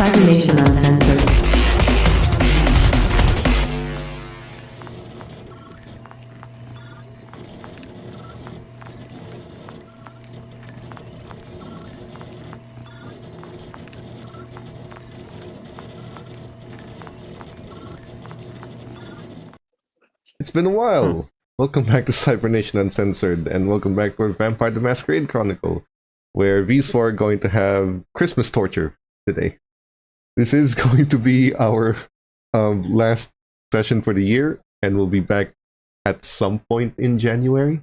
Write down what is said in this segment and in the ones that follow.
Cybernation Uncensored. It's been a while. Welcome back to Cybernation Uncensored, and welcome back to Vampire the Masquerade Chronicle, where these four are going to have Christmas torture today. This is going to be our last session for the year, and we'll be back at some point in January.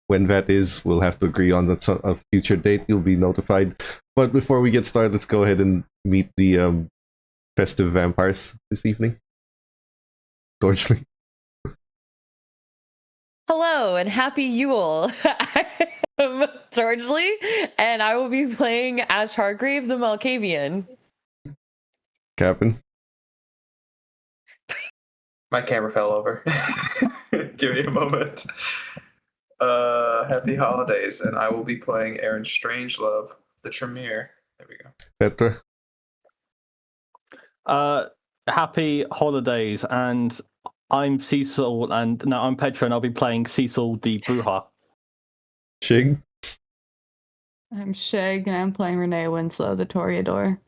When that is, we'll have to agree on a future date. You'll be notified. But before we get started, let's go ahead and meet the festive vampires this evening. Dorsley. Hello and happy Yule. I am George Lee, and I will be playing Ash Hargrave, the Malkavian. Captain. My camera fell over. Give me a moment. Happy holidays, and I will be playing Aaron Strangelove, the Tremere. There we go. Petra. Happy holidays, and I'm Cecil, and no, I'm Petra, and I'll be playing Cecil the Bruja. Shig. I'm Shig, and I'm playing Renee Winslow, the Toreador.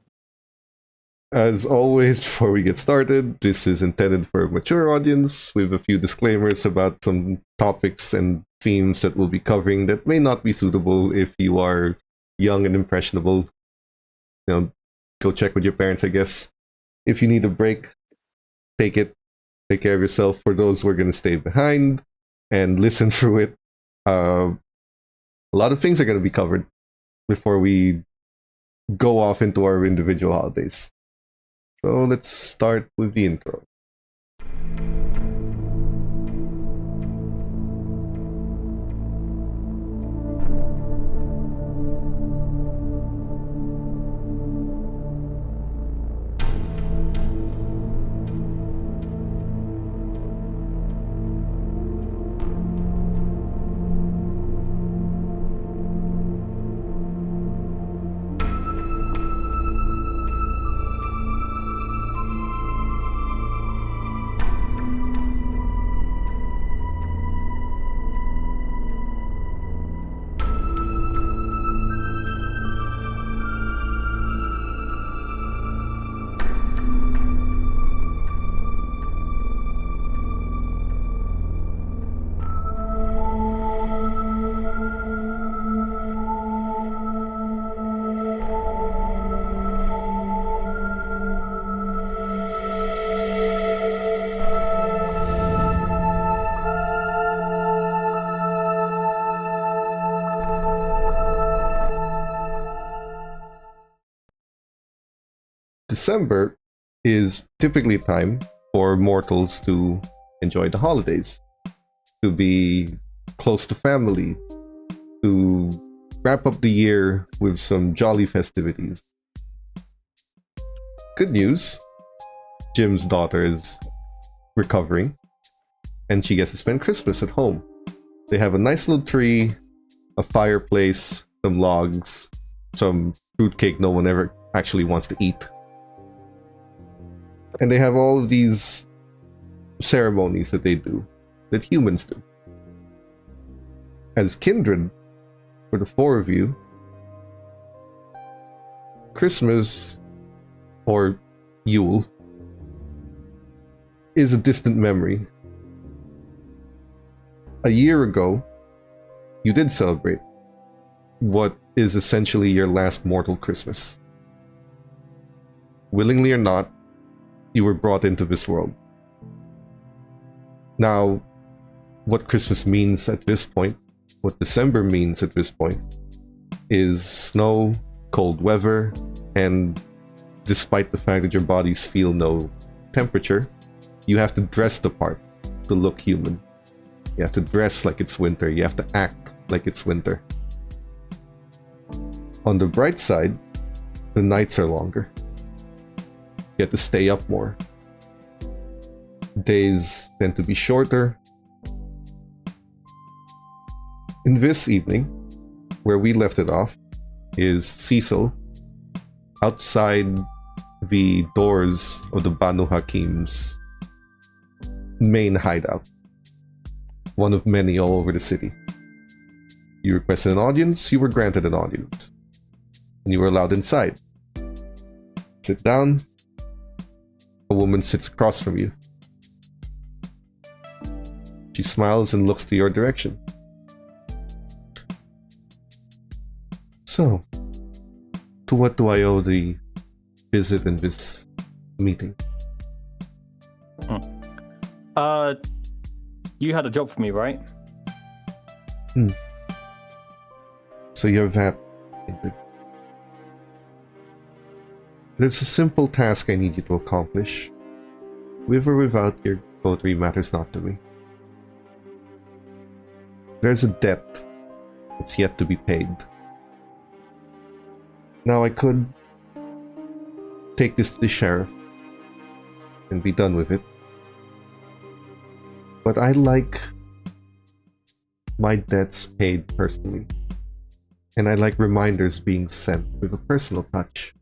As always, before we get started, this is intended for a mature audience with a few disclaimers about some topics and themes that we'll be covering that may not be suitable if you are young and impressionable. Go check with your parents, I guess. If you need a break, take it. Take care of yourself. For those who are going to stay behind and listen through it, a lot of things are going to be covered before we go off into our individual holidays. So let's start with the intro. December is typically time for mortals to enjoy the holidays, to be close to family, to wrap up the year with some jolly festivities. Good news, Jim's daughter is recovering, and she gets to spend Christmas at home. They have a nice little tree, a fireplace, some logs, some fruitcake no one ever actually wants to eat. And they have all of these ceremonies that they do, that humans do. As kindred, for the four of you, Christmas, or Yule, is a distant memory. A year ago, you did celebrate what is essentially your last mortal Christmas. Willingly or not, you were brought into this world. Now, what Christmas means at this point, what December means at this point, is snow, cold weather, and despite the fact that your bodies feel no temperature, you have to dress the part to look human. You have to dress like it's winter. You have to act like it's winter. On the bright side, the nights are longer. You have to stay up more. Days tend to be shorter. In this evening, where we left it off, is Cecil outside the doors of the Banu Hakim's main hideout, one of many all over the city. You requested an audience, you were granted an audience, and you were allowed inside. Sit down. A woman sits across from you. She smiles and looks to your direction. So, to what do I owe the visit and this meeting? You had a job for me, right? So you're that kindred. There's a simple task I need you to accomplish. With or without your coterie matters not to me. There's a debt that's yet to be paid. Now I could take this to the sheriff and be done with it. But I like my debts paid personally. And I like reminders being sent with a personal touch.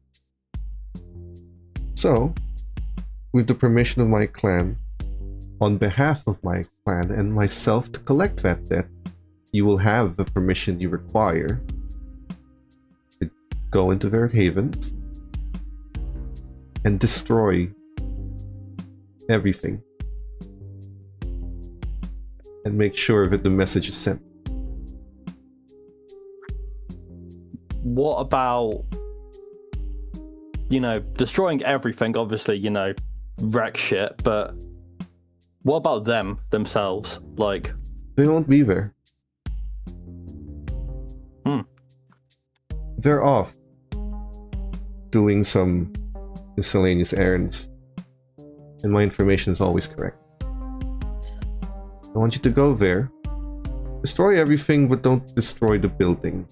So, with the permission of my clan, on behalf of my clan and myself to collect that debt, you will have the permission you require to go into their havens and destroy everything and make sure that the message is sent. What about, destroying everything? Obviously, wreck shit, but what about them themselves? Like, they won't be there. They're off doing some miscellaneous errands, and my information is always correct. I want you to go there, destroy everything, but don't destroy the building.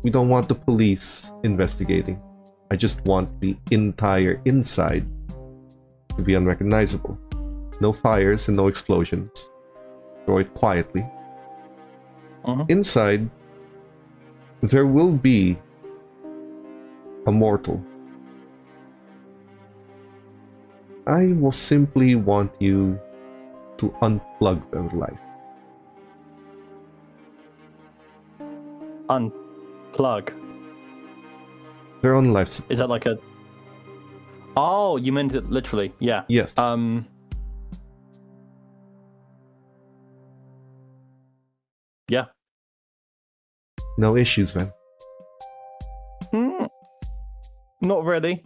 We don't want the police investigating. I just want the entire inside to be unrecognizable. No fires and no explosions. Destroy it quietly. Inside, there will be a mortal. I will simply want you to unplug their life. Unplug? Their own life support. Is that like a... Oh, you meant it literally. Yeah. Yes. Yeah. No issues, man. Not really.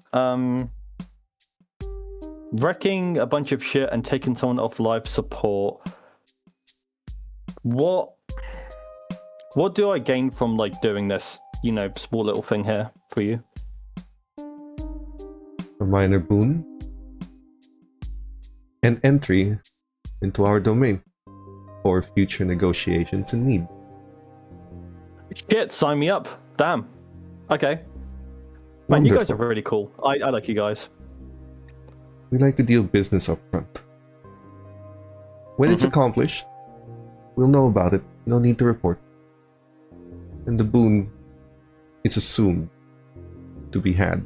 Wrecking a bunch of shit and taking someone off life support. What do I gain from doing this? Small little thing here for you. A minor boon. An entry into our domain for future negotiations in need. Shit, sign me up. Damn. Okay. Man, you guys are Wonderful. really cool. I like you guys. We like to deal business up front. When it's accomplished, we'll know about it. No need to report. And the boon is assumed to be had.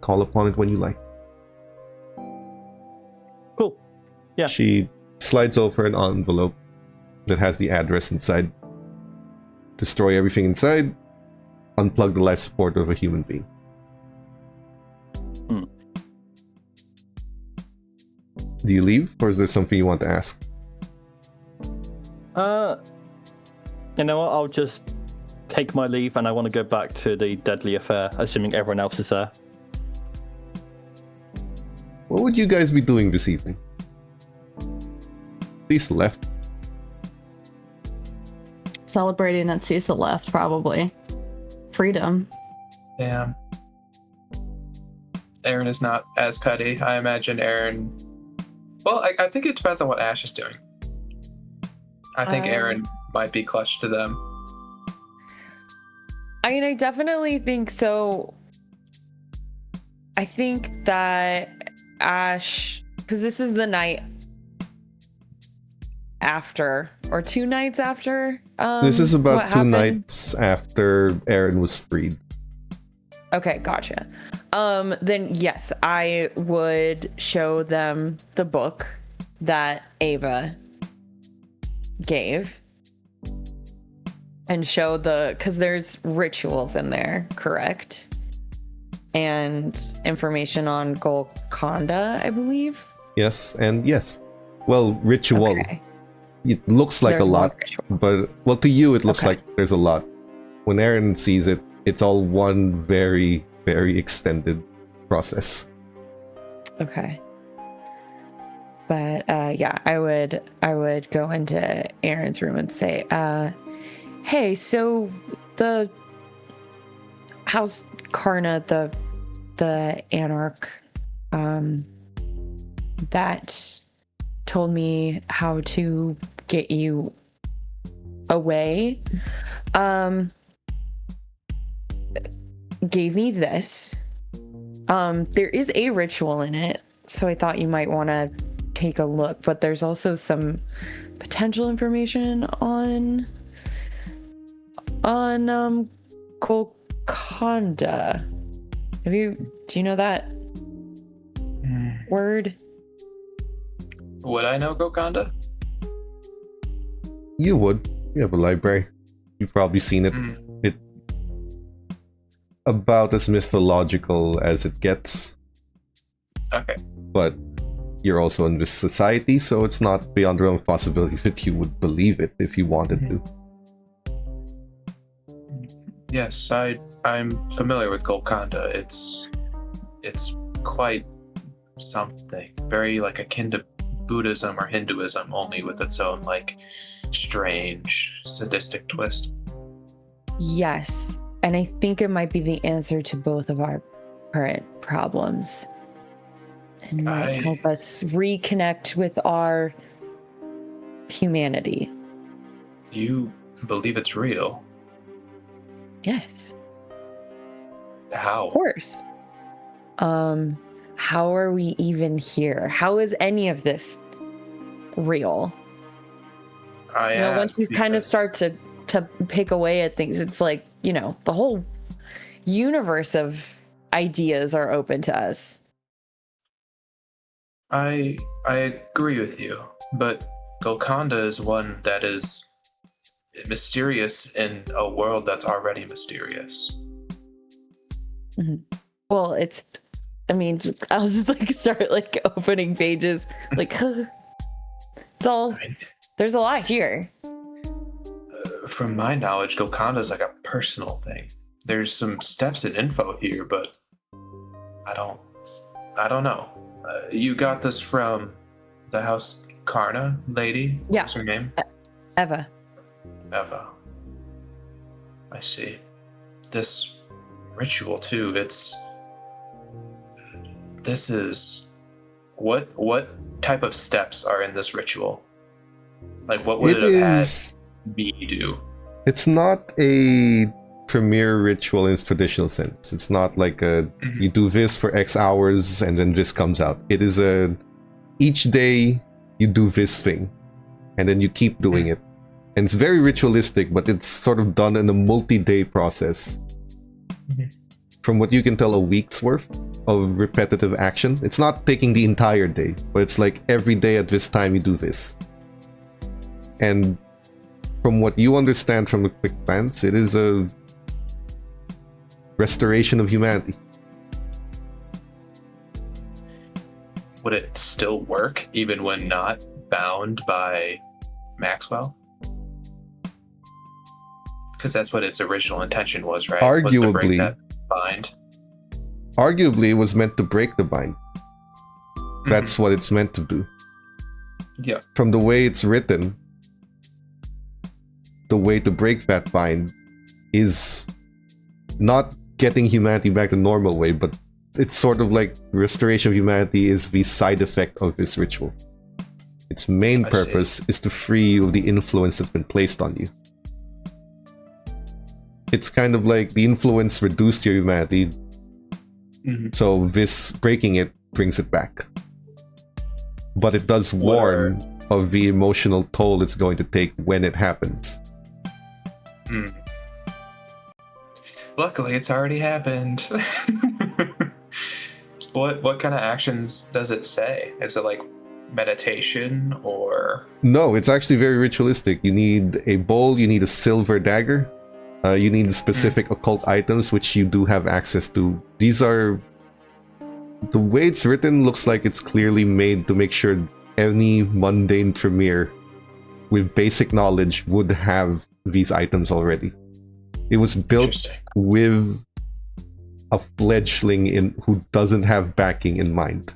Call upon it when you like. Cool. Yeah. She slides over an envelope that has the address inside. Destroy everything inside. Unplug the life support of a human being. Do you leave, or is there something you want to ask? You know what? I'll just take my leave, and I want to go back to the deadly affair, assuming everyone else is there. What would you guys be doing this evening? Cecil left. Celebrating that Cecil left, probably. Freedom. Yeah. Aaron is not as petty. I imagine Aaron... Well, I think it depends on what Ash is doing. I think Aaron might be clutch to them. I mean, I definitely think so. I think that Ash, because this is the night after, or 2 nights after. This is about what 2 happened. nights after Aaron was freed. Okay, gotcha. Then yes, I would show them the book that Ava gave. And show because there's rituals in there, correct? And information on Golconda, I believe. Yes, and yes. Well, ritual. Okay. It looks like There's a lot, one ritual. but well, to you it looks Okay. like there's a lot. When Aaron sees it, it's all one very, very extended process. Okay. But yeah, I would go into Aaron's room and say, hey, so the how's Karna, the anarch, that told me how to get you away, gave me this. There is a ritual in it, so I thought you might want to take a look, but there's also some potential information on Golconda. Do you know that word? Would I know Golconda? You would. You have a library. You've probably seen it. It about as mythological as it gets. Okay. But you're also in this society, so it's not beyond the realm of possibility that you would believe it if you wanted to. Yes, I'm familiar with Golconda. It's quite something. Very like akin to Buddhism or Hinduism, only with its own like strange sadistic twist. Yes, and I think it might be the answer to both of our current problems, and might help us reconnect with our humanity. You believe it's real? Yes, How? of course. How are we even here? How is any of this real? Once you kind of start to pick away at things, it's like, the whole universe of ideas are open to us. I agree with you, but Golconda is one that is mysterious in a world that's already mysterious. Mm-hmm. Well, I'll just start opening pages, it's all, there's a lot here. From my knowledge, Golconda is like a personal thing. There's some steps and info here, but I don't know. You got this from the House Karna lady? Yeah. What's her name? Eva. Eva. I see. This ritual too, this is what type of steps are in this ritual? What would it have had me do? It's not a premier ritual in its traditional sense. It's not like you do this for X hours and then this comes out. It is each day you do this thing and then you keep doing it. And it's very ritualistic, but it's sort of done in a multi-day process. From what you can tell, a week's worth of repetitive action. It's not taking the entire day, but it's like every day at this time you do this. And from what you understand from the quick glance, it is a restoration of humanity. Would it still work even when not bound by Maxwell? Because that's what its original intention was, right? Was to break Arguably. that bind. Arguably, it was meant to break the bind. That's what it's meant to do. Yeah. From the way it's written, the way to break that bind is not getting humanity back the normal way, but it's sort of like restoration of humanity is the side effect of this ritual. Its main purpose is to free you of the influence that's been placed on you. It's kind of like the influence reduced your humanity, so this breaking it brings it back. But it does warn of the emotional toll it's going to take when it happens. Luckily, it's already happened. What kind of actions does it say? Is it like meditation or? No, it's actually very ritualistic. You need a bowl, you need a silver dagger, you need specific occult items, which you do have access to. These are... The way it's written looks like it's clearly made to make sure any mundane Tremere with basic knowledge would have these items already. It was built with a fledgling who doesn't have backing in mind.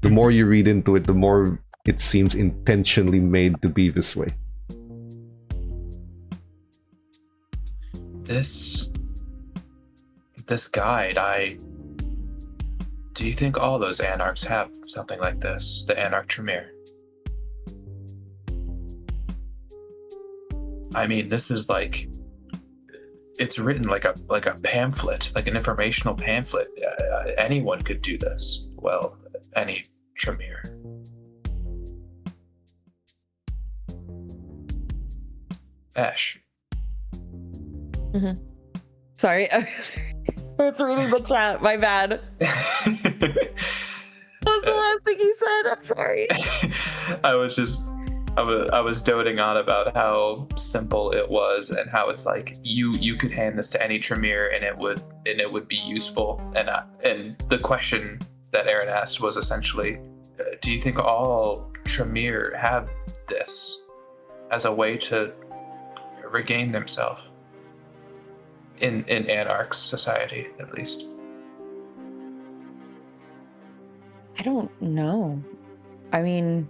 The more you read into it, the more it seems intentionally made to be this way. This guide, do you think all those anarchs have something like this? The Anarch Tremere? I mean, this is like... It's written like a pamphlet, like an informational pamphlet. Anyone could do this. Well, any Tremere. Ash. Mm-hmm. Sorry, I was reading the chat. My bad. What was the last thing you said? I'm sorry. I was doting on about how simple it was and how it's like you could hand this to any Tremere and it would be useful. And the question that Aaron asked was essentially, do you think all Tremere have this as a way to regain themselves in Anarch society, at least? I don't know. I mean,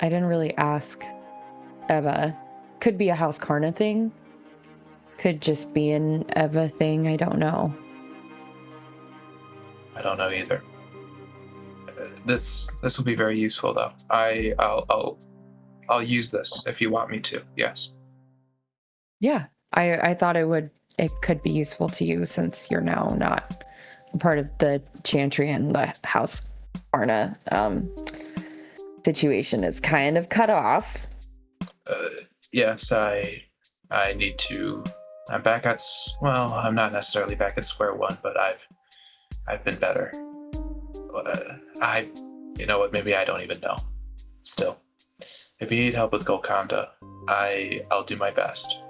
I didn't really ask Eva. Could be a House Karna thing. Could just be an Eva thing. I don't know. I don't know either. This will be very useful, though. I'll use this if you want me to. Yes. Yeah, I thought it could be useful to you since you're now not part of the Chantry and the House Karna situation is kind of cut off. Yes, I need to. I'm back at. Well, I'm not necessarily back at square one, but I've been better. You know what? Maybe I don't even know. Still, if you need help with Golconda, I'll do my best.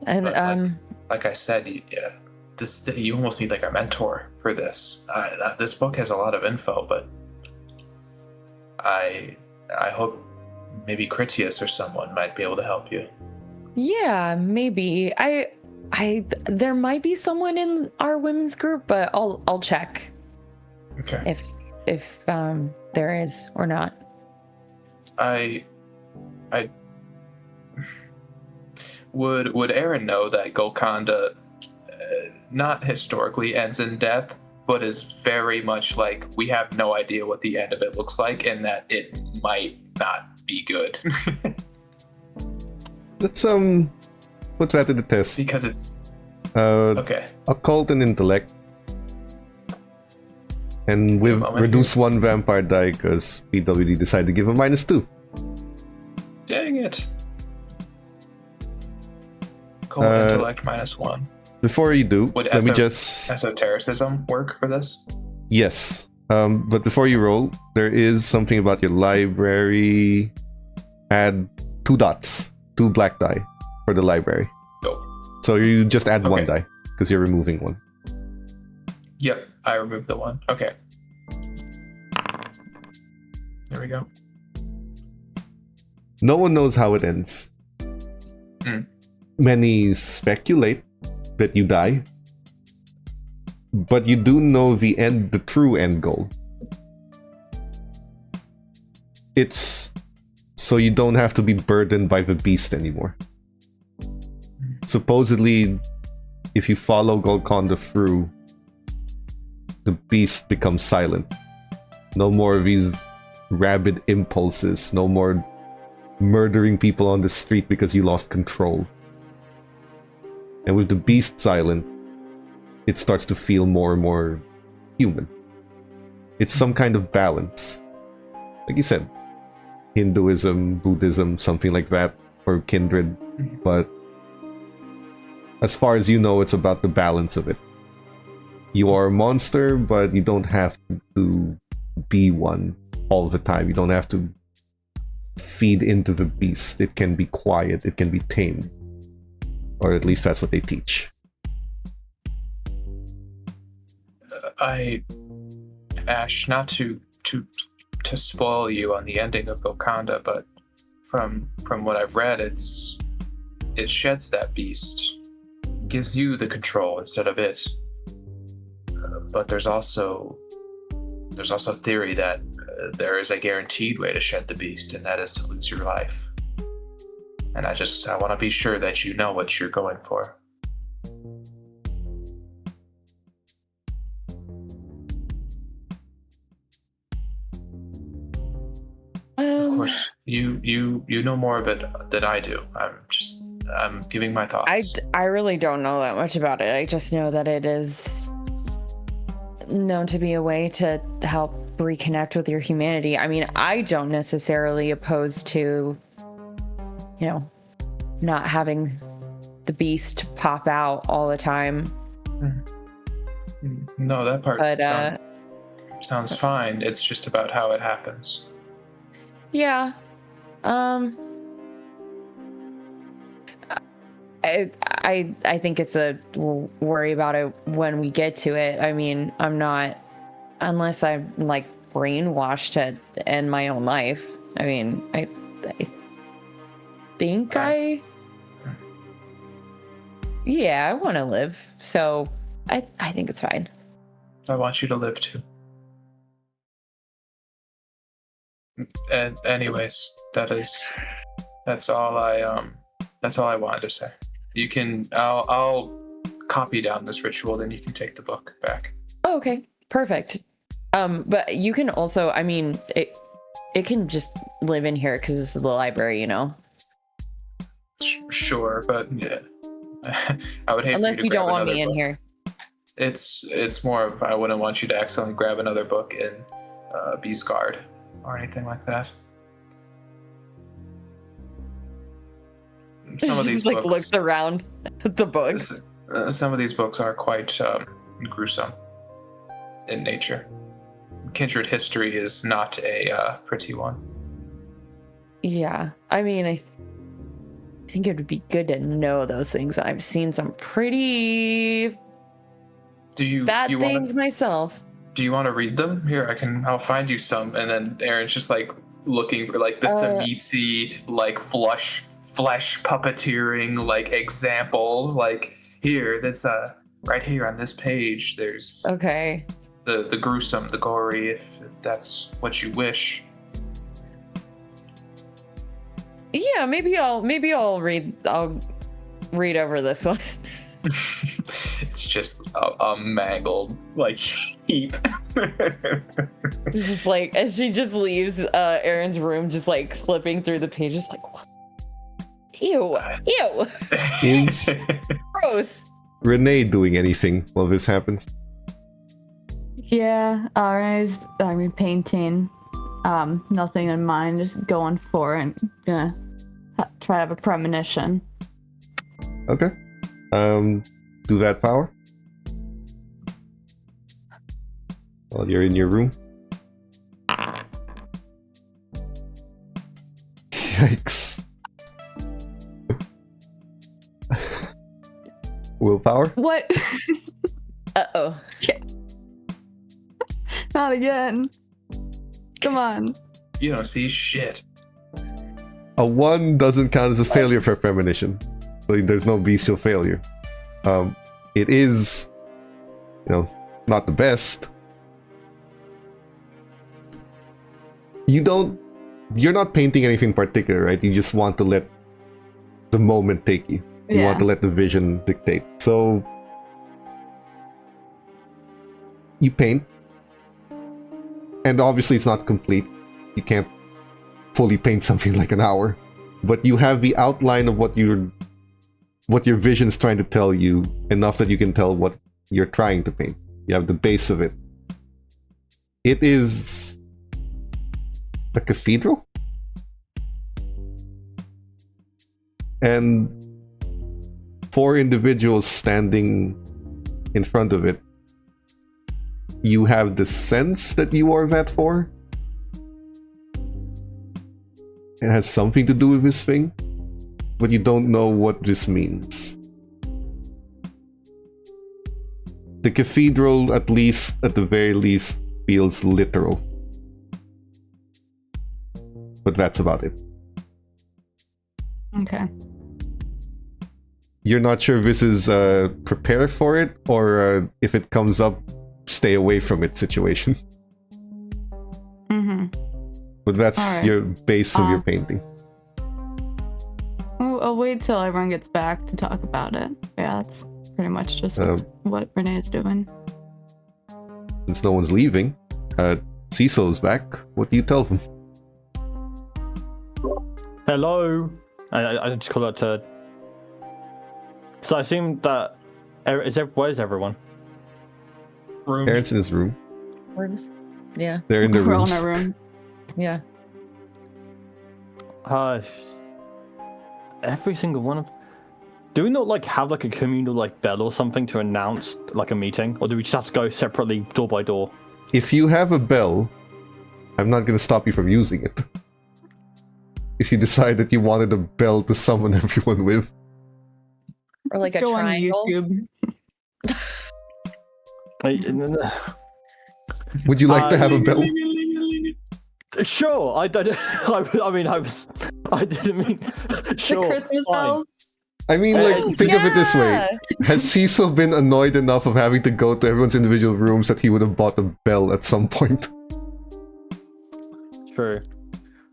And but like I said, you almost need like a mentor for this. This book has a lot of info, but I hope maybe Critias or someone might be able to help you. Yeah, maybe. There might be someone in our women's group, but I'll check. Okay. If there is or not. Would Aaron know that Golconda not historically ends in death, but is very much like we have no idea what the end of it looks like, and that it might not be good. Let's put that to the test. Because it's okay. Occult and intellect, and we've reduced one vampire die because PWD decided to give a -2. Dang it! Intellect -1. Before you do, let me just... Esotericism work for this? Yes. But before you roll, there is something about your library. Add 2 dots, 2 black die for the library. Oh. So you just add 1 die because you're removing 1. Yep, I removed the 1. Okay. There we go. No one knows how it ends. Many speculate that you die, but you do know the true end goal. It's so you don't have to be burdened by the beast anymore. Supposedly, if you follow Golconda through, the beast becomes silent. No more of these rabid impulses, no more murdering people on the street because you lost control. And with the beast silent, it starts to feel more and more human. It's some kind of balance. Like you said, Hinduism, Buddhism, something like that, or kindred. But as far as you know, it's about the balance of it. You are a monster, but you don't have to be one all the time. You don't have to feed into the beast. It can be quiet. It can be tamed. Or at least that's what they teach. Ash, not to spoil you on the ending of Golconda, but from what I've read, it sheds that beast, gives you the control instead of it. But there's also theory that there is a guaranteed way to shed the beast, and that is to lose your life. And I want to be sure that you know what you're going for. Of course, you know more of it than I do. I'm giving my thoughts. I really don't know that much about it. I just know that it is known to be a way to help reconnect with your humanity. I mean, I don't necessarily oppose to, not having the beast pop out all the time. No, that part But sounds fine. It's just about how it happens. yeah. I think we'll worry about it when we get to it. I mean, I'm not, unless I'm like brainwashed to end my own life. I mean, I think I want to live. So I think it's fine. I want you to live too. And anyways, that's all I wanted to say. You can, I'll copy down this ritual, then you can take the book back. Oh, okay, perfect. But you can also, I mean, it can just live in here because this is the library, Sure, but yeah, I would hate unless for you you to don't grab want me in book. here. It's more of I wouldn't want you to accidentally grab another book and be scarred or anything like that. Some of these Just, like, books, looks around the books. some of these books are quite gruesome in nature. Kindred history is not a pretty one. Yeah, I mean, I think it would be good to know those things. I've seen some pretty bad things myself. Do you want to read them? Here, I'll find you some, and then Aaron's just like looking for like the Samitsi like flesh puppeteering like examples. Like here, that's right here on this page. There's Okay. the gruesome, the gory, if that's what you wish. Yeah, maybe I'll read over this one. It's just a mangled like heap. It's just like, as she just leaves Aaron's room, just like flipping through the pages, like, what? Ew, Is gross. Renee doing anything while this happens? Yeah, Renee's, painting. Nothing in mind, just going for it. Gonna try to have a premonition. Okay. Do that power. While you're in your room. Yikes. Willpower? What? Uh-oh. Not again. Come on. You don't see shit. A 1 doesn't count as a failure for premonition. So there's no bestial failure. It is, not the best. You're not painting anything particular, right? You just want to let the moment take you. You want to let the vision dictate. So you paint. And obviously it's not complete. You can't fully paint something like an hour. But you have the outline of what your vision's trying to tell you, enough that you can tell what you're trying to paint. You have the base of it. It is a cathedral. And 4 individuals standing in front of it you have the sense that you are VAT4. It has something to do with this thing, but you don't know what this means. The cathedral, at the very least, feels literal. But that's about it. Okay. You're not sure if this is prepare for it, or if it comes up, stay away from it situation. Mm-hmm. But that's All right. your base of your painting. I'll wait till everyone gets back to talk about it. Yeah, that's pretty much just what Renee's doing. Since no one's leaving, Cecil is back. What do you tell them? Hello. I just call out to. So I assume that where's everyone? Room. Aaron's in his room. Rooms? Yeah. They're in their We're all rooms. in our room. Yeah. Every single one of. Do we not have a communal bell or something to announce a meeting, or do we just have to go separately door by door? If you have a bell, I'm not going to stop you from using it. If you decide that you wanted a bell to summon everyone with. Or like Let's a go triangle. on YouTube. Would you like to have a bell? Sure. I don't. I didn't mean. Sure. The Christmas fine. bells. I mean, think of it this way. Yeah! Has Cecil been annoyed enough of having to go to everyone's individual rooms that he would have bought a bell at some point? True.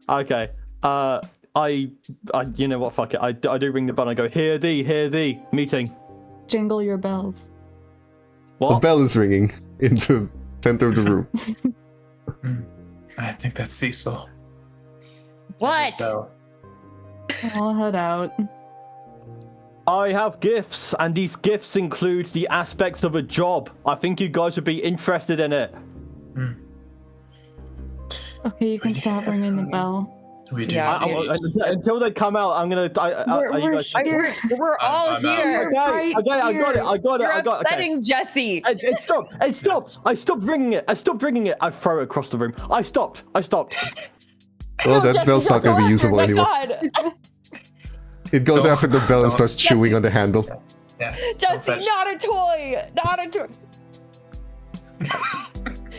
Okay. You know what? Fuck it. I do ring the bell and I go, hear thee, meeting. Jingle your bells. A What? bell is ringing in the center of the room. I think that's Cecil. What? So, I'll head out. I have gifts, and these gifts include the aspects of a job. I think you guys would be interested in it. Okay, you can stop ringing the bell. we do. Yeah. Until they come out, I'm gonna. Are you guys? here. We're all I'm out. here. Okay, Right I got it. I got it. You're I got it. Okay. upsetting Jesse. Hey, stop! Hey, stop! I stopped ringing it. I throw it across the room. I stopped. Well, that Jesse, bell's not don't going to go be usable after, anymore. my God. It goes after the bell and Don't. starts chewing on the handle. Yeah. Jesse, Fetch- not a toy. Not a toy.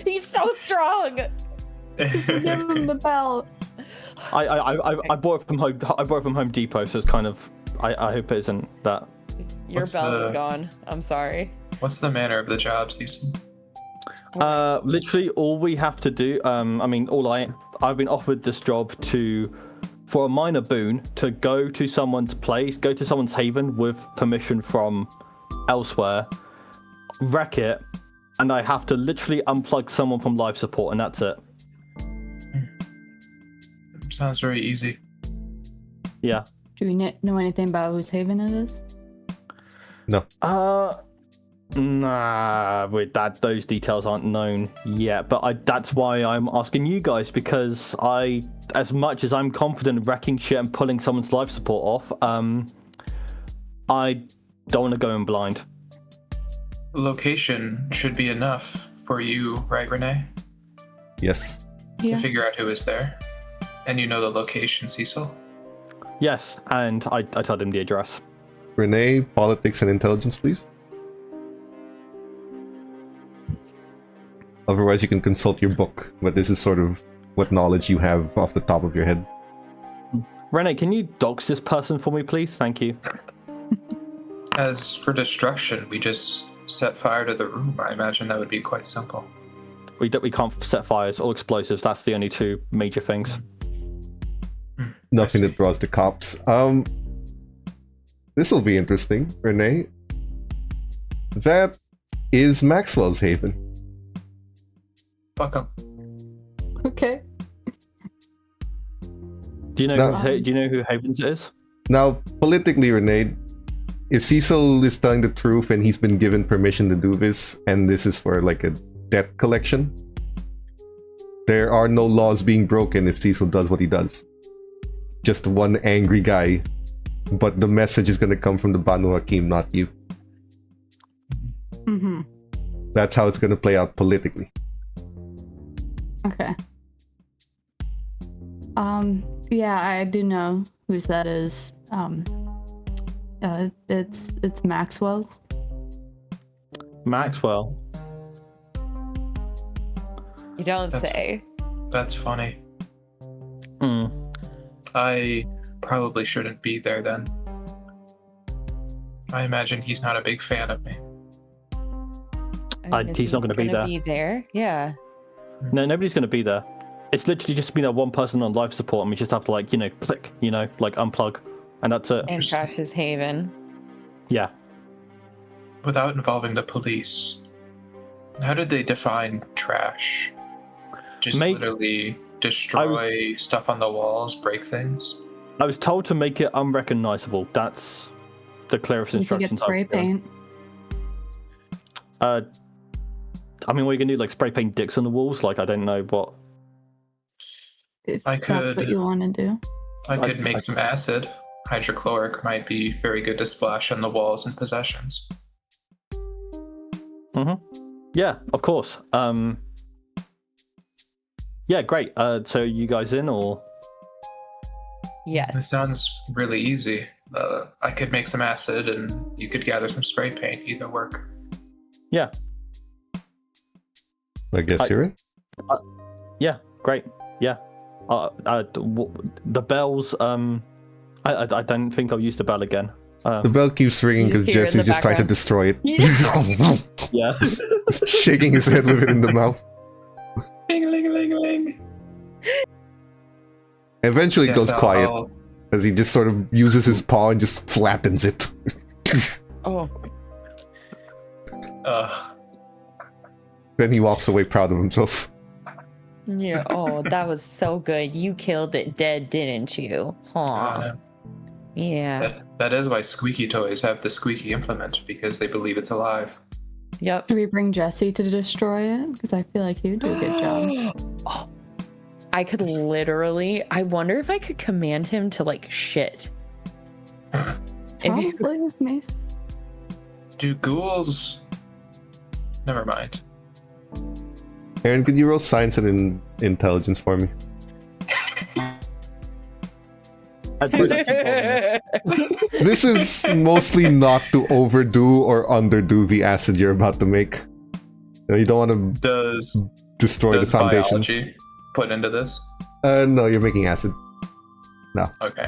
He's so strong. Give him the bell. I bought it from Home. I bought it from Home Depot, so it's kind of. I hope it isn't that. Your What's bell the- is gone. I'm sorry. What's the manner of the job, Cecil? Literally, all we have to do. I've been offered this job for a minor boon, to go to someone's place, go to someone's haven with permission from elsewhere, wreck it, and I have to literally unplug someone from life support, and that's it. Sounds very easy. Yeah. Do we know anything about whose haven it is? Nah, with that, those details aren't known yet. But that's why I'm asking you guys, because as much as I'm confident in wrecking shit and pulling someone's life support off, I don't want to go in blind. Location should be enough for you, right, Renee? Yes. To figure out who is there. And you know the location, Cecil? Yes, and I told him the address. Renee, politics and intelligence, please. Otherwise, you can consult your book, but this is sort of what knowledge you have off the top of your head. Renee, can you dox this person for me, please? Thank you. As for destruction, we just set fire to the room. I imagine that would be quite simple. We can't set fires or explosives. That's the only two major things. Nothing see. that draws the cops. This will be interesting, Renee. That is Maxwell's haven. Fuck 'em. Okay. Do you know? No. Do you know who Havens is? Now, politically, Renee, if Cecil is telling the truth and he's been given permission to do this, and this is for like a debt collection, there are no laws being broken if Cecil does what he does. Just one angry guy, but the message is going to come from the Banu Hakim, not you. Mm-hmm. That's how it's going to play out politically. Okay. Yeah, I do know whose that is. It's Maxwell's. Maxwell. You don't That's- say. That's funny. Hmm. I probably shouldn't be there then. I imagine he's not a big fan of me. Is he's he not gonna be there. Be there? Yeah. No, nobody's going to be there. It's literally just been that one person on life support, and we just have to, like, click, like unplug, and that's it. And Josh's Haven. Yeah. Without involving the police, how did they define trash? Just literally destroy stuff on the walls, break things? I was told to make it unrecognizable. That's the clearest You could get instructions spray I've given. paint. I mean, what are you gonna do? Like spray paint dicks on the walls? Like, I don't know what. If I that's could- what you want to do. I could make some acid. Hydrochloric might be very good to splash on the walls and possessions. Yeah, of course. Yeah, great. So you guys in or? This Yes. sounds really easy. I could make some acid and you could gather some spray paint. Either work. Yeah. I guess you're in. Yeah, great. Yeah. The bells. I don't think I'll use the bell again. The bell keeps ringing You just because hear it in Jesse's the just trying to background. destroy it. Yeah. Shaking his head with it in the mouth. Ling ling ling ling. Eventually it goes quiet I'll- as he just sort of uses his paw and just flattens it. Oh. Then he walks away proud of himself. Yeah. Oh, that was so good. You killed it dead, didn't you? Aw. Yeah. that is why squeaky toys have the squeaky implement, because they believe it's alive. Yep. Should we bring Jesse to destroy it? Because I feel like he would do a good job. Oh, I could literally. I wonder if I could command him to like shit. If you- Probably with me. Do ghouls? Never mind. Aaron, could you roll science and intelligence for me? This is mostly not to overdo or underdo the acid you're about to make. You don't want to Does destroy the foundations. biology put into this? No, you're making acid. Okay.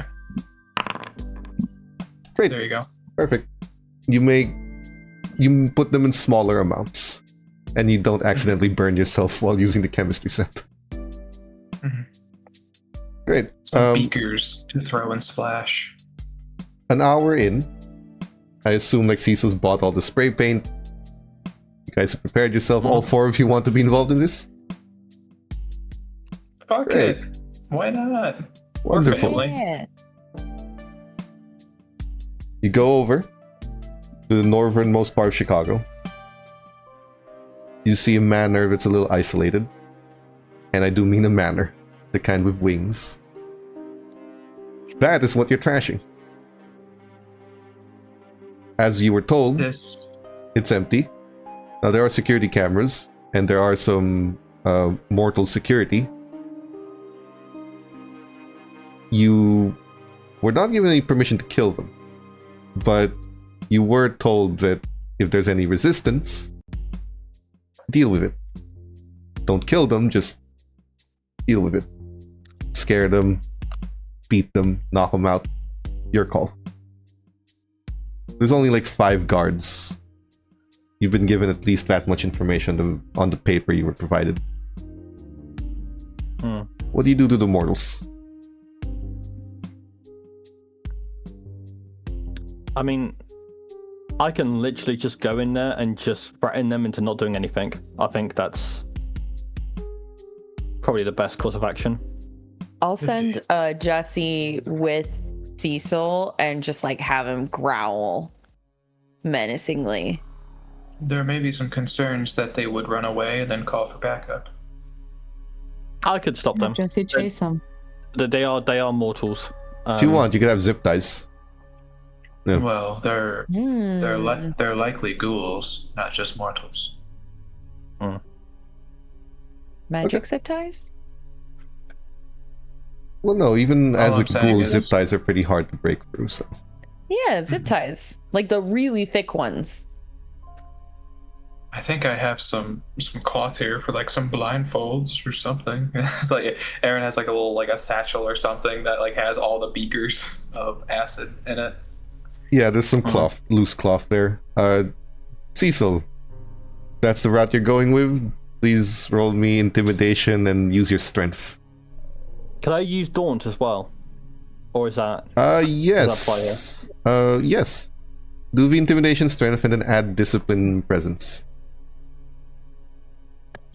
Great. There you go. Perfect. You put them in smaller amounts, and you don't accidentally burn yourself while using the chemistry set. Mhm. Great. Some beakers to throw and splash. An hour in, I assume like Cecil's bought all the spray paint. You guys have prepared yourself. All four of you want to be involved in this? Fuck Great. it. Why not? Wonderful. family. Yeah. You go over to the northernmost part of Chicago. You see a manor that's a little isolated. And I do mean a manor. The kind with wings. That is what you're trashing. As you were told, This it's empty. Now there are security cameras, and there are some mortal security. You were not given any permission to kill them, but you were told that if there's any resistance, deal with it. Don't kill them, just deal with it. Scare them, beat them, knock them out. Your call. There's only like 5 guards. You've been given at least that much information on the paper you were provided. What do you do to the mortals? I mean, I can literally just go in there and just threaten them into not doing anything. I think that's probably the best course of action. I'll send Jesse with Cecil and just like have him growl menacingly. there may be some concerns that they would run away and then call for backup. I could stop them. Jesse, chase him. They are mortals. If you want, you could have zip ties. Yeah. Well, they're Hmm. likely ghouls, not just mortals. Magic Okay. zip ties? Well, no, even All as a I'm saying ghoul, is- zip ties are pretty hard to break through, so. Yeah, zip ties. Like the really thick ones. I think I have some cloth here for like some blindfolds or something. It's like Aaron has like a little like a satchel or something that like has all the beakers of acid in it. Yeah, there's some cloth, loose cloth there. Cecil, that's the route you're going with. Please roll me intimidation and use your strength. Can I use Daunt as well? Or is that... Yes. Yes. Do the intimidation strength and then add discipline presence.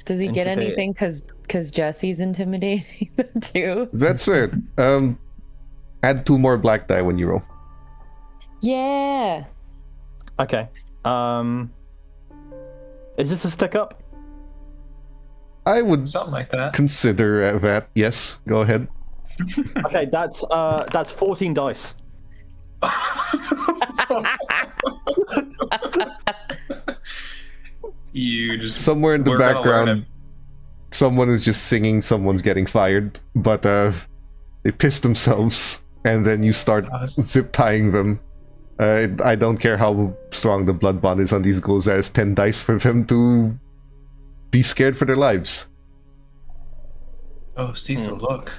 Does he get Intimidate. anything because Jesse's intimidating them too? That's fair. Add 2 more black die when you roll. Yeah. Okay. Is this a stick up? I would Something like that. consider that. Yes, go ahead. Okay, that's 14 dice. You just Somewhere in the we're gonna learn background, someone is just singing, someone's getting fired, but they piss themselves, and then you start zip tying them. I don't care how strong the blood bond is on these ghouls, as 10 dice for them to be scared for their lives. Oh, Cecil, look.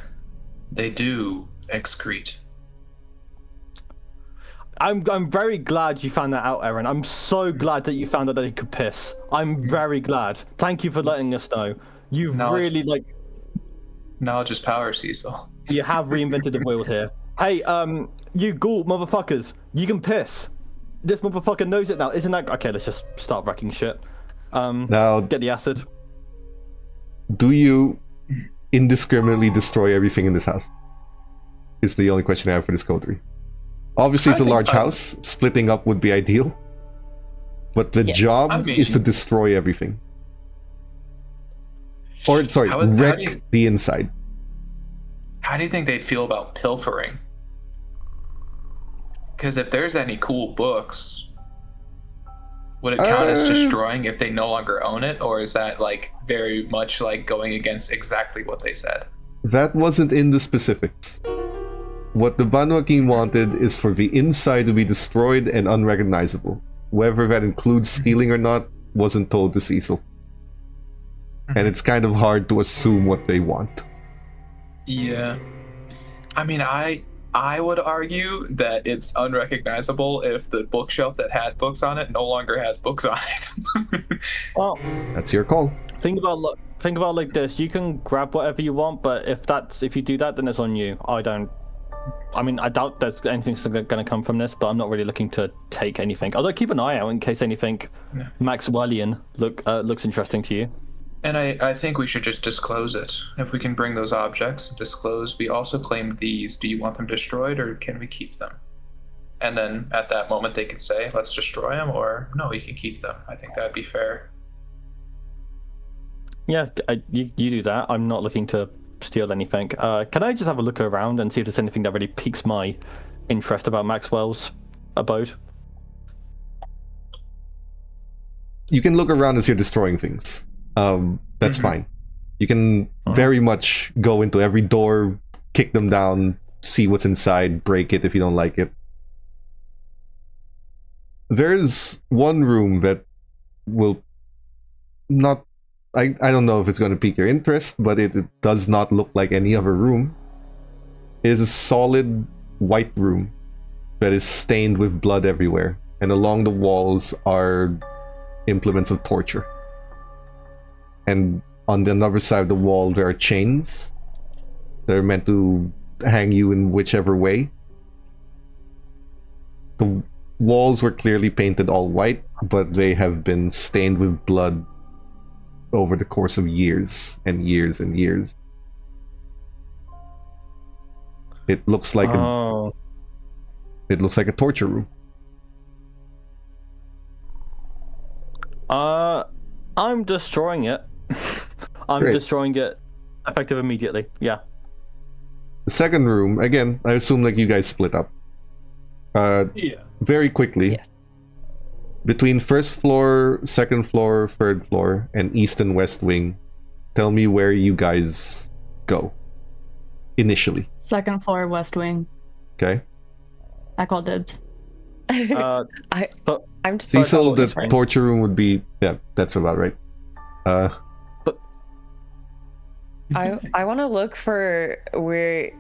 They do excrete. I'm very glad you found that out, Aaron. I'm so glad that you found out that he could piss. I'm very glad. Thank you for letting us know. You've Knowledge. really Knowledge is power, Cecil. you have reinvented the wheel here. Hey, you ghoul motherfuckers, you can piss. This motherfucker knows it now. Isn't that okay? Let's just start wrecking shit. Now, Get the acid. do you indiscriminately destroy everything in this house? Is the only question I have for this coterie. Obviously, it's a I think large I- house. Splitting up would be ideal. But the Yes. job I mean- is to destroy everything. Or, sorry, How do wreck you- the inside. How do you think they'd feel about pilfering? Because if there's any cool books, would it count as destroying if they no longer own it, or is that like very much like going against exactly what they said? That wasn't in the specifics. What the Banu Hakim wanted is for the inside to be destroyed and unrecognizable. Whether that includes stealing or not wasn't told to Cecil. And it's kind of hard to assume what they want. Yeah. I mean, I would argue that it's unrecognizable if the bookshelf that had books on it no longer has books on it. Well, That's your call. think about like this. You can grab whatever you want, but if you do that, then it's on you. I doubt there's anything going to come from this, but I'm not really looking to take anything. Although keep an eye out in case anything Yeah. Maxwellian looks interesting to you. And I think we should just disclose it. If we can bring those objects and disclose, we also claimed these. Do you want them destroyed or can we keep them? And then at that moment they could say, let's destroy them, or no, we can keep them. I think that'd be fair. Yeah, you do that. I'm not looking to steal anything. Can I just have a look around and see if there's anything that really piques my interest about Maxwell's abode? You can look around as you're destroying things. That's Mhm. fine. You can very much go into every door, kick them down, see what's inside, break it if you don't like it. There's one room that will not... I don't know if it's going to pique your interest, but it does not look like any other room. It is a solid white room that is stained with blood everywhere, and along the walls are implements of torture. And on the other side of the wall, there are chains that are meant to hang you in whichever way. The walls were clearly painted all white, but they have been stained with blood over the course of years and years and years. It looks like Oh. it looks like a torture room. I'm destroying it. I'm Great. destroying it effective immediately. Yeah. The second room, again, I assume like you guys split up. Yeah. Very quickly. Yes. Between first floor, second floor, third floor, and east and west wing, tell me where you guys go initially. Second floor, west wing. Okay. I call dibs. I'm just Cecil, the fine. torture room would be, yeah, that's about right. I want to look for where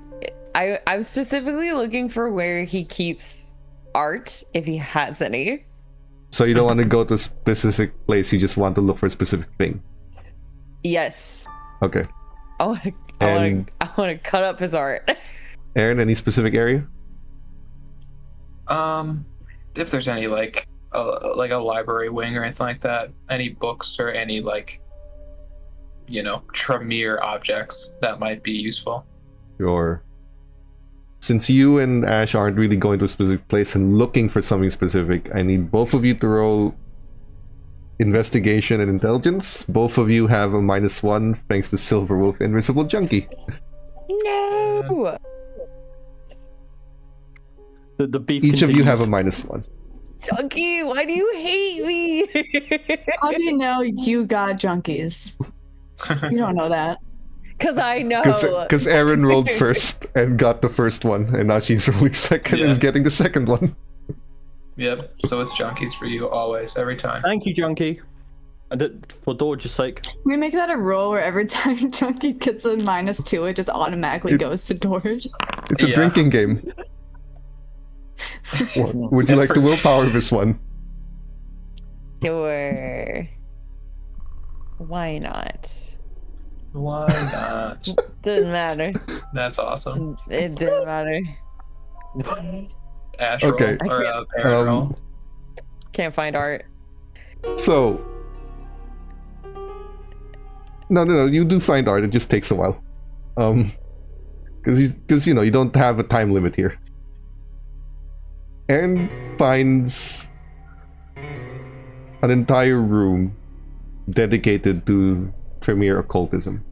I'm specifically looking for where he keeps art, if he has any. So you don't want to go to a specific place, you just want to look for a specific thing. Yes. Okay. I want And- to cut up his art. Aaron, any specific area? If there's any like a library wing or anything like that, any books or any like, Tremere objects that might be useful. Sure. Since you and Ash aren't really going to a specific place and looking for something specific, I need both of you to roll investigation and intelligence. Both of you have a -1 thanks to Silver Wolf Invisible Junkie. No. The beef. Each of you have a continues. -1. Junkie, why do you hate me? How do you know you got junkies? You don't know that. Because I know. Because Aaron rolled first and got the first one, and now she's rolling second and is getting the second one. Yep. So it's junkies for you always, every time. Thank you, Junkie. And for Dorge's sake. We make that a rule where every time junkie gets a -2, it just automatically goes to Dorge. It's a Yeah. drinking game. Would you like to willpower this one? Sure. Why not? Why not? Doesn't matter. That's awesome. It didn't matter. Ash Okay. roll or Aaron roll. Can't find art. So, no, you do find art. It just takes a while, because you don't have a time limit here. Aaron finds an entire room dedicated to Tremere occultism,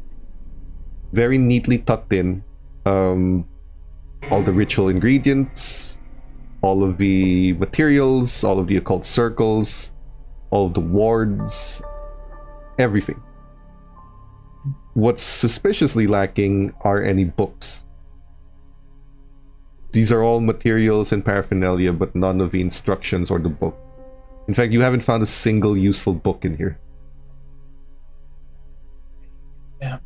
very neatly tucked in. All the ritual ingredients, all of the materials, all of the occult circles, all of the wards, everything. What's suspiciously lacking are any books. These are all materials and paraphernalia, but none of the instructions or the book. In fact, you haven't found a single useful book in here. Yeah.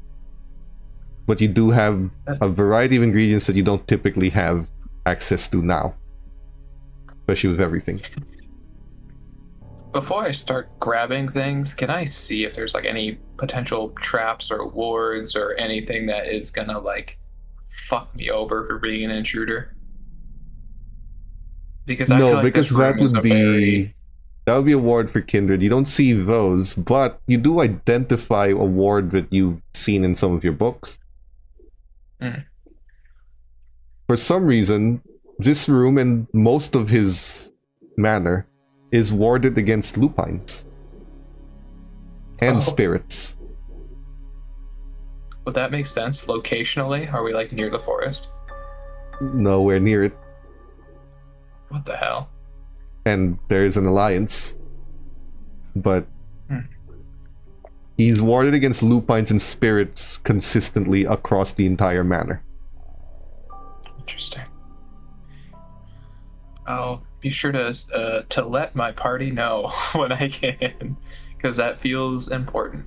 But you do have a variety of ingredients that you don't typically have access to now. Especially with everything. Before I start grabbing things, can I see if there's like any potential traps or wards or anything that is gonna like fuck me over for being an intruder? Because I feel No, like because this room that is would a be very... that would be a ward for kindred. You don't see those, but you do identify a ward that you've seen in some of your books. Mm. For some reason, this room and most of his manor is warded against lupines and Oh. spirits. Would that make sense locationally? Are we like near the forest? Nowhere near it, What the hell? and there's an alliance. But Hmm. he's warded against lupines and spirits consistently across the entire manor. Interesting. I'll be sure to let my party know when I can, because that feels important.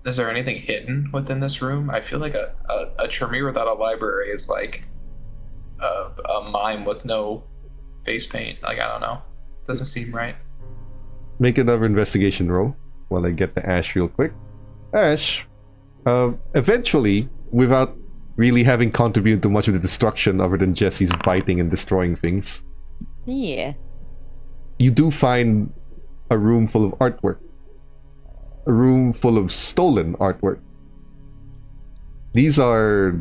Is there anything hidden within this room? I feel like a Tremere without a library is like a mime with no face paint. Like, I don't know. Doesn't seem right. Make another investigation roll while I get the Ash real quick. Ash, eventually, without really having contributed to much of the destruction other than Jesse's biting and destroying things, Yeah. you do find a room full of artwork. A room full of stolen artwork. These are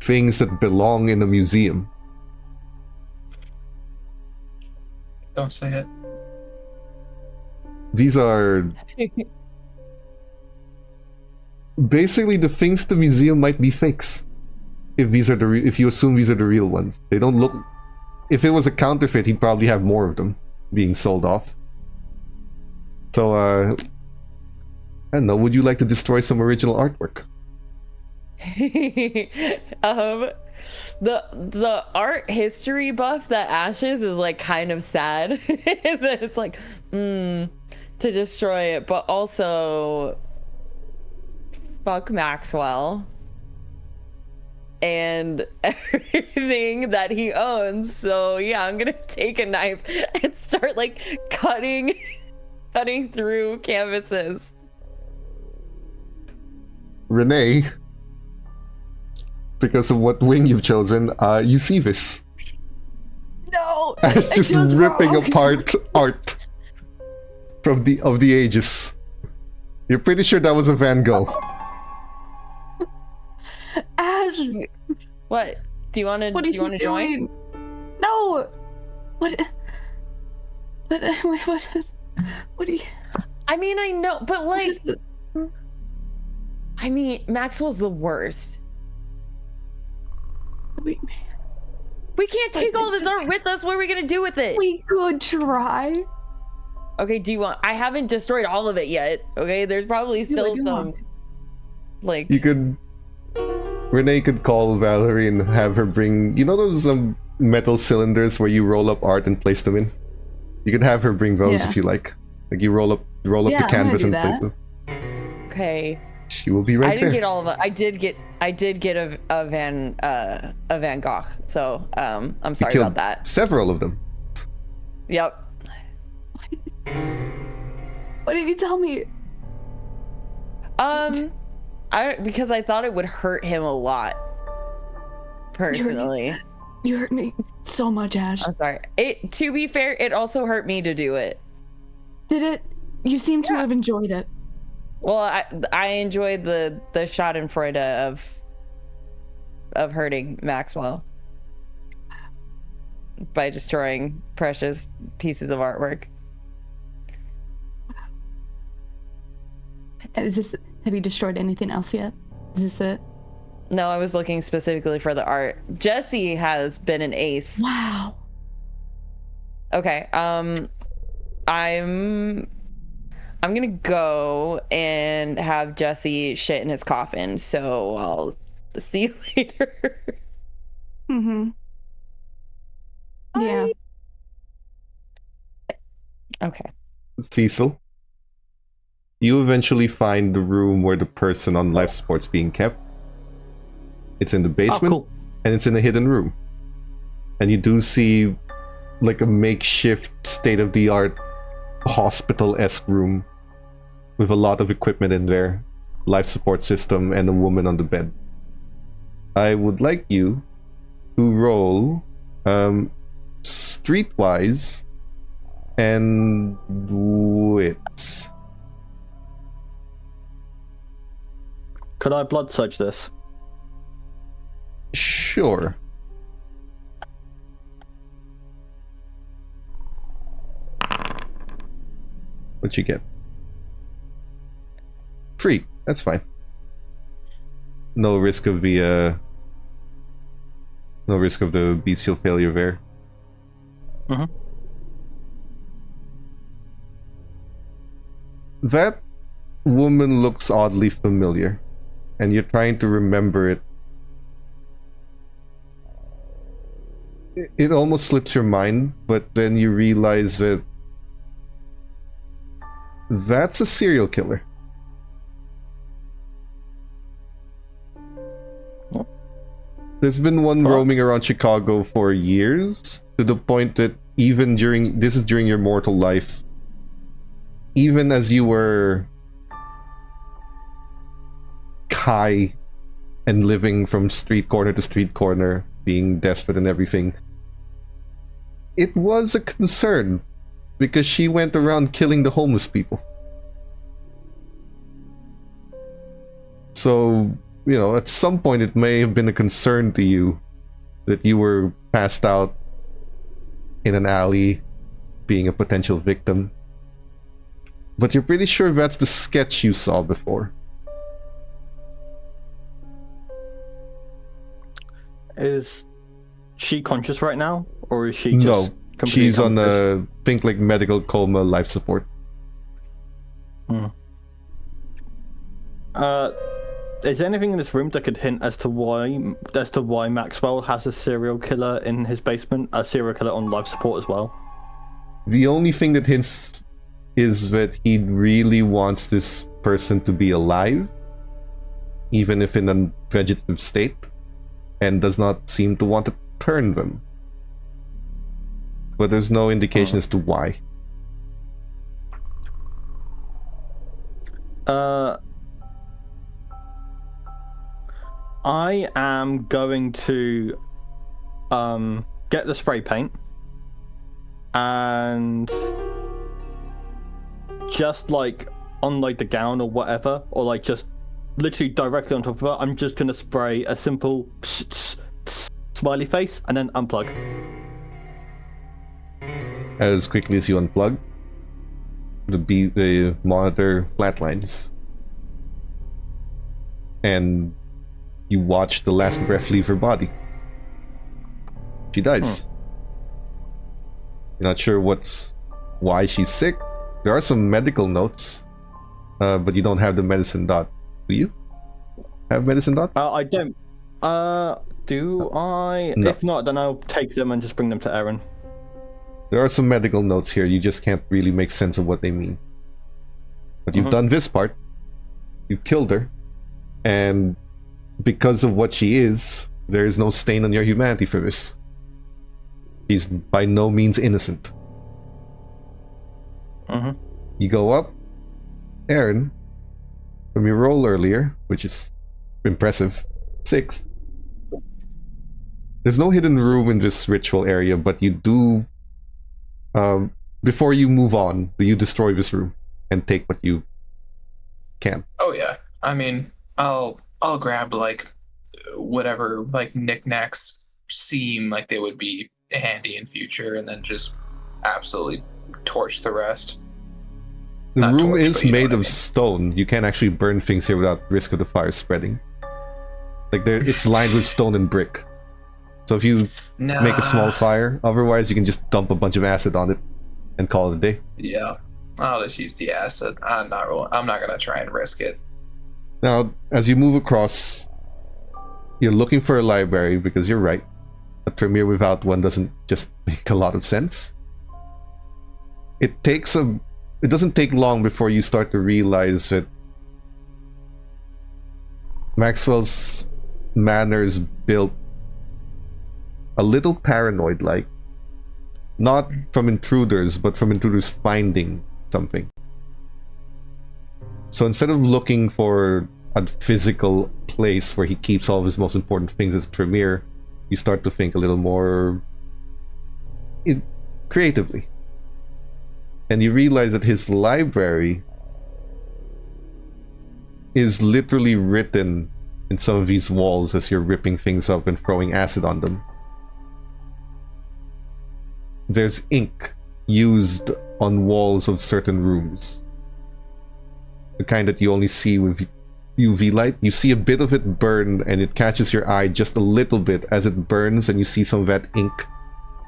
things that belong in a museum. Don't say it. These are basically the things the museum might be fakes. If these are if you assume these are the real ones, they don't look if it was a counterfeit, he'd probably have more of them being sold off. So, I don't know, would you like to destroy some original artwork? The art history buff that Ashes is like kind of sad. That it's like, to destroy it, but also fuck Maxwell and everything that he owns. So yeah, I'm gonna take a knife and start like cutting through canvases. Renee, because of what wing you've chosen, you see this. No, It's just chose ripping wrong. apart art from the ages. You're pretty sure that was a Van Gogh. Ash, What? Do you want to? what Do are you want to join? doing? No. What? What are you? I mean, I know, but what like, is this? I mean, Maxwell's the worst. We We can't take all this art with us. What are we gonna do with it? could try. Okay, do you want? I haven't destroyed all of it yet. Okay, there's probably Do still what you some. want. Like, You could. Renee could call Valerie and have her bring. You know those metal cylinders where you roll up art and place them in? You could have her bring those Yeah. if you like. Like you roll up Yeah, the I'm gonna canvas do and place that. them. okay, She will be right I didn't there. get all of it. I did get a Van Gogh. So I'm You sorry killed about that. several of them. Yep. What did you tell me? Because I thought it would hurt him a lot. Personally, You hurt me so much, Ash. I'm sorry. To be fair, it also hurt me to do it. Did it? You seem to have enjoyed it. Well, I enjoyed the Schadenfreude of hurting Maxwell by destroying precious pieces of artwork. Is this? Have you destroyed anything else yet? Is this it? No, I was looking specifically for the art. Jesse has been an ace. Wow. Okay. I'm gonna go and have Jesse shit in his coffin. So I'll see you later. Mm-hmm. Yeah. Okay. Cecil, you eventually find the room where the person on life support's being kept. It's in the Oh, basement, cool. and it's in a hidden room. And you do see like a makeshift state-of-the-art hospital-esque room with a lot of equipment in there, life support system, and a woman on the bed. I would like you to roll streetwise and wits. Could I blood search this? Sure. What'd you get? 3. That's fine. No risk of the bestial failure there. Mhm. That woman looks oddly familiar, and you're trying to remember it. It almost slips your mind, but then you realize that that's a serial killer. There's been one Huh? roaming around Chicago for years, to the point that even during your mortal life, even as you were high and living from street corner to street corner, being desperate and everything, it was a concern because she went around killing the homeless people. So, you know, at some point it may have been a concern to you that you were passed out in an alley being a potential victim. But you're pretty sure that's the sketch you saw before. Is she conscious right now, or is she No, just completely she's on comatose? think like medical coma, life support. Is there anything in this room that could hint as to why Maxwell has a serial killer in his basement, a serial killer on life support as well? The only thing that hints is that he really wants this person to be alive, even if in a vegetative state, and does not seem to want to turn them. But there's no indication as to why. I am going to get the spray paint and just like on like the gown or whatever, or like just literally directly on top of her, I'm just gonna spray a simple smiley face and then unplug. As quickly as you unplug, the monitor flatlines, and you watch the last breath leave her body. She dies. You're not sure why she's sick. There are some medical notes, but you don't have the medicine dot. Do you have medicine dot? I don't. Do I? No. If not, then I'll take them and just bring them to Erin. There are some medical notes here. You just can't really make sense of what they mean. But you've done this part. You've killed her, and because of what she is, there is no stain on your humanity for this. She's by no means innocent. You go up, Erin, from your roll earlier, which is impressive, 6. There's no hidden room in this ritual area, but you do, before you move on, you destroy this room and take what you can. Oh yeah. I mean, I'll grab like whatever like knickknacks seem like they would be handy in future, and then just absolutely torch the rest. The Not room torch, is but you know made what I of mean. stone. You can't actually burn things here without risk of the fire spreading. Like it's lined with stone and brick. So if you make a small fire, otherwise you can just dump a bunch of acid on it and call it a day. Yeah, I'll just use the acid. I'm not gonna try and risk it. Now, as you move across, you're looking for a library because you're right. A Tremere without one doesn't just make a lot of sense. It doesn't take long before you start to realize that Maxwell's manner is built a little paranoid-like. Not from intruders, but from intruders finding something. So instead of looking for a physical place where he keeps all of his most important things as Tremere, you start to think a little more creatively. And you realize that his library is literally written in some of these walls as you're ripping things up and throwing acid on them. There's ink used on walls of certain rooms. The kind that you only see with UV light. You see a bit of it burn and it catches your eye just a little bit as it burns, and you see some of that ink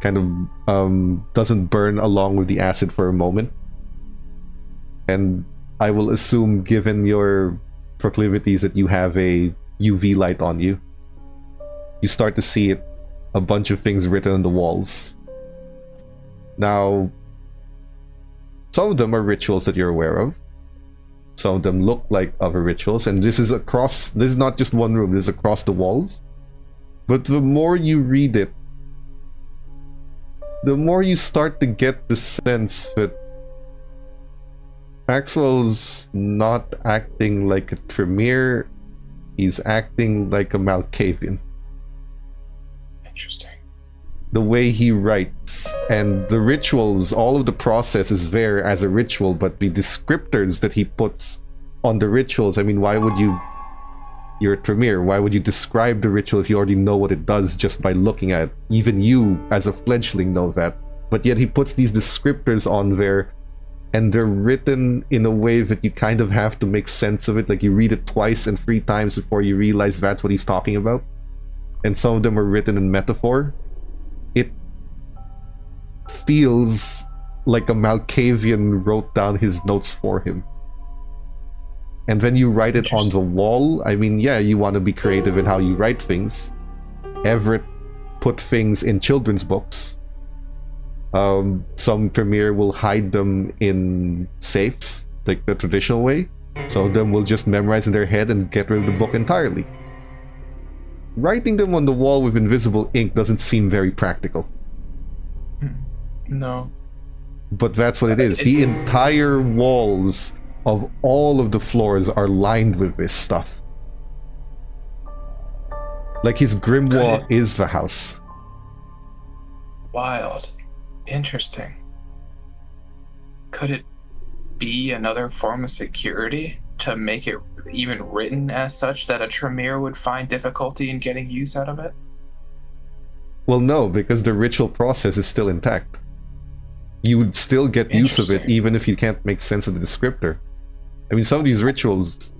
kind of doesn't burn along with the acid for a moment. And I will assume, given your proclivities, that you have a UV light on you. You start to see a bunch of things written on the walls. Now, some of them are rituals that you're aware of. Some of them look like other rituals, and this is not just one room, this is across the walls. But the more you read it, the more you start to get the sense that Maxwell's not acting like a Tremere, he's acting like a Malkavian. Interesting. The way he writes and the rituals, all of the process is there as a ritual, but the descriptors that he puts on the rituals, I mean, why would you're a Tremere, why would you describe the ritual if you already know what it does just by looking at it? Even you, as a fledgling, know that. But yet he puts these descriptors on there, and they're written in a way that you kind of have to make sense of it. Like, you read it twice and 3 times before you realize that's what he's talking about. And some of them are written in metaphor. it feels like a Malkavian wrote down his notes for him. And when you write it on the wall, I mean, yeah, you want to be creative in how you write things. Everett put things in children's books. Some Premier will hide them in safes, like the traditional way. Some of them will just memorize in their head and get rid of the book entirely. Writing them on the wall with invisible ink doesn't seem very practical. No. But that's what it is. The entire walls of all of the floors are lined with this stuff. Like his grimoire is the house. Wild. Interesting. Could it be another form of security to make it even written as such that a Tremere would find difficulty in getting use out of it? Well, no, because the ritual process is still intact. You would still get use of it even if you can't make sense of the descriptor. I mean, some of these rituals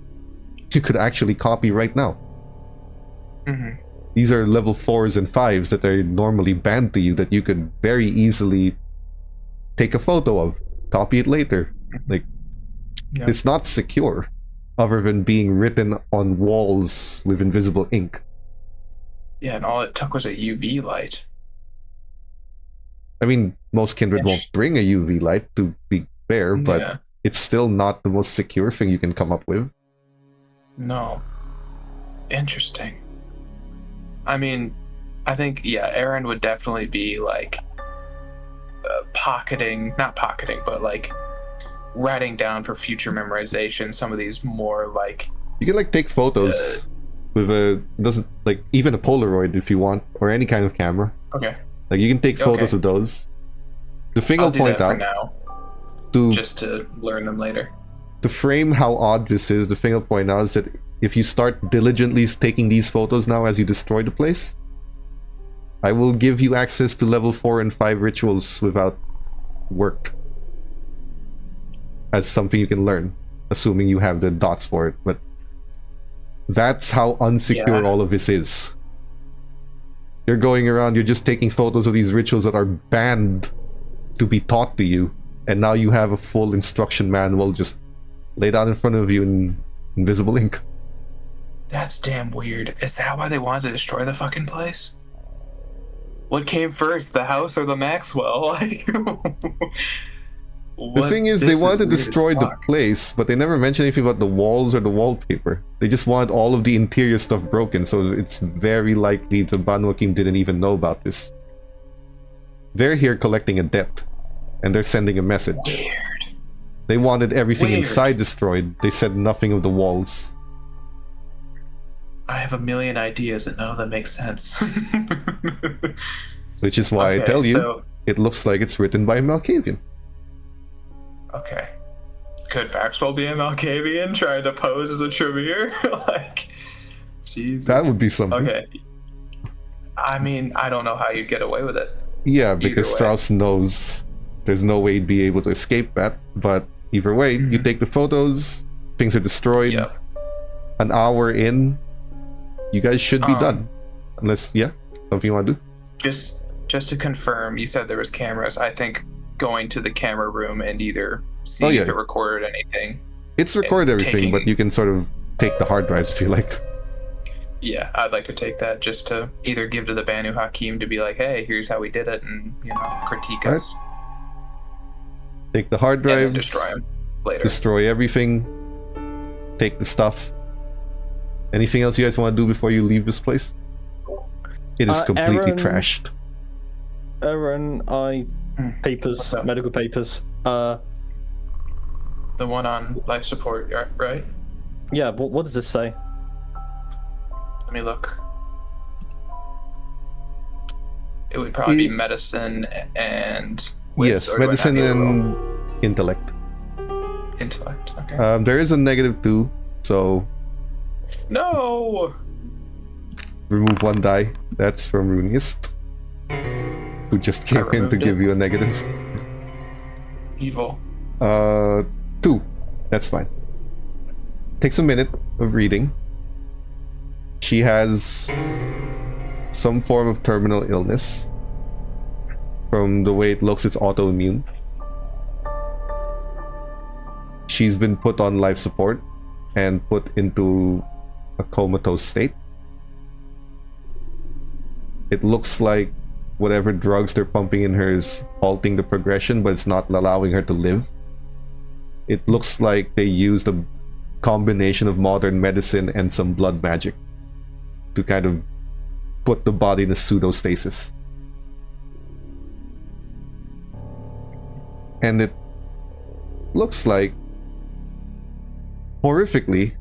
you could actually copy right now. Mm-hmm. These are level 4s and 5s that are normally banned to you that you could very easily take a photo of, copy it later. Like, Yep. It's not secure, other than being written on walls with invisible ink. Yeah, and all it took was a UV light. I mean, most kindred won't bring a UV light, to be fair, but Yeah. it's still not the most secure thing you can come up with. No. Interesting. I mean, I think, yeah, Aaron would definitely be like not pocketing, but like writing down for future memorization some of these more like. You can like take photos with even a Polaroid if you want, or any kind of camera. Okay. Like you can take photos Okay. of those. The thing I'll I'll do point that for out now, to just to learn them later. to frame how odd this is, the thing I'll point out is that if you start diligently taking these photos now as you destroy the place, I will give you access to level 4 and 5 rituals without work. As something you can learn, assuming you have the dots for it. But that's how unsecure all of this is. You're going around, you're just taking photos of these rituals that are banned to be taught to you, and now you have a full instruction manual just laid out in front of you in invisible ink. That's damn weird. Is that why they wanted to destroy the fucking place? What came first, the house or the Maxwell? The thing is, they wanted to destroy the place, but they never mentioned anything about the walls or the wallpaper. They just wanted all of the interior stuff broken, so it's very likely the Banu Hakim didn't even know about this. They're here collecting a debt, and they're sending a message. Weird. They wanted everything Weird. inside destroyed. They said nothing of the walls. I have a million ideas and none of them make sense. Which is why I Okay, tell you, so- it looks like it's written by a Malkavian. Okay. Could Maxwell be a Malkavian trying to pose as a Tremere? Like, Jesus. That would be something. Okay. I mean, I don't know how you'd get away with it. Yeah, because way. Strauss knows there's no way he'd be able to escape that. But either way, you take the photos, things are destroyed. Yep. An hour in, you guys should be done. Unless, something you want to do? Just to confirm, you said there was cameras. I think going to the camera room and either see if it recorded anything. It's recorded everything, but you can sort of take the hard drives if you like. Yeah, I'd like to take that just to either give to the Banu Hakim to be like, hey, here's how we did it, and, critique us. Take the hard And then drives, destroy them later. destroy everything, take the stuff. Anything else you guys want to do before you leave this place? It is completely Aaron- trashed. Aaron, papers, What's up? medical papers. The one on life support, right? Yeah, what does this say? Let me look. It would probably be medicine and wits, Yes, or do I medicine have to roll? and intellect. Intellect. Okay. There is a -2, so No. remove 1 die. That's from Runist, who just came in to removed give it. you a negative. Evil. 2. That's fine. Takes a minute of reading. She has some form of terminal illness. From the way it looks, it's autoimmune. She's been put on life support and put into a comatose state. It looks like whatever drugs they're pumping in her is halting the progression, but it's not allowing her to live. It looks like they used a combination of modern medicine and some blood magic to kind of put the body in a pseudostasis. And it looks like, horrifically,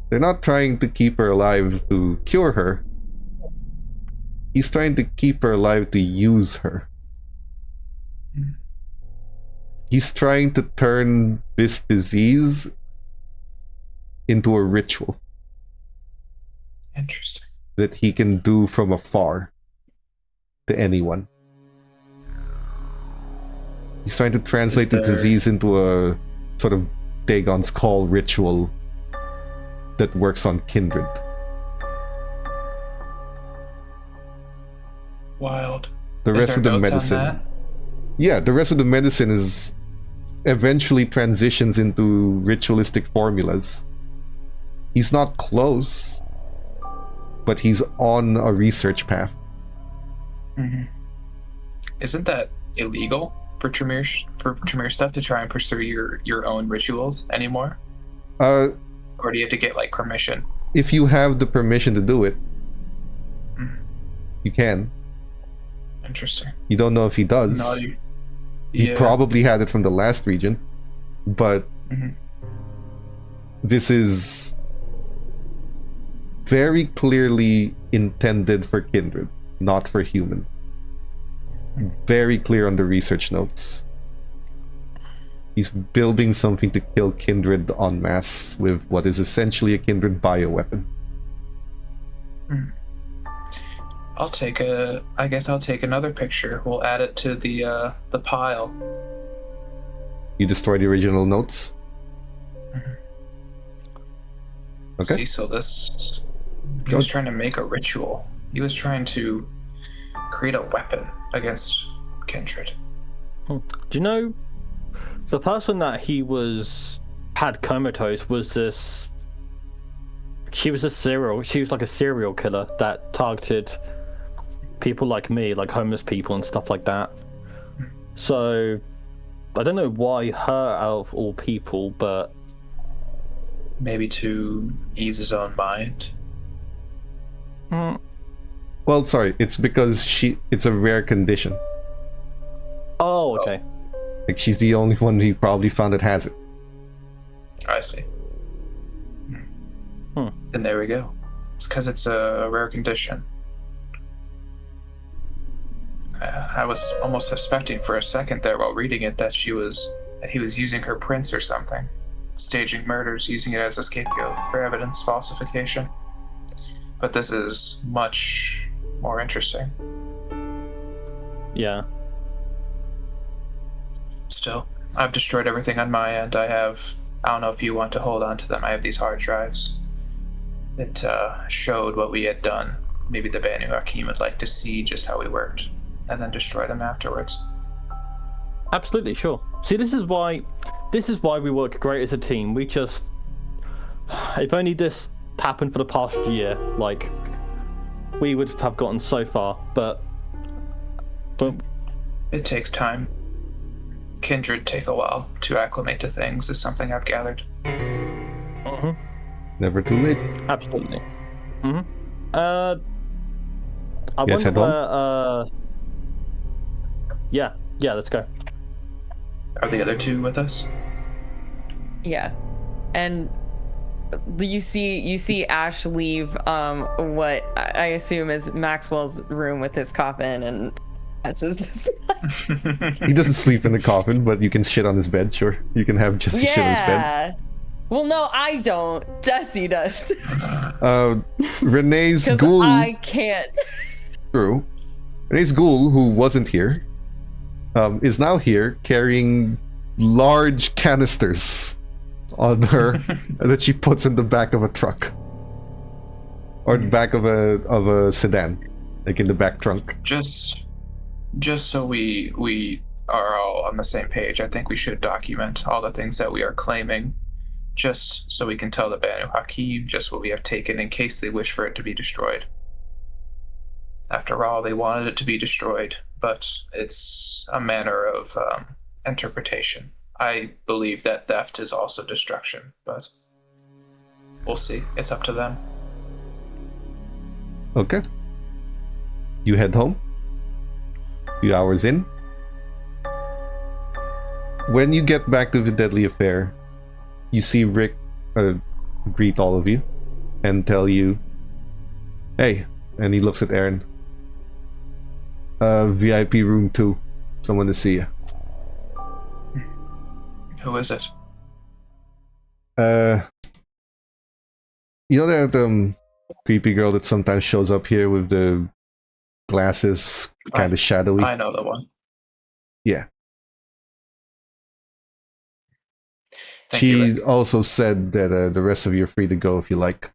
they're not trying to keep her alive to cure her. He's trying to keep her alive to use her. He's trying to turn this disease into a ritual Interesting. that he can do from afar to anyone. He's trying to translate the disease into a sort of Dagon's Call ritual that works on kindred. Wild. The Is rest there of the notes on medicine, that? yeah, the rest of the medicine is eventually transitions into ritualistic formulas. He's not close, but he's on a research path. Mhm. Isn't that illegal for Tremere stuff to try and pursue your own rituals anymore? Or do you have to get like permission? If you have the permission to do it, Mhm. you can. Interesting. You don't know if he does. No, He yeah. probably had it from the last region, but Mhm. this is very clearly intended for kindred, not for human. Very clear on the research notes. He's building something to kill kindred en masse with what is essentially a kindred bioweapon. I guess I'll take another picture. We'll add it to the pile. You destroy the original notes? Mhm. Okay. Cecil, he Go. was trying to make a ritual. He was trying to create a weapon against kindred. Do you know the person that he had comatose was this? She was like a serial killer that targeted people like me, like homeless people and stuff like that. So I don't know why her out of all people, but Maybe to ease his own mind. Well, sorry, it's because it's a rare condition. Oh, okay. Like, she's the only one he probably found that has it. I see. Hmm. Then there we go. It's because it's a rare condition. I was almost suspecting for a second there while reading it that he was using her prints or something, staging murders, using it as a scapegoat for evidence falsification. But this is much more interesting. Yeah. Still, I've destroyed everything on my end. I don't know if you want to hold on to them. I have these hard drives. It showed what we had done. Maybe the Banu Hakim would like to see just how we worked, and then destroy them afterwards. Absolutely, sure. See, this is why we work great as a team. We just, if only this happened for the past year, like, we would have gotten so far, but It takes time. Kindred take a while to acclimate to things, is something I've gathered. Never too late. Absolutely. I Yes, wonder head where, yeah, let's go. Are the other two with us? Yeah. And you see Ash leave what I assume is Maxwell's room with his coffin, and Ash is just He doesn't sleep in the coffin, but you can shit on his bed, sure. You can have Jesse shit on his bed. Well, no, I don't. Jesse does. Renee's 'Cause ghoul. I can't. True. Renee's ghoul, who wasn't here, is now here carrying large canisters on her that she puts in the back of a truck. Or the back of a sedan. Like in the back trunk. Just just so we are all on the same page, I think we should document all the things that we are claiming, just so we can tell the Banu Hakim just what we have taken in case they wish for it to be destroyed. After all, they wanted it to be destroyed, but it's a manner of interpretation. I believe that theft is also destruction, but we'll see. It's up to them. Okay. You head home. A few hours in. When you get back to the deadly affair, you see Rick greet all of you and tell you, "Hey," and he looks at Aaron. VIP room 2. Someone to see you. Who is it? You know that creepy girl that sometimes shows up here with the glasses, kind of shadowy? I know the one. Yeah. Thank you, She Rick. also said that the rest of you are free to go if you like.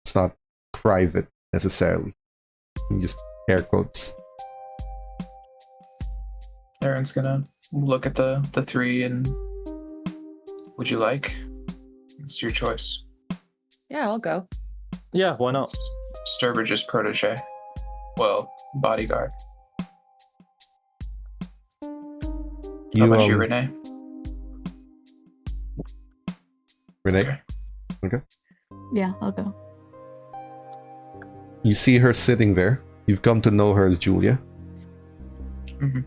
It's not private necessarily. Just air quotes. Aaron's gonna look at the three and would you like? It's your choice. Yeah, I'll go. Yeah, why not? Sturbridge's protege. Well, bodyguard. How about you, Renee? Renee? Okay. Yeah, I'll go. You see her sitting there. You've come to know her as Julia. Mhm.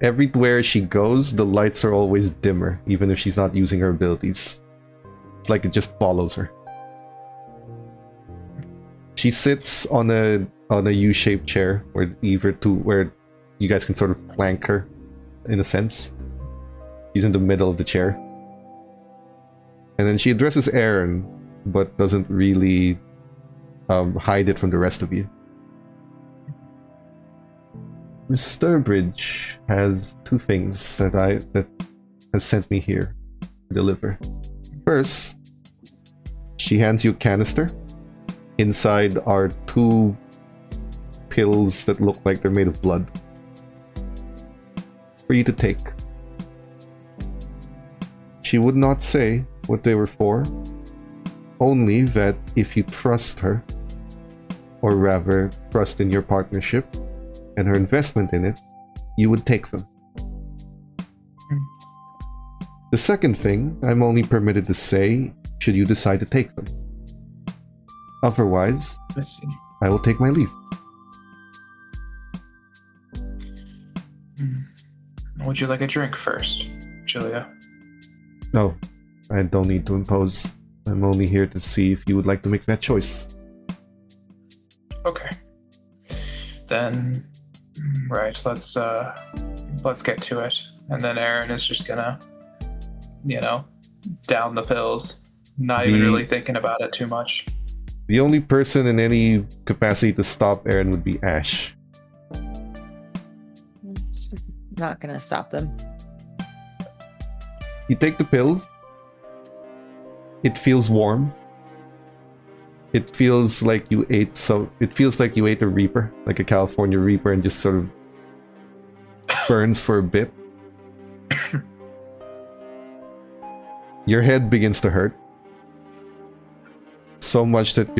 Everywhere she goes, the lights are always dimmer, even if she's not using her abilities. It's like it just follows her. She sits on a U-shaped chair where where you guys can sort of flank her, in a sense. She's in the middle of the chair. And then she addresses Aaron, but doesn't really hide it from the rest of you. Miss Sturbridge has 2 things that has sent me here to deliver. First, she hands you a canister. Inside are 2 pills that look like they're made of blood for you to take. She would not say what they were for, only that if you trust her, or rather trust in your partnership and her investment in it, you would take them. The second thing, I'm only permitted to say should you decide to take them. Otherwise, Let's see. I will take my leave. Would you like a drink first, Julia? No, I don't need to impose. I'm only here to see if you would like to make that choice. Okay. Then, right, let's get to it. And then Aaron is just gonna, down the pills, not even really thinking about it too much. The only person in any capacity to stop Aaron would be Ash. She's not gonna stop them. You take the pills. It feels warm. It feels like you ate a Reaper, like a California Reaper, and just sort of burns for a bit. Your head begins to hurt. So much that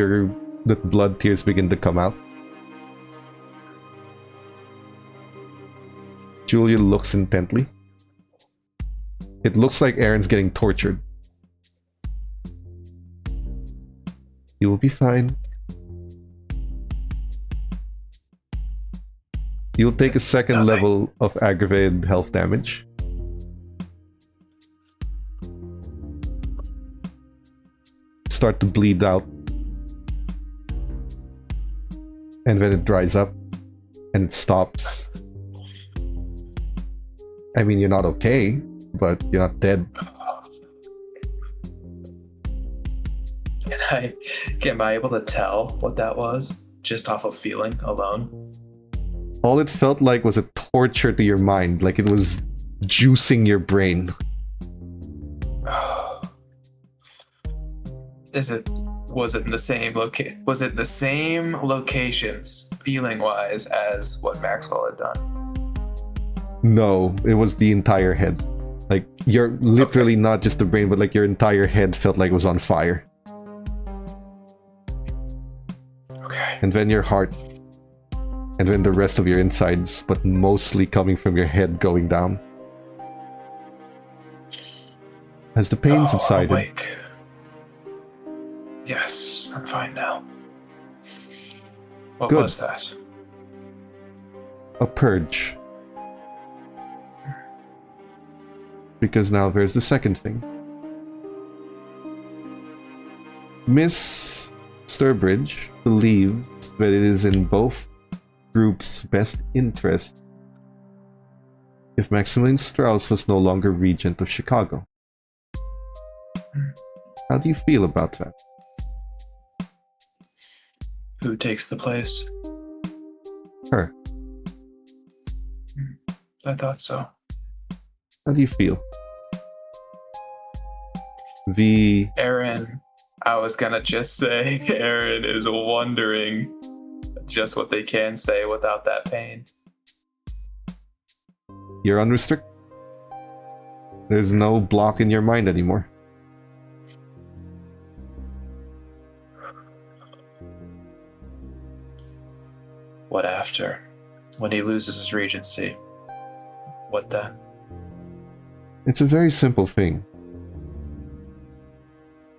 blood tears begin to come out. Julia looks intently. It looks like Aaron's getting tortured. You will be fine. You'll take a second level of aggravated health damage. Start to bleed out. And then it dries up. And it stops. I mean, you're not okay, but you're not dead. Am I able to tell what that was just off of feeling alone? All it felt like was a torture to your mind, like it was juicing your brain. Was it in the same locations, feeling wise, as what Maxwell had done? No, it was the entire head. Like, you're literally not just the brain, but like your entire head felt like it was on fire. Okay. And then your heart. And then the rest of your insides, but mostly coming from your head going down. Has the pain subsided? Awake. Yes, I'm fine now. What Good. was that? A purge. Because now there's the second thing. Miss Sturbridge believes that it is in both groups' best interest if Maximilian Strauss was no longer regent of Chicago. How do you feel about that? Who takes the place? Her. I thought so. How do you feel? The Aaron, I was gonna just say, Aaron is wondering just what they can say without that pain. you're unrestricted. There's no block in your mind anymore. What after? When he loses his regency? What then? It's a very simple thing.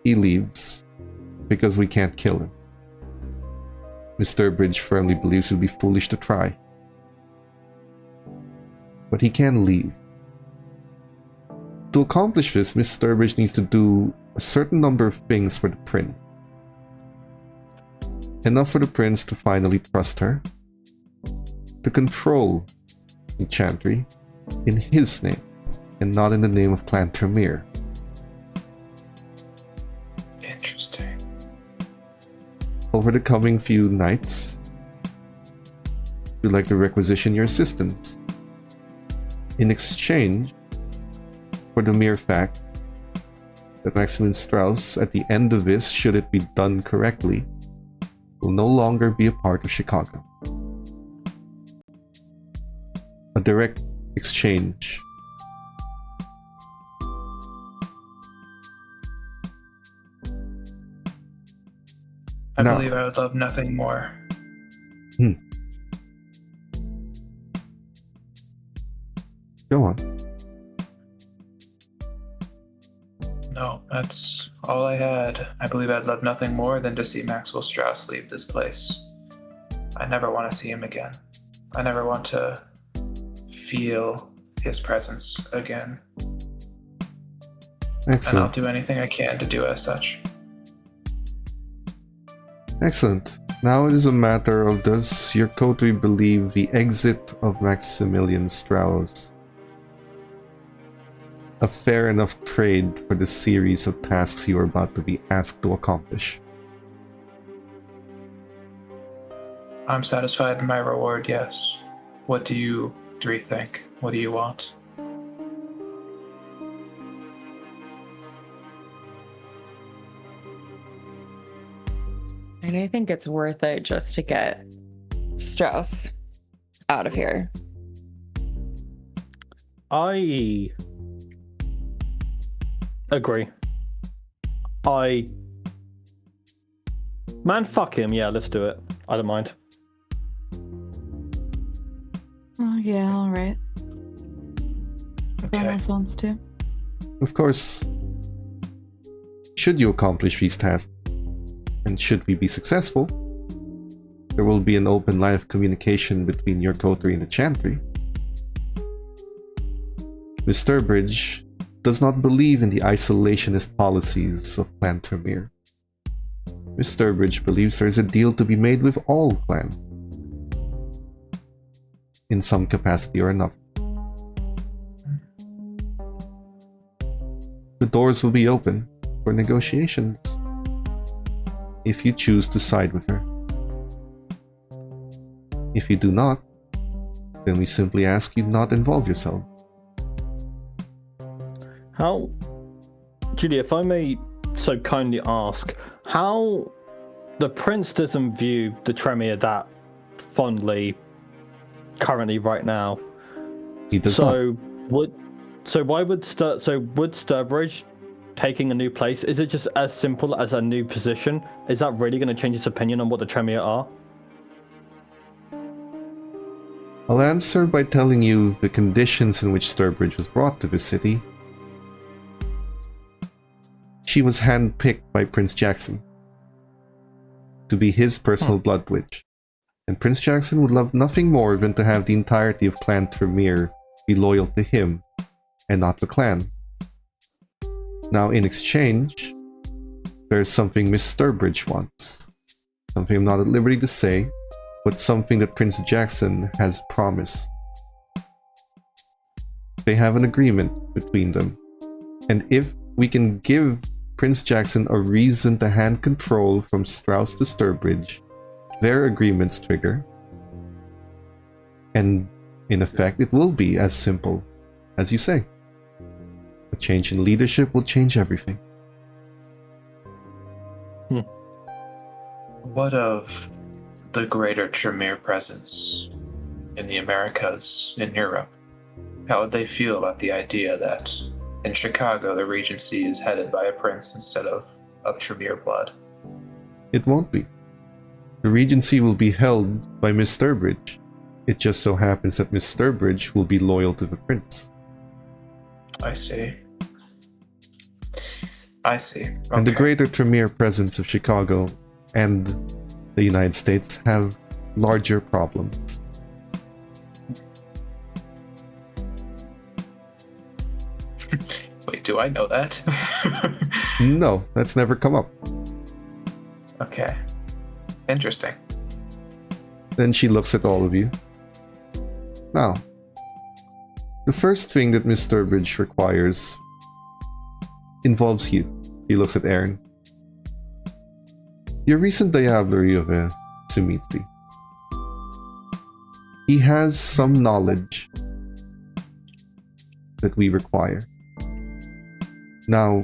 He leaves because we can't kill him. Mr. Bridge firmly believes it would be foolish to try. But he can leave. To accomplish this, Mr. Bridge needs to do a certain number of things for the prince. Enough for the prince to finally trust her, to control the Chantry in his name, and not in the name of Clan Tremere. Interesting. Over the coming few nights, we'd like to requisition your assistance. In exchange for the mere fact that Maximilian Strauss, at the end of this, should it be done correctly, will no longer be a part of Chicago. A direct exchange. I No. believe I would love nothing more. Go on. No, that's all I had. I believe I'd love nothing more than to see Maxwell Strauss leave this place. I never want to see him again. I never want to feel his presence again. And I'll Excellent. do anything I can to do as such. Excellent. Now it is a matter of, does your coterie believe the exit of Maximilian Strauss a fair enough trade for the series of tasks you are about to be asked to accomplish? I'm satisfied in my reward, yes. What do you three think? What do you want? And I think it's worth it just to get Strauss out of here. I agree. Man, fuck him. Yeah, let's do it. I don't mind. Oh, yeah, alright. Everyone Okay. else wants to. Of course, should you accomplish these tasks, and should we be successful, there will be an open line of communication between your coterie and the Chantry. Mr. Bridge does not believe in the isolationist policies of Clan Tremere. Mr. Bridge believes there is a deal to be made with all clans, in some capacity or another. The doors will be open for negotiations if you choose to side with her. If you do not, then we simply ask you not involve yourself. How, Julia, if I may so kindly ask, how the prince doesn't view the Tremere that fondly currently right now, He does not. would Sturbridge taking a new place, is it just as simple as a new position? Is that really going to change his opinion on what the Tremere are? I'll answer by telling you the conditions in which Sturbridge was brought to the city. She was handpicked by Prince Jackson to be his personal blood witch. And Prince Jackson would love nothing more than to have the entirety of Clan Tremere be loyal to him and not the clan. Now, in exchange, there's something Miss Sturbridge wants. Something I'm not at liberty to say, but something that Prince Jackson has promised. They have an agreement between them. And if we can give Prince Jackson a reason to hand control from Strauss to Sturbridge, their agreements trigger. And in effect, it will be as simple as you say. A change in leadership will change everything. What of the greater Tremere presence in the Americas, in Europe? How would they feel about the idea that in Chicago the Regency is headed by a prince instead of Tremere blood? It won't be. The Regency will be held by Miss Sturbridge. It just so happens that Miss Sturbridge will be loyal to the prince. I see. Okay. And the greater Tremere presence of Chicago and the United States have larger problems. Wait, do I know that? No, that's never come up. Okay. Interesting. Then she looks at all of you. Now, the first thing that Miss Sturbridge requires involves you. He looks at Aaron. Your recent diablerie of Sumitsi. He has some knowledge that we require. Now,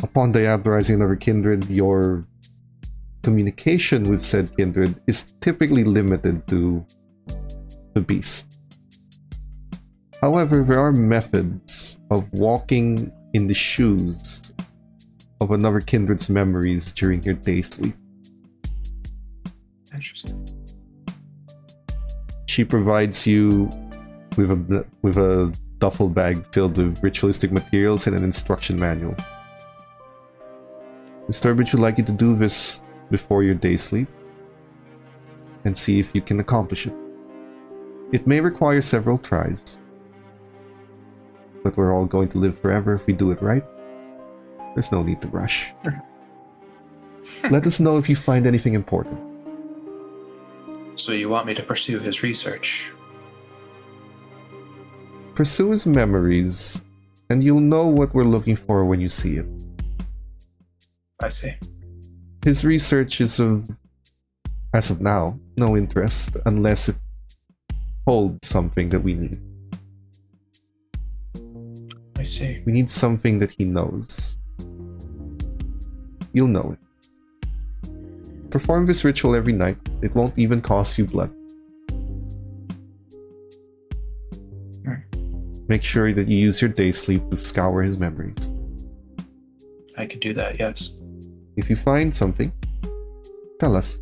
upon diablerizing another kindred, your communication with said kindred is typically limited to the beast. However, there are methods of walking in the shoes of another kindred's memories during your day sleep. Interesting. She provides you with a duffel bag filled with ritualistic materials and an instruction manual. Miss Sturbridge would like you to do this before your day sleep and see if you can accomplish it. It may require several tries, but we're all going to live forever if we do it right. There's no need to rush. Let us know if you find anything important. So you want me to pursue his research? Pursue his memories, and you'll know what we're looking for when you see it. I see. His research is as of now, no interest unless it holds something that we need. I see. We need something that he knows. You'll know it. Perform this ritual every night. It won't even cost you blood. Make sure that you use your day sleep to scour his memories. I can do that, yes. If you find something, tell us.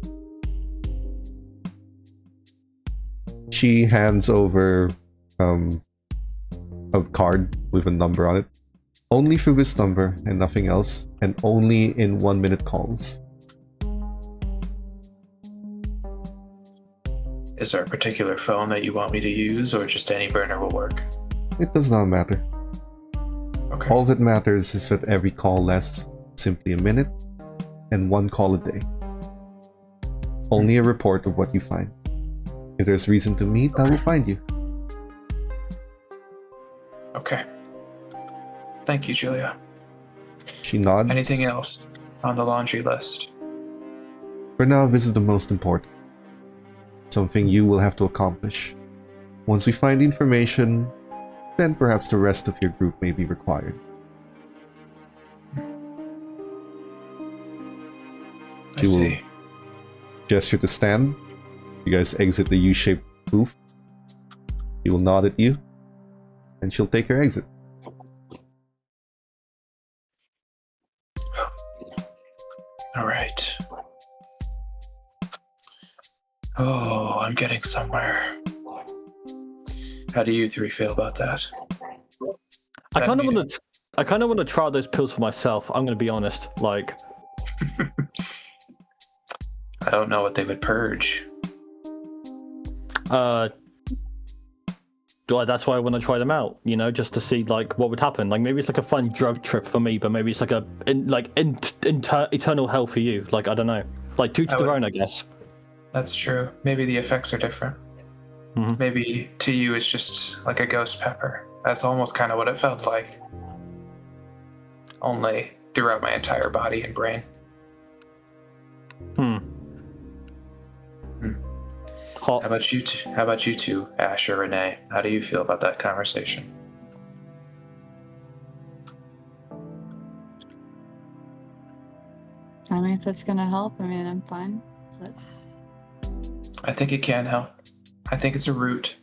She hands over a card with a number on it. Only through this number and nothing else, and only in 1-minute calls. Is there a particular phone that you want me to use, or just any burner will work? It does not matter. Okay. All that matters is that every call lasts simply a minute, and 1 call a day. Only a report of what you find. If there's reason to meet, I will find you. Okay. Thank you, Julia. She nods. Anything else on the laundry list? For now, this is the most important. Something you will have to accomplish. Once we find the information, then perhaps the rest of your group may be required. I She will see. gesture to stand. You guys exit the U-shaped booth. He will nod at you. and she'll take her exit. All right. Oh, I'm getting somewhere. How do you three feel about that? I kind of want to try those pills for myself. I'm going to be honest. Like, I don't know what they would purge. Well, that's why I want to try them out. You know, just to see like what would happen. Like maybe it's like a fun drug trip for me, but maybe it's like eternal hell for you. Like I don't know. Like to their own, I guess. That's true. Maybe the effects are different. Mm-hmm. Maybe to you it's just like a ghost pepper. That's almost kind of what it felt like. Only throughout my entire body and brain. Hot. How about you two, Ash or Renee? How do you feel about that conversation? I mean, if it's gonna help, I mean, I'm fine. But I think it can help. I think it's a route.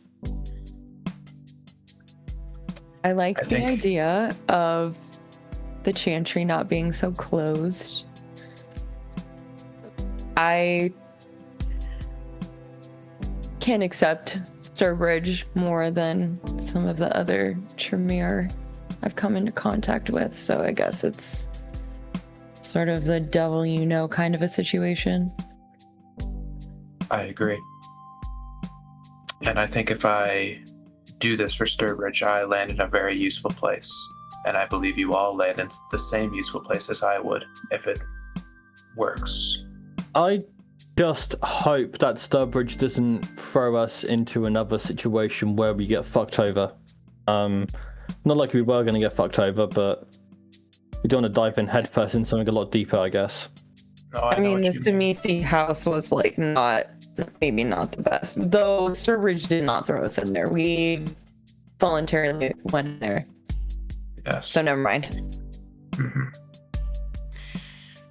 I like I the think- idea of the chantry not being so closed. I can accept Sturbridge more than some of the other Tremere I've come into contact with, so I guess it's sort of the devil you know kind of a situation. I agree. And I think if I do this for Sturbridge, I land in a very useful place. And I believe you all land in the same useful place as I would if it works. I just hope that Sturbridge doesn't throw us into another situation where we get fucked over. Not like we were going to get fucked over, but we don't want to dive in headfirst in something a lot deeper, I guess. No, I know mean, what this you mean. Demisi house was like maybe not the best. Though Sturbridge did not throw us in there. We voluntarily went there. Yes. So never mind. Mhm.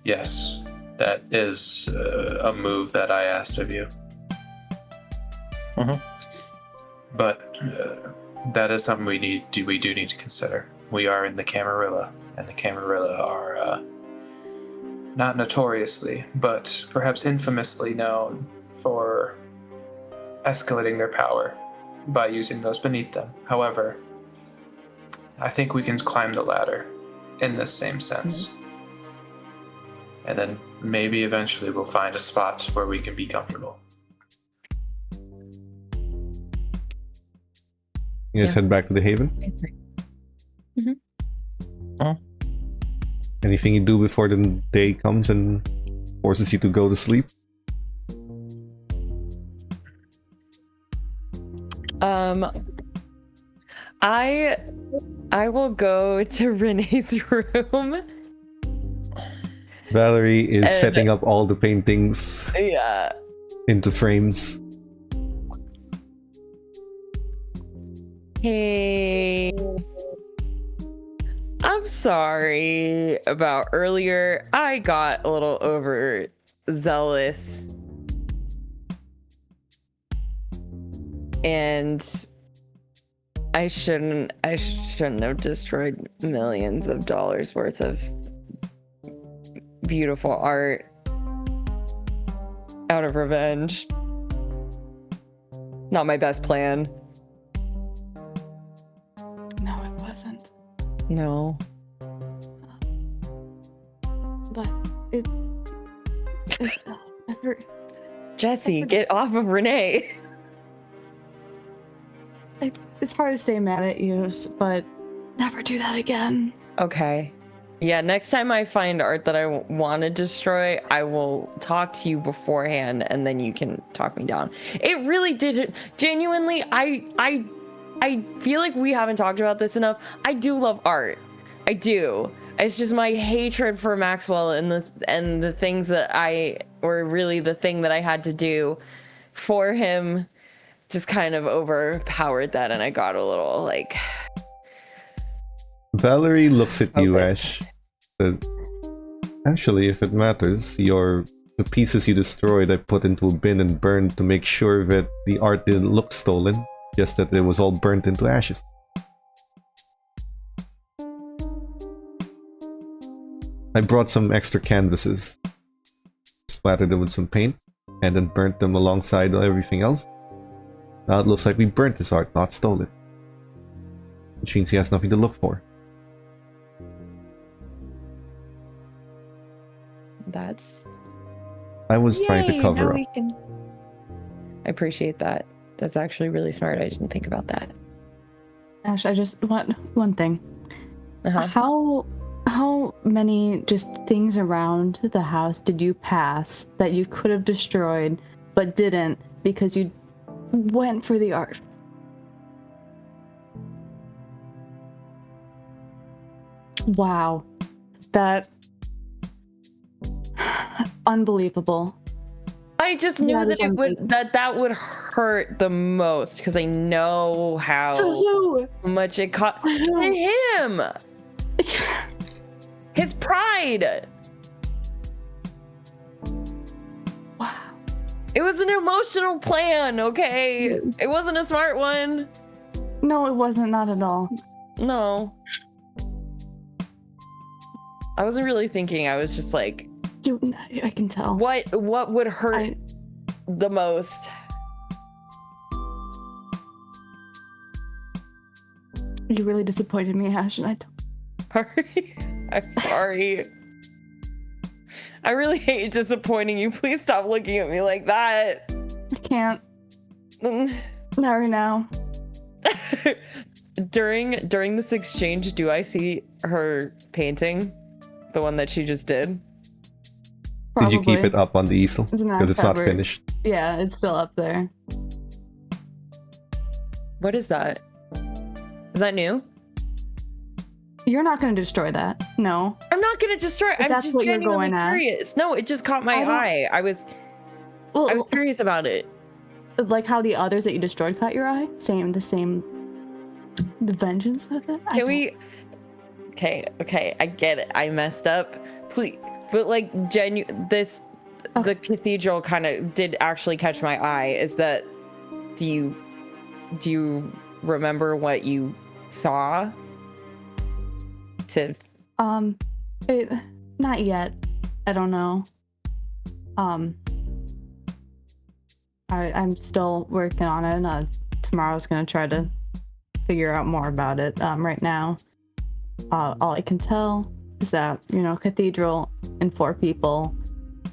Yes, that is a move that I asked of you. Mhm. But that is something we do need to consider. We are in the Camarilla, and the Camarilla are not notoriously, but perhaps infamously known for escalating their power by using those beneath them. However, I think we can climb the ladder in this same sense. And then maybe eventually we'll find a spot where we can be comfortable. You guys Yeah. head back to the Haven. Anything you do before the day comes and forces you to go to sleep? I will go to Renee's room. Valerie is And- setting up all the paintings Yeah. into frames. Hey. I'm sorry about earlier. I got a little overzealous. And I shouldn't have destroyed millions of dollars worth of beautiful art out of revenge. Not my best plan. no, it wasn't. No. But it I for- Jesse, get off of Renee. it's hard to stay mad at you, but never do that again. Okay. Yeah, next time I find art that I want to destroy, I will talk to you beforehand and then you can talk me down. It really did. Genuinely, I feel like we haven't talked about this enough. I do love art. I do. It's just my hatred for Maxwell and the things that or really the thing that I had to do for him just kind of overpowered that, and I got a little like... Valerie looks at you, Focused. Ash. Said, actually, if it matters, the pieces you destroyed I put into a bin and burned to make sure that the art didn't look stolen, just that it was all burnt into ashes. I brought some extra canvases, splattered them with some paint, and then burnt them alongside everything else. Now it looks like we burnt his art, not stole it. Which means he has nothing to look for. That's. I was trying to Yay, cover now up. we can... I appreciate that. That's actually really smart. I didn't think about that. Ash, I just want one thing. Uh-huh. How many just things around the house did you pass that you could have destroyed but didn't because you went for the art? Wow. That unbelievable. I just knew That is that would hurt the most because I know how To who? much it cost to him. His pride. Wow. It was an emotional plan, okay? It wasn't a smart one. No, it wasn't, not at all. No. I wasn't really thinking. I was just like, I can tell. what would hurt the most? You really disappointed me, Ash, and I don't. Sorry. I'm sorry. I really hate disappointing you. Please stop looking at me like that. I can't. Not right now. During this exchange, do I see her painting? The one that she just did? Probably. Did you keep it up on the easel? Because it's not covered. finished. Yeah, it's still up there. What is that? Is that new? You're not going to destroy that. No. I'm not gonna destroy it. If I'm that's just what you're genuinely going at. curious. No, it just caught my eye. I was curious about it. Like how the others that you destroyed caught your eye? The vengeance of it? Can we... Okay, I get it. I messed up. Please, but like the cathedral kind of did actually catch my eye. Is that... Do you remember what you saw? Not yet. I don't know. I'm still working on it. Tomorrow's gonna try to figure out more about it. Right now, all I can tell is that, cathedral and 4 people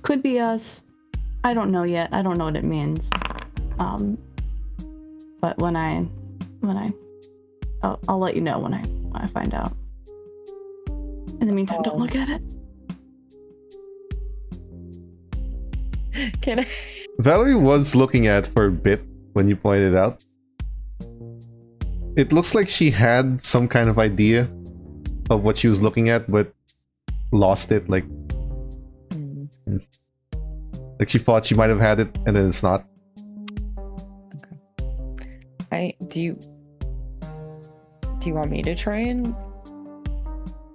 could be us. I don't know yet. I don't know what it means. But I'll let you know when I find out. In the meantime, don't look at it. Can I... Valerie was looking at for a bit when you pointed it out. It looks like she had some kind of idea of what she was looking at, but lost it. Like she thought she might have had it, and then it's not. Okay. Do you want me to try and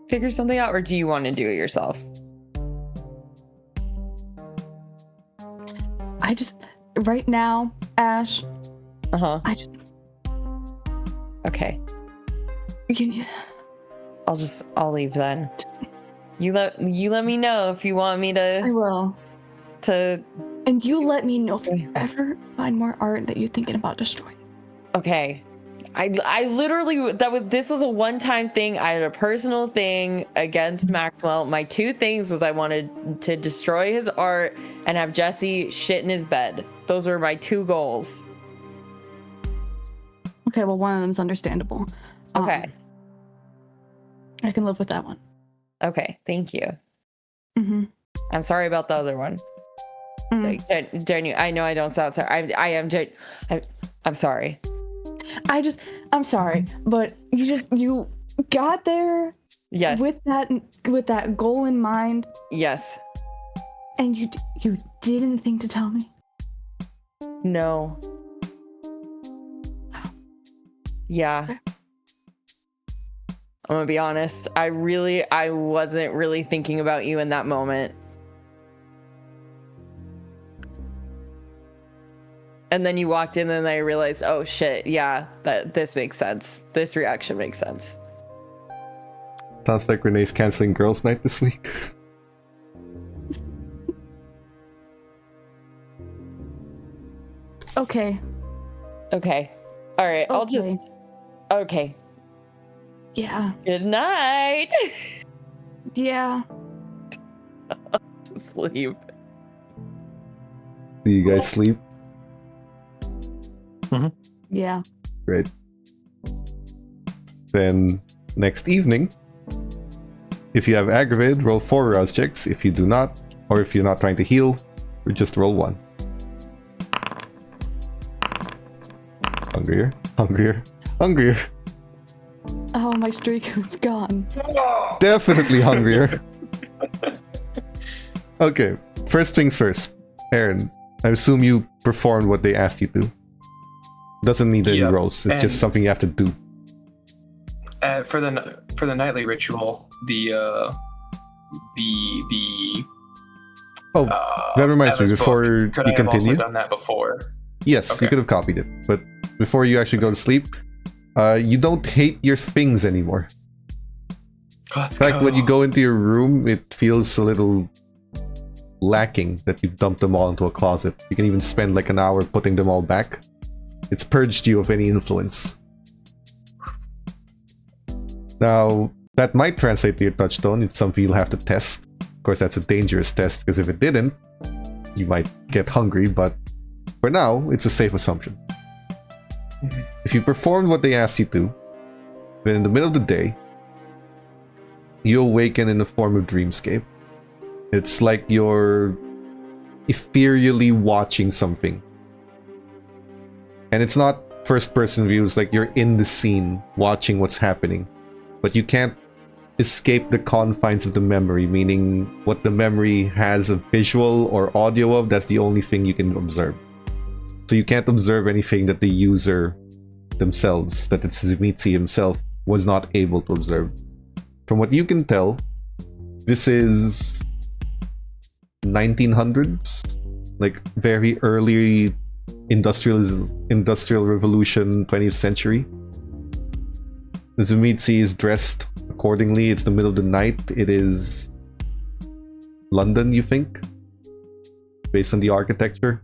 figure something out, or do you want to do it yourself? I just, right now, Ash. Okay. You need. I'll leave then. You let me know if you want me to. I will. And you let me know if you ever find more art that you're thinking about destroying. Okay. I literally this was a one-time thing. I had a personal thing against Maxwell. My 2 things was I wanted to destroy his art and have Jesse shit in his bed. Those were my 2 goals. Okay, well, one of them's understandable. Okay. I can live with that one. Okay, thank you. Mm-hmm. I'm sorry about the other one. Mm. I know I don't sound sorry. I'm sorry. I'm sorry, but you got there. Yes. With that goal in mind. Yes. And you didn't think to tell me. No. Yeah. Okay. I'm gonna be honest. I wasn't really thinking about you in that moment. And then you walked in and I realized, oh shit, yeah, this makes sense. This reaction makes sense. Sounds like Renee's canceling girls' night this week. Okay. Okay. All right. I'll Okay. just. Okay. Yeah. Good night. Yeah. Just leave. Do you guys sleep? Yeah. Great. Then next evening, if you have aggravated, roll 4 rouse checks. If you do not, or if you're not trying to heal, just roll 1. Hungrier, hungrier, hungrier. Oh, my streak was gone. Definitely hungrier. Okay, first things first. Aaron, I assume you performed what they asked you to. Doesn't need any Yep, rolls. It's and- just something you have to do. For the nightly ritual, the Oh, that reminds me. Eva's book, Before could you I have also continue, done that before? yes, you Okay. could have copied it. But before you actually go to sleep, you don't hate your things anymore. Let's It's like when you go into your room, it feels a little lacking that you've dumped them all into a closet. You can even spend like an hour putting them all back. It's purged you of any influence. Now, that might translate to your touchstone. It's something you'll have to test. Of course, that's a dangerous test, because if it didn't, you might get hungry, but for now, it's a safe assumption. Mhm. If you performed what they asked you to, then in the middle of the day, you awaken in the form of dreamscape. It's like you're ethereally watching something. And it's not first person view, it's like you're in the scene watching what's happening. But you can't escape the confines of the memory, meaning what the memory has a visual or audio of, that's the only thing you can observe. So you can't observe anything that the user themselves, that the Tsumitsu himself, was not able to observe. From what you can tell, this is 1900s, like very early industrial revolution, 20th century. The Tsumitsu is dressed accordingly. It's the middle of the night. It is London, you think, based on the architecture.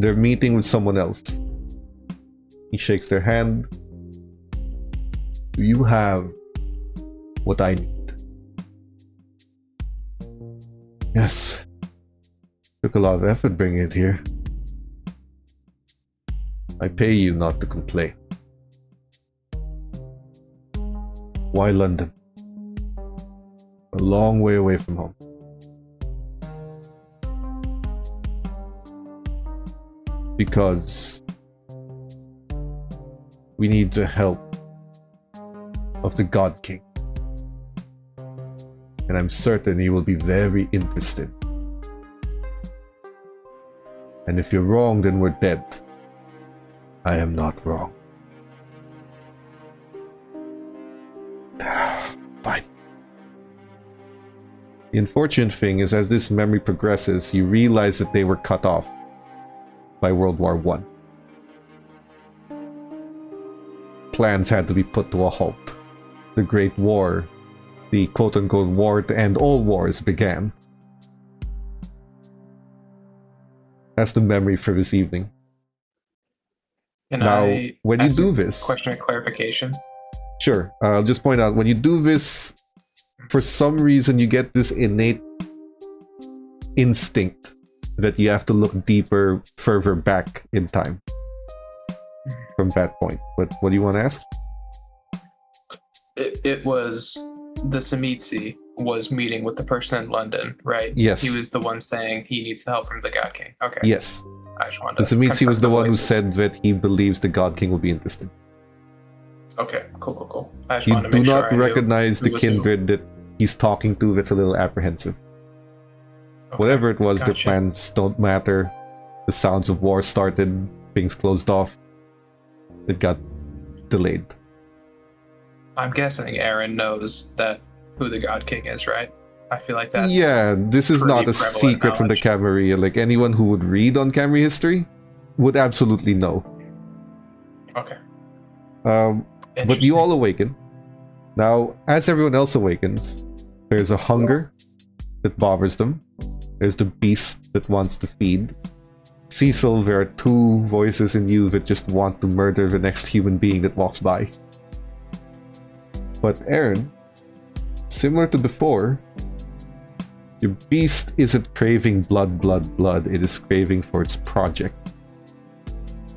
They're meeting with someone else. He shakes their hand. Do you have what I need? Yes. Took a lot of effort bringing it here. I pay you not to complain. Why London? A long way away from home. Because we need the help of the God King. And I'm certain he will be very interested. And if you're wrong, then we're dead. I am not wrong. Fine. The unfortunate thing is, as this memory progresses, you realize that they were cut off by World War I. Plans had to be put to a halt. The Great War, the quote-unquote war to end all wars, began. That's the memory for this evening. Can Now, I when you ask do a this... question of clarification? Sure. I'll just point out, when you do this, for some reason you get this innate instinct that you have to look deeper, further back in time from that point. But what do you want to ask? It was the Tsumitsu was meeting with the person in London, right? Yes. He was the one saying he needs the help from the God King. Okay. Yes. I just wanted The to Tsumitsu was confirm the one who voices. said that he believes the God King will be interested. Okay, cool. I just You wanted to do make not sure I knew recognize who the was who. kindred that he's talking to that's a little apprehensive. Okay, Whatever it was, their gotcha. plans don't matter. The sounds of war started, things closed off. It got delayed. I'm guessing Aaron knows that who the God King is, right? I feel like that's Yeah, this is not a pretty prevalent secret from the knowledge. Camarilla. Like, anyone who would read on Camarilla history would absolutely know. okay. But you Interesting. all awaken. Now, as everyone else awakens, there's a hunger that bothers them. There's the beast that wants to feed. Cecil, there are two voices in you that just want to murder the next human being that walks by. But Aaron, similar to before, your beast isn't craving blood. It is craving for its project.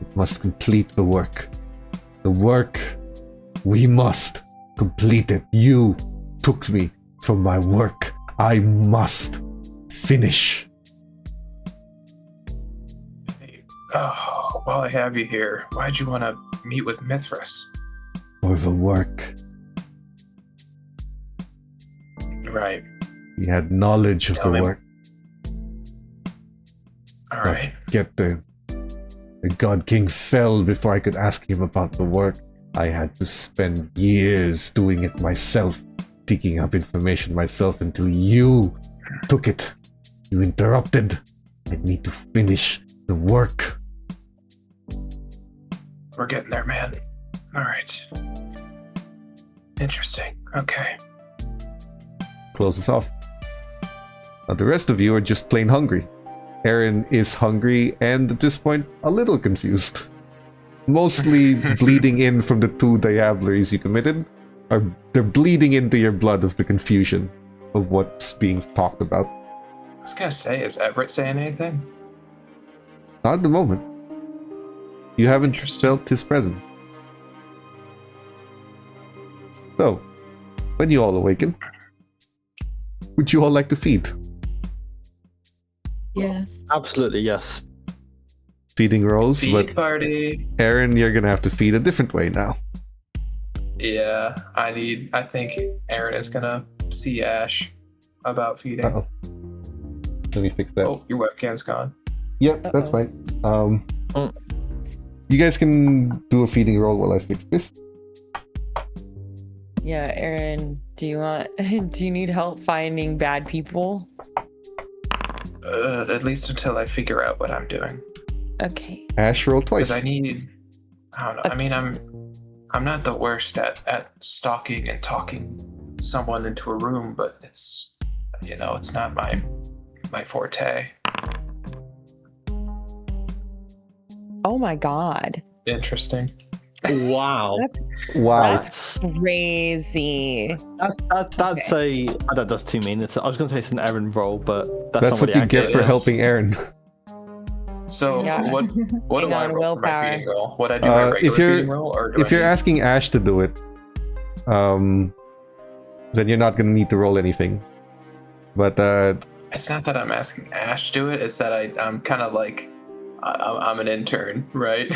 It must complete the work. The work, we must complete it. You took me from my work. I must finish. Oh, while I have you here, why'd you want to meet with Mithras? For the work. Right. He had knowledge of Tell the me. work. All right. Get there. The God King fell before I could ask him about the work. I had to spend years doing it myself, digging up information myself until you took it. You interrupted. I need to finish the work. We're getting there, man. All right. Interesting. Okay. Close us off. Now the rest of you are just plain hungry. Aaron is hungry and at this point a little confused. Mostly bleeding in from the two diableries you committed. They're bleeding into your blood of the confusion of what's being talked about. I was gonna say, is Everett saying anything? Not at the moment. You haven't Interesting. felt his presence. So, when you all awaken, would you all like to feed? Yes. Absolutely, yes. Feeding rolls, Feed but party. Aaron, you're gonna have to feed a different way now. Yeah, I think Aaron is gonna see Ash about feeding. Uh-oh. Let me fix that. Oh, your webcam's gone. Yep, that's Uh-oh. fine. Mm. You guys can do a feeding roll while I fix this. Yeah, Aaron, do you need help finding bad people? At least until I figure out what I'm doing. Okay. Ash, roll twice. Because I don't know. I mean, I'm not the worst at stalking and talking someone into a room, but it's not my forte. Oh my god. Interesting. Wow. Wow. That's crazy. That's a. That's too mean. I was going to say it's an Aaron roll, but That's what you get for helping Aaron. So Yeah. what do Hang I on, roll for my willpower. feeding roll? Would I do my regular if you're- feeding roll, or do If I you're need- asking Ash to do it, then you're not gonna need to roll anything. But It's not that I'm asking Ash to do it. It's that I'm kind of like I'm an intern, right?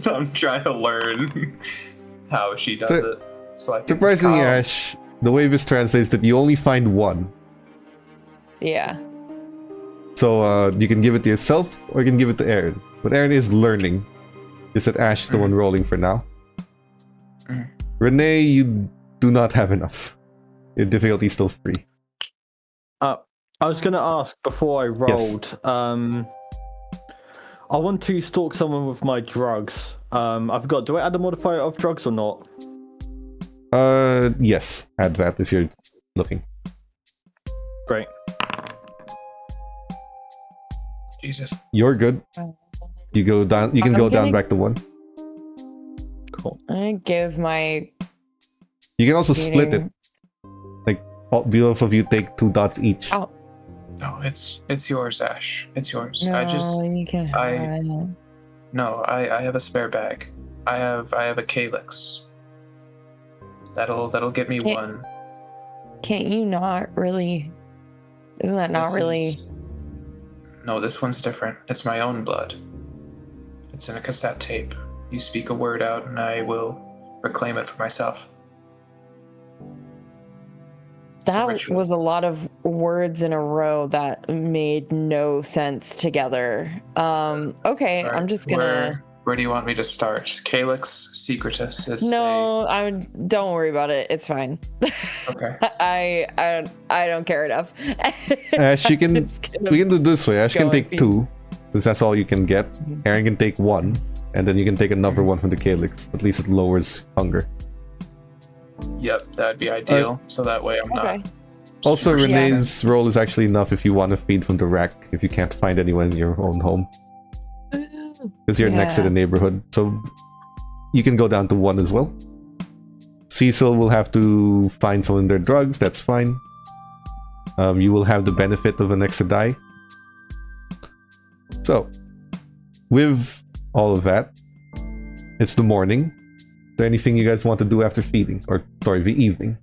I'm trying to learn how she does it. So I think surprisingly, Kyle- Ash, the way this translates that you only find one. Yeah. So you can give it to yourself or you can give it to Aaron. But Aaron is learning. Just that Ash is the one rolling for now. Mhm. Renee, you do not have enough. Your difficulty is still 3. I was going to ask before I rolled. I want to stalk someone with my drugs. I forgot. Do I add a modifier of drugs or not? Yes. Add that if you're looking. Great. Jesus. You're good. You go down. You can I'm go down gonna- back to 1. Cool. I'm gonna give my You can also split it. feeding- Both of you take 2 dots each. Oh. No, it's yours, Ash. It's yours. No, I just you can have I- it. no. I have a spare bag. I have a calyx. That'll get me Can't- one. Can't you not really? Isn't that not This really? is- No, this one's different. It's my own blood. It's in a cassette tape. You speak a word out, and I will reclaim it for myself. It's a That ritual. was a lot of words in a row that made no sense together. Okay, Alright, I'm just gonna. Where do you want me to start? Calyx secretus. It's No, don't worry about it. It's fine. Okay. I don't care enough. Ash, you can. It's gonna- We can do it this way. Ash can Go take and 2, since that's all you can get. Mhm. Aaron can take 1, and then you can take another one from the calyx. At least it lowers hunger. Yep, that'd be ideal. So that way I'm Okay. not. Also, super Renee's roll is actually enough if you want to feed from the rack if you can't find anyone in your own home. Because you're next to the neighborhood. So you can go down to 1 as well. Cecil will have to find someone in their drugs. That's fine. You will have the benefit of an extra die. So, with all of that, it's the morning. Is there anything you guys want to do after feeding? Or, sorry, the evening?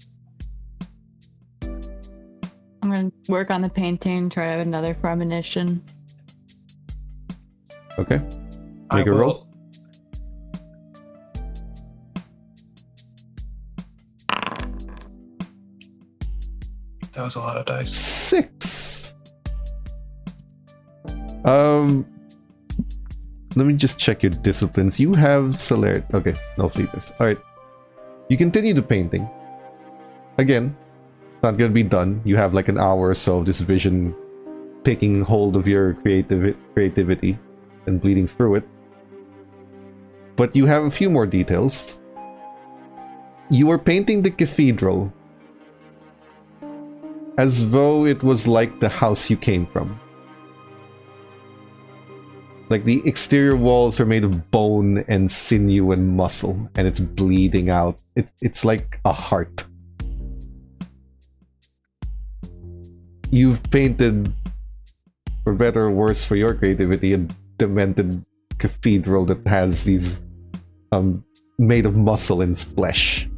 I'm gonna work on the painting, try to have another premonition. Okay. I Make a roll. will- That was a lot of dice. 6. Let me just check your disciplines. You have celerity. Okay, no fleetness. Alright. You continue the painting. Again, it's not gonna be done. You have like an hour or so of this vision taking hold of your creativity and bleeding through it. But you have a few more details. You are painting the cathedral as though it was like the house you came from. Like the exterior walls are made of bone and sinew and muscle, and it's bleeding out. It's like a heart. You've painted, for better or worse for your creativity, a demented cathedral that has these made of muscle and flesh.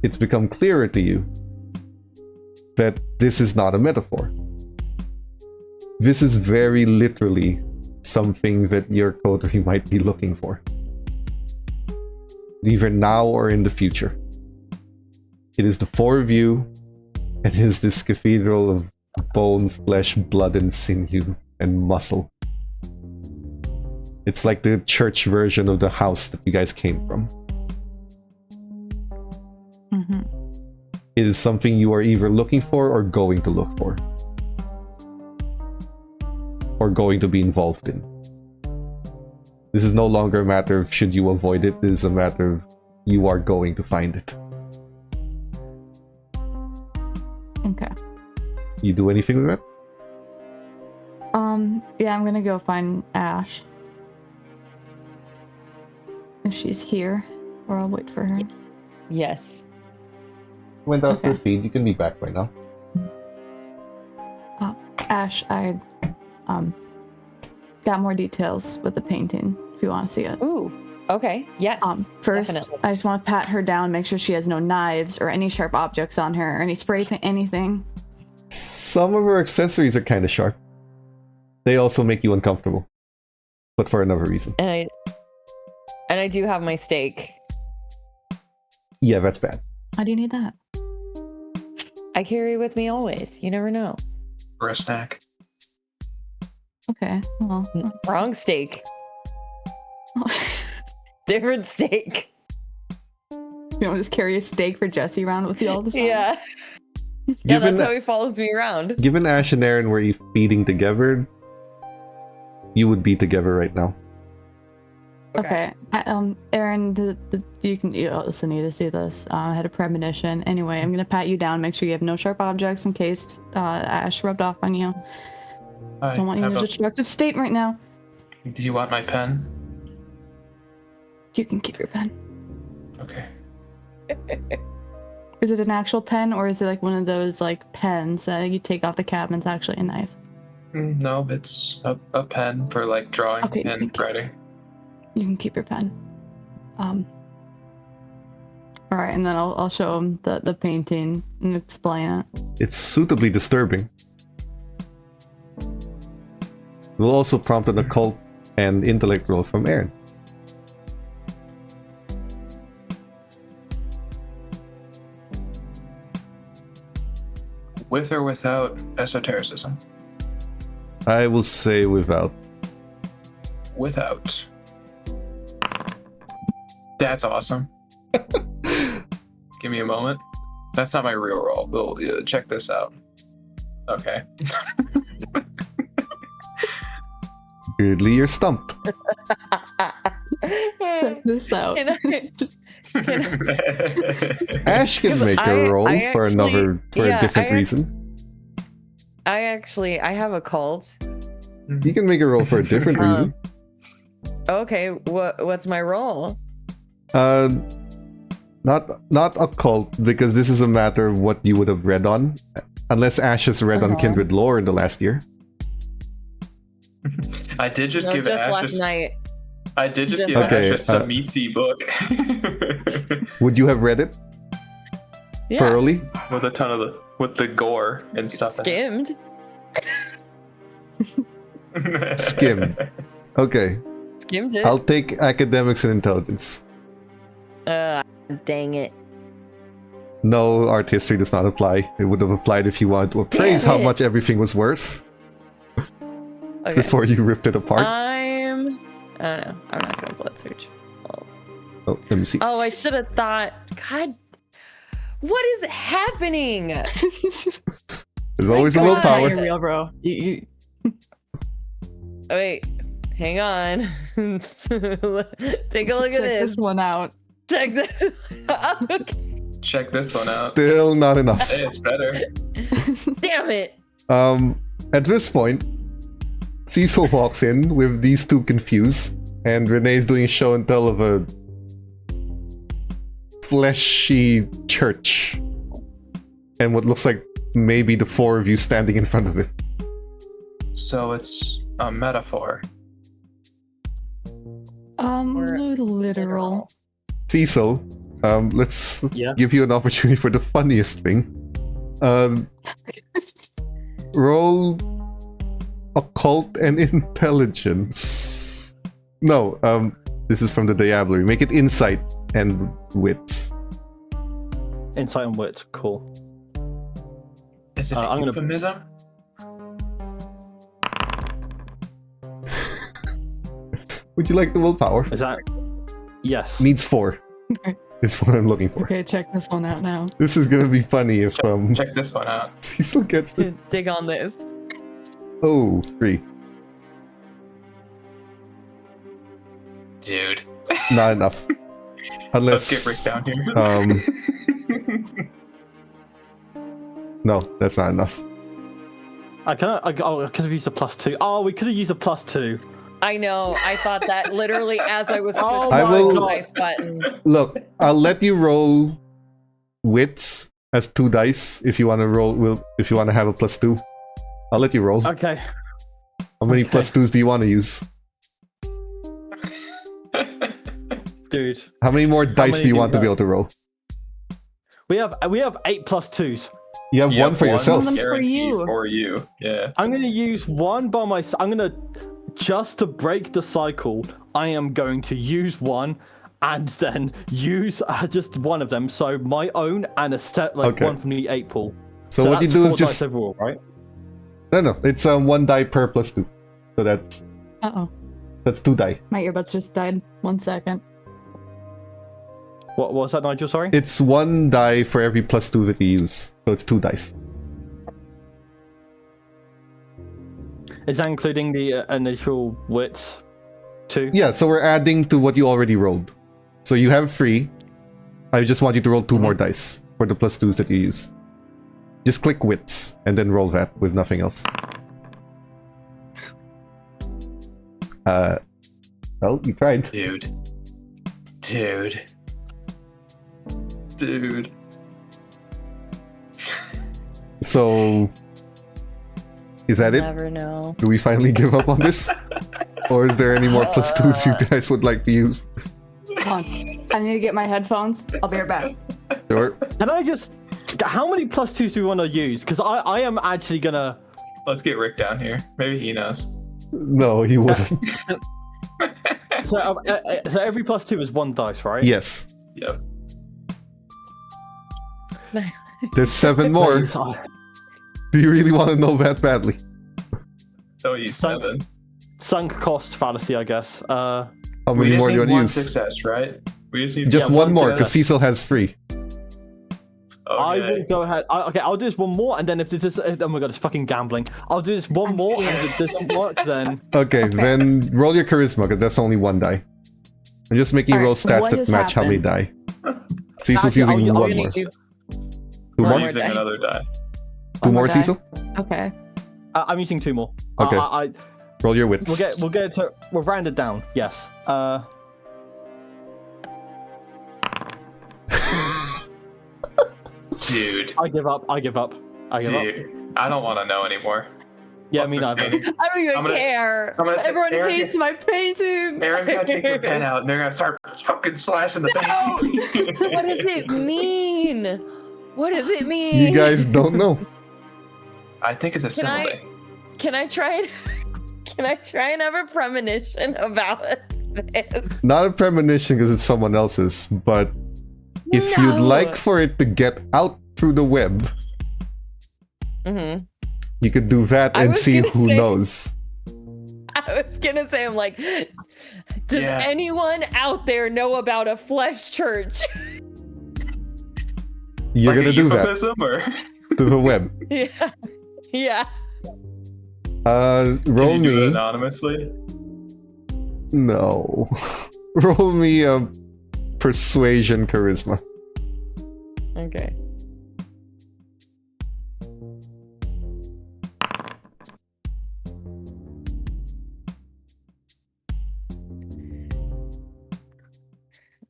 It's become clearer to you that this is not a metaphor. This is very literally something that your coterie might be looking for. Either now or in the future. It is the 4 of you, and it is this cathedral of bone, flesh, blood, and sinew, and muscle. It's like the church version of the house that you guys came from. Mm-hmm. It is something you are either looking for or going to look for. Or going to be involved in. This is no longer a matter of should you avoid it, this is a matter of you are going to find it. Okay. You do anything with that? Yeah, I'm gonna go find Ash. If she's here, or I'll wait for her. Yes. Went out for a Okay. feed, you can be back right now. Ash, I got more details with the painting if you want to see it. Ooh. Okay. Yes. First, definitely. I just want to pat her down, make sure she has no knives or any sharp objects on her, or any spray paint, anything. Some of her accessories are kind of sharp. They also make you uncomfortable. But for another reason. And I do have my steak. Yeah, that's bad. Why do you need that? I carry with me always. You never know. For a snack. Okay, well. Wrong steak. Different steak. You don't just carry a steak for Jesse around with you all the time? Yeah. Yeah, Given, that's how he follows me around. given Ash and Aaron were you feeding together, you would be together right now. Okay. Aaron, you also need to see this. I had a premonition. Anyway, I'm gonna pat you down, make sure you have no sharp objects in case Ash rubbed off on you. I don't want you in a destructive state right now. Do you want my pen? You can keep your pen. Okay. Is it an actual pen, or is it like one of those like pens that you take off the cap and it's actually a knife? No, it's a pen for like drawing Okay, and thank you. writing. You can keep your pen. All right, and then I'll show him the painting and explain it. It's suitably disturbing. We'll also prompt an occult and intellect roll from Aaron. With or without esotericism? I will say without. Without. That's awesome. Give me a moment. That's not my real roll. We'll check this out. Okay. Weirdly, you're stumped. Check this out. Can I- Ash can Because make a roll for a different reason. I have a cult. You can make a roll for a different reason. Okay, what's my role? Not a cult, because this is a matter of what you would have read on, unless Ash has read on kindred lore in the last year. I did just give just Ash last night. I did just Just give Okay, Ash a meatsy book Would you have read it Yeah, thoroughly? with a ton of the gore and stuff. skimmed. Skim. Okay, Skimmed it. I'll take academics and intelligence. Dang it. No, art history does not apply. It would have applied if you wanted to appraise how it. much everything was worth Okay. before you ripped it apart. I don't know. I'm not gonna blood search. Oh, let me see. Oh, I should have thought. God, what is happening? There's always a God. Not willpower. your real bro. You Wait, hang on. Take a look check at this one out. Check this. Okay. Check this one out. Still not enough. Hey, it's better. Damn it. At this point, Cecil walks in with these two confused, and Renee's doing show and tell of a fleshy church, and what looks like maybe the four of you standing in front of it. So it's a metaphor. Or Literal. Cecil, let's Yeah. give you an opportunity for the funniest thing. Roll occult and intelligence. No, this is from the Diablerie. Make it insight and wits. Insight and wit. Cool. Is it I'm a gonna- euphemism? Would you like the willpower? Is that? Yes. Needs 4. Okay. Is what I'm looking for. Okay, check this one out now. This is gonna be funny if Check this one out. Cecil gets this. Dig on this. Oh, 3. Dude. Not enough. Unless Let's get Rick down here. No, that's not enough. I could have used a +2. Oh, we could have used a +2. I know. I thought that literally as I was pushing Oh I the will- dice button. Look, I'll let you roll wits as 2 dice if you want to roll. If you want to have a +2, I'll let you roll. Okay. How many okay. +2s do you want to use? Dude, How many more dice many do you do want you to be have? able to roll? we have 8 +2s. You have You one have for yourself. One for guaranteed you. For you. Yeah. I'm gonna use one by myself. I'm gonna just to break the cycle. I am going to use one, and then use just one of them. So my own and a set Okay. one from the 8 pool. So what you that's do is 4 just dice overall, right? no. It's 1 die per +2. So that's 2 die. My earbuds just died. 1 second. What was that, Nigel? Sorry. It's 1 die for every +2 that you use. So it's 2 dice. Is that including the initial wits? 2. Yeah, so we're adding to what you already rolled. So you have 3. I just want you to roll 2 more dice for the +2s that you use. Just click wits and then roll that with nothing else. Well, you tried. Dude. So, is that it? Never know. Do we finally give up on this? Or is there any more +2s you guys would like to use? Hold on. I need to get my headphones. I'll be right back. Sure. Can I just? How many +2s do we want to use? Because I am actually gonna. Let's get Rick down here. Maybe he knows. No, he wouldn't. So every +2 is 1 dice, right? Yes. Yep. There's 7 more. Please, Do you really want to know that badly? So he's 7. Sunk cost fallacy, I guess. How We many just more do you need want to one use? success, right? We just need Just Yeah, one one more, because success. Cecil has 3. I Okay. will go ahead. Okay, I'll do this one more, and then if this is, oh my god, it's fucking gambling. I'll do this one more, and if this doesn't work, then Okay, then roll your charisma, because that's only 1 die. I'm just making Alright, roll stats what that has match how many die. Cecil's Actually, using I'll one more. Use Two one more? more Using dice. another die. Two One more, die. Cecil? Okay. I'm using 2 more. Okay. I Roll your wits. we'll round it down. Yes. Dude. I give up. I give up. Dude. I don't want to know anymore. Yeah, me neither. I don't even I'm gonna- care. Everyone Aaron's hates my painting. Aaron's gonna take the pen out and they're gonna start fucking slashing the paint. What does it mean? What does it mean? You guys don't know. I think it's a Can I- simile. Can I try and have a premonition about this? Not a premonition because it's someone else's, but if you'd No. like for it to get out through the web, Mhm. you could do that I and was see gonna who say- knows. I was gonna say, I'm like, does Yeah. anyone out there know about a flesh church? You're Like gonna a do that euphemism, or to the web. Yeah. Yeah. Roll can you do it me. anonymously? No. Roll me a persuasion charisma. Okay.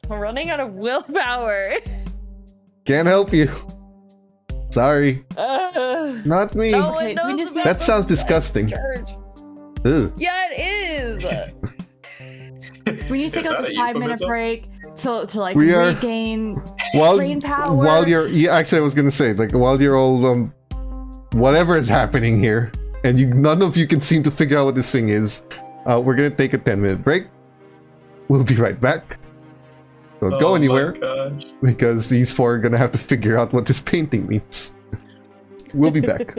I'm running out of willpower. Can't help you. Sorry. Not me. No one Okay, knows we just- about That the sounds flesh disgusting. church. Ugh. Yeah, it is. We need to take Is like that a a 5-minute euphemism? break to like We are- regain While brain power. while you're actually I was gonna say like while you're all whatever is happening here and none of you can seem to figure out what this thing is, we're gonna take a 10-minute break. We'll be right back. Don't go Oh my anywhere gosh. because these four are gonna have to figure out what this painting means. We'll be back.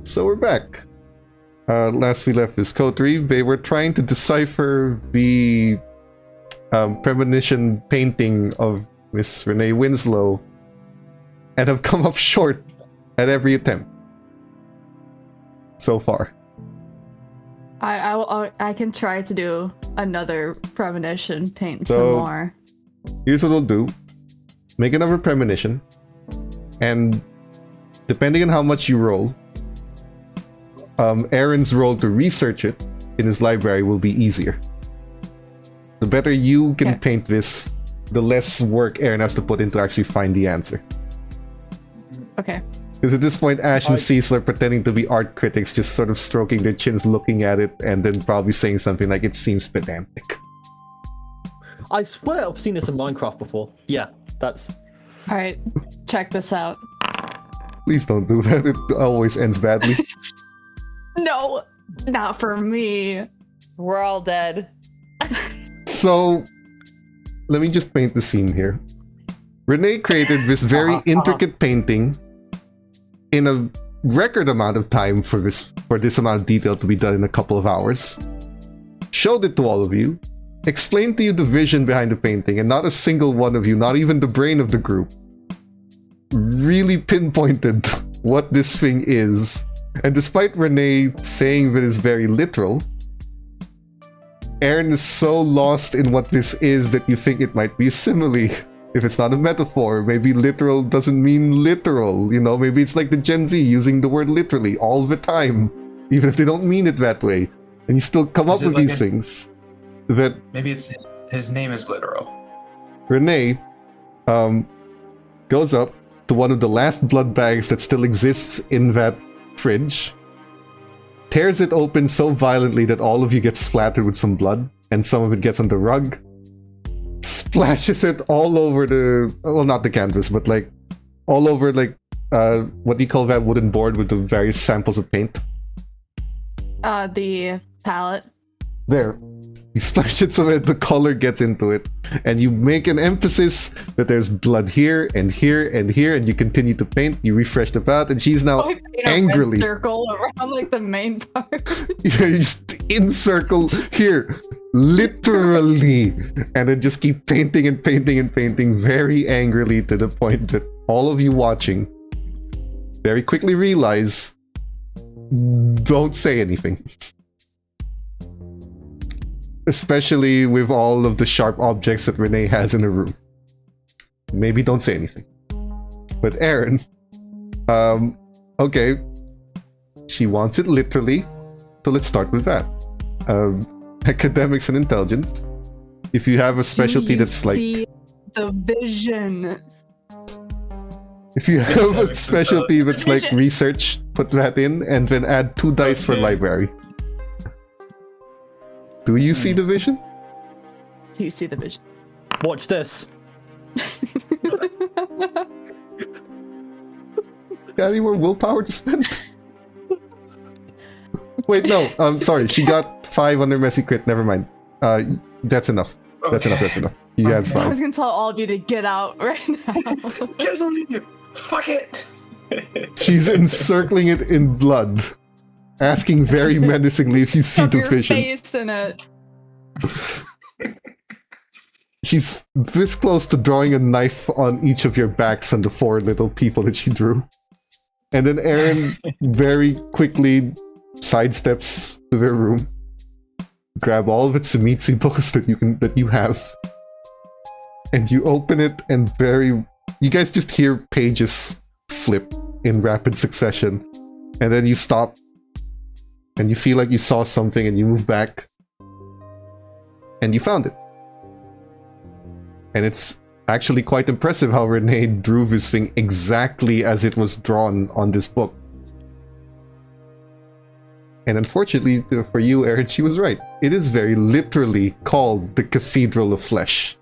So we're back. Last we left is Coterie. They were trying to decipher the premonition painting of Miss Renee Winslow and have come up short at every attempt so far. I can try to do another premonition, paint So- some more. Here's what we'll do. Make another premonition, and depending on how much you roll, Aaron's roll to research it in his library will be easier. The better you can Okay. paint this, the less work Aaron has to put in to actually find the answer. Okay. Because at this point, Ash and I- Cecil are pretending to be art critics, just sort of stroking their chins, looking at it, and then probably saying something like, "It seems pedantic." I swear I've seen this in Minecraft before. Yeah, that's. All right. Check this out. Please don't do that. It always ends badly. No, not for me. We're all dead. So, let me just paint the scene here. Renee created this very intricate painting in a record amount of time for this amount of detail to be done in a couple of hours. Showed it to all of you, explained to you the vision behind the painting, and not a single one of you, not even the brain of the group, really pinpointed what this thing is. And despite Renee saying that it's very literal, Aaron is so lost in what this is that you think it might be a simile. If it's not a metaphor, maybe literal doesn't mean literal. You know, maybe it's like the Gen Z using the word literally all the time, even if they don't mean it that way. And you still come up Is it with like these a- things. That Maybe it's his name is literal. Renee goes up to one of the last blood bags that still exists in that fridge, tears it open so violently that all of you get splattered with some blood, and some of it gets on the rug, splashes it all over the, well, not the canvas, but like all over, like, what do you call that wooden board with the various samples of paint? The palette. There. You splash it so that the color gets into it, and you make an emphasis that there's blood here and here and here, and you continue to paint. You refresh the palette, and she's now I paint a red angrily. circle around like the main part. You just encircle here, literally, and then just keep painting and painting and painting very angrily to the point that all of you watching very quickly realize, don't say anything. Especially with all of the sharp objects that Renee has in her room. Maybe don't say anything. But Aaron, okay, she wants it literally, so let's start with that. Academics and intelligence. If you have a specialty Do you that's like, see the vision. if you have a Academics specialty and that's like vision. research, put that in, and then add 2 dice for Okay. library. Do you see the vision? Do you see the vision? Watch this. Got any more willpower to spend? Wait, no. Sorry. She got 5 on her messy crit. Never mind. That's enough. That's enough. That's enough. You had Okay. I 5. was gonna tell all of you to get out right now. Just leave. Fuck it. She's encircling it in blood, asking very menacingly if you see Shove the your vision. face in it. She's this close to drawing a knife on each of your backs and the 4 little people that she drew. And then Aaron very quickly sidesteps to their room, grab all of its Sumitsu books that you have, and you open it, and you guys just hear pages flip in rapid succession, and then you stop, and you feel like you saw something, and you move back, and you found it. And it's actually quite impressive how Renee drew this thing exactly as it was drawn on this book. And unfortunately for you, Aaron, she was right. It is very literally called the Cathedral of Flesh.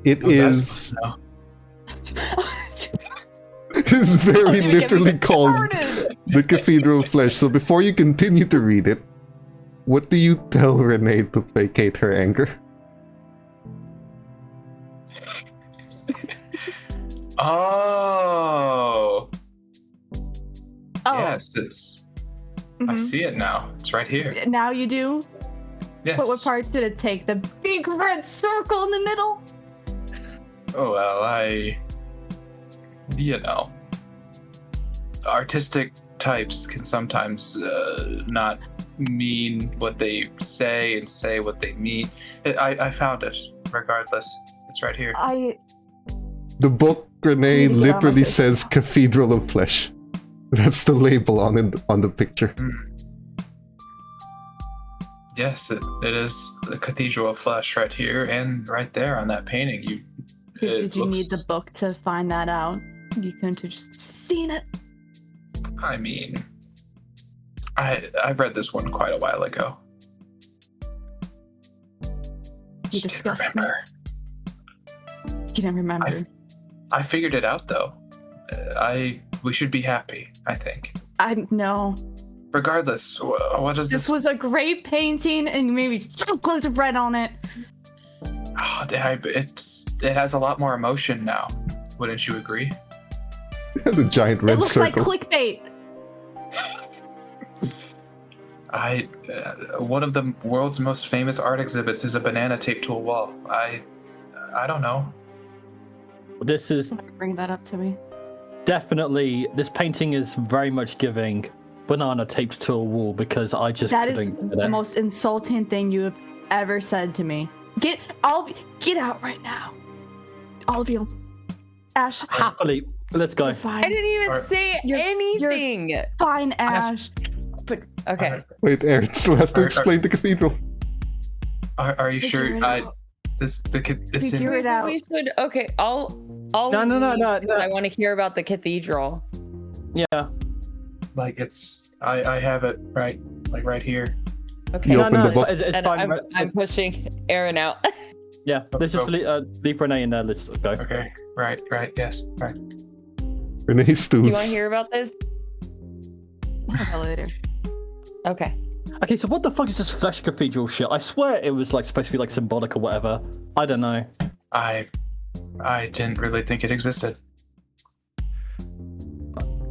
It What was I is. supposed to know? It is very Don't even get me literally called started. the Cathedral of Flesh. So before you continue to read it, what do you tell Renee to placate her anger? Oh. Oh, Yes, I mhm. see it now. It's right here. Now you do? Yes. What parts did it take? The big red circle in the middle? Oh, well, artistic types can sometimes not mean what they say and say what they mean. I found it, regardless. It's right here. The book, Renee, Need to get on my literally face. says Cathedral of Flesh. That's the label on it, on the picture. Yes, it is the Cathedral of Flesh right here and right there on that painting. Did you need the book to find that out? You couldn't have just seen it. I mean, I've read this one quite a while ago. You Just didn't disgust me. remember. You didn't remember. I figured it out though. We should be happy, I think. I know. Regardless, what is This this? was a great painting, and you made me chocolate red on it. Oh, it has a lot more emotion now. Wouldn't you agree? The giant It red looks circle. like clickbait. One of the world's most famous art exhibits is a banana taped to a wall. I don't know. This is Bring that up to me. definitely, this painting is very much giving banana taped to a wall because I just That is couldn't get the it. most insulting thing you have ever said to me. Get out right now. All of you. Ash, Happily, let's go. you're fine. I didn't even Alright. say You're- anything. Fine, Ash. Okay. Wait, Aaron still has to explain the cathedral. Are you Figure sure? it out. It's Figure in. it out. We should. Okay. I'll. No. leave, 'cause I want to hear about the cathedral. Yeah. Like I have it right here. Okay. You No, open the it's, book. it's And fine. I'm pushing Aaron out. Yeah, let's just leave Renee in there. Let's go. Okay. Right. Yes. Right. Renee Do you Stews. want to hear about this? I'll tell you later. Okay. Okay, so what the fuck is this flesh cathedral shit? I swear it was like supposed to be like symbolic or whatever. I don't know. I didn't really think it existed.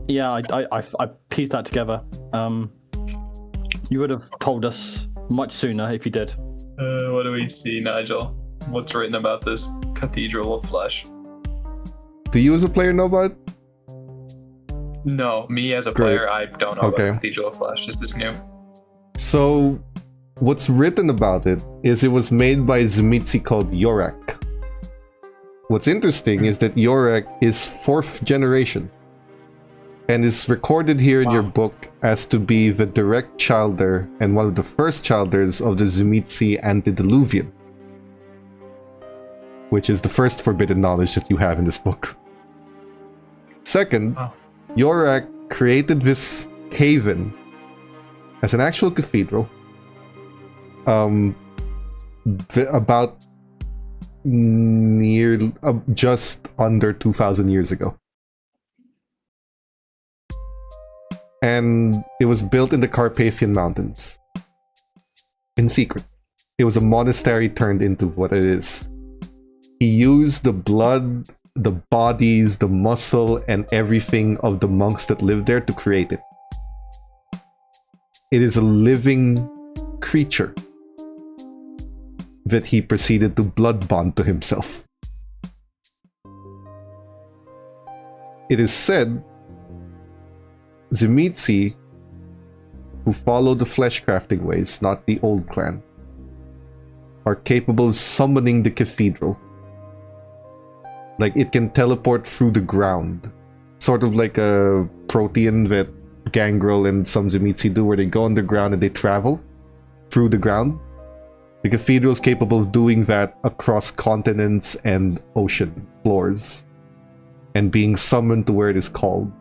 Yeah, I pieced that together. You would have told us much sooner if you did. What do we see, Nigel? What's written about this Cathedral of Flesh? Do you as a player know about it? No, me as a Great. player, I don't know Okay. about Cathedral of Flesh. This is new. So, what's written about it is it was made by Zimitzi called Yorak. What's interesting is that Yorak is 4th generation and is recorded here in your Wow. book as to be the direct childer and one of the first childers of the Zimitzi antediluvian, which is the first forbidden knowledge that you have in this book. Second, Wow. Yorak created this haven as an actual cathedral about just under 2,000 years ago. And it was built in the Carpathian Mountains in secret. It was a monastery turned into what it is. He used the blood, the bodies, the muscle, and everything of the monks that lived there to create it. It is a living creature that he proceeded to blood bond to himself. It is said Zimitzi, who follow the flesh crafting ways, not the old clan, are capable of summoning the cathedral. Like, it can teleport through the ground. Sort of like a protean that Gangrel and some Zimitzi do, where they go underground and they travel through the ground. The cathedral is capable of doing that across continents and ocean floors, and being summoned to where it is called.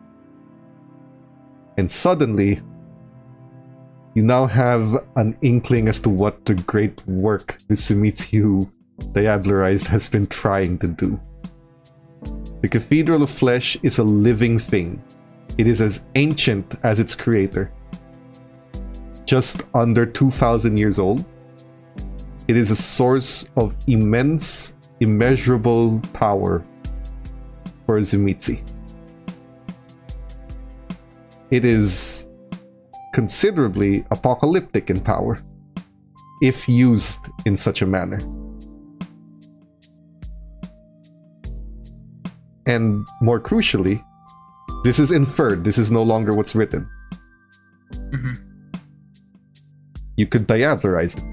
And suddenly, you now have an inkling as to what the great work the Zimitzi who diablerized has been trying to do. The Cathedral of Flesh is a living thing. It is as ancient as its creator. Just under 2,000 years old. It is a source of immense, immeasurable power for Zimitzi. it is considerably apocalyptic in power if used in such a manner. And more crucially, this is inferred. This is no longer what's written. Mhm. You could diablerize it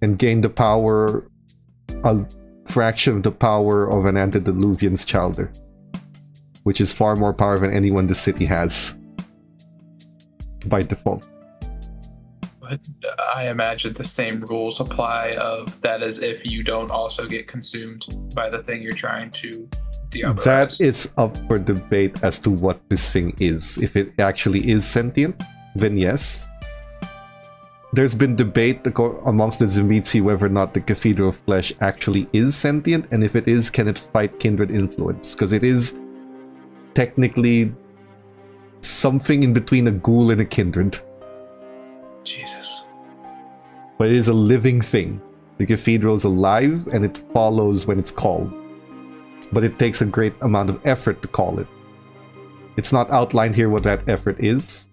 and gain the power, a fraction of the power of an antediluvian's childer, which is far more power than anyone the city has by default. But I imagine the same rules apply of that as if you don't also get consumed by the thing you're trying to deoberize. That is up for debate as to what this thing is. If it actually is sentient, then yes. There's been debate amongst the Zemitzi whether or not the Cathedral of Flesh actually is sentient, and if it is, can it fight kindred influence? Because it is technically something in between a ghoul and a kindred. Jesus. But it is a living thing. The cathedral is alive and it follows when it's called. But it takes a great amount of effort to call it. It's not outlined here what that effort is,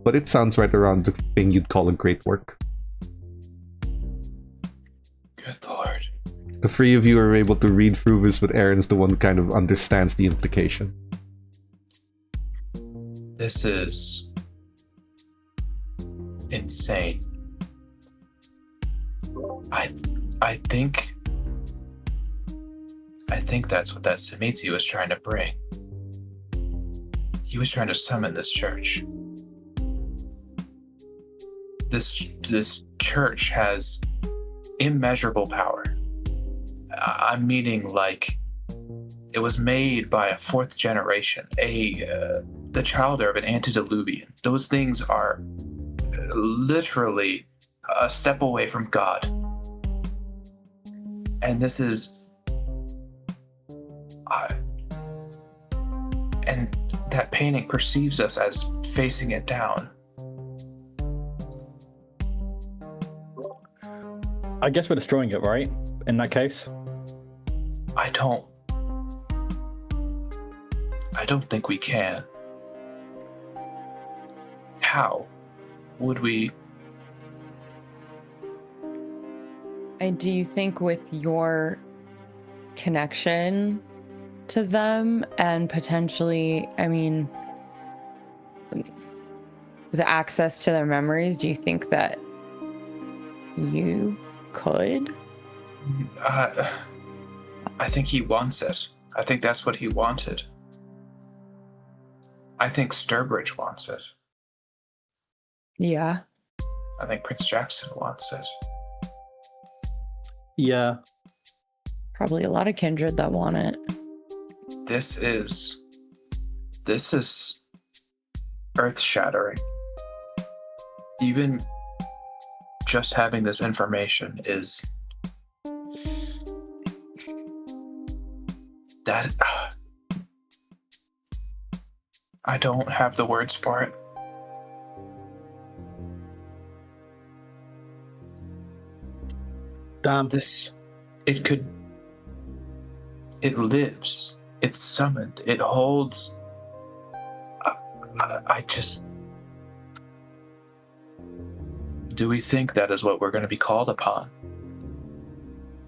but it sounds right around the thing you'd call a great work. Good Lord. The three of you are able to read through this, but Aaron's the one who kind of understands the implication. This is insane. I think that's what that Zemitzi was trying to bring. He was trying to summon this church. This church has immeasurable power. I'm meaning like it was made by a fourth generation, the childer of an antediluvian. Those things are literally a step away from God. And this is and that painting perceives us as facing it down. I guess we're destroying it, right? In that case? I don't think we can. How would we? Do you think with your connection to them and potentially, I mean, with access to their memories, do you think that you could? I think he wants it. I think that's what he wanted. I think Sturbridge wants it. Yeah. I think Prince Jackson wants it. Yeah. Probably a lot of kindred that want it. This is earth-shattering. Even just having this information is that I don't have the words for it. Damn. It lives. It's summoned. It holds. I just. Do we think that is what we're going to be called upon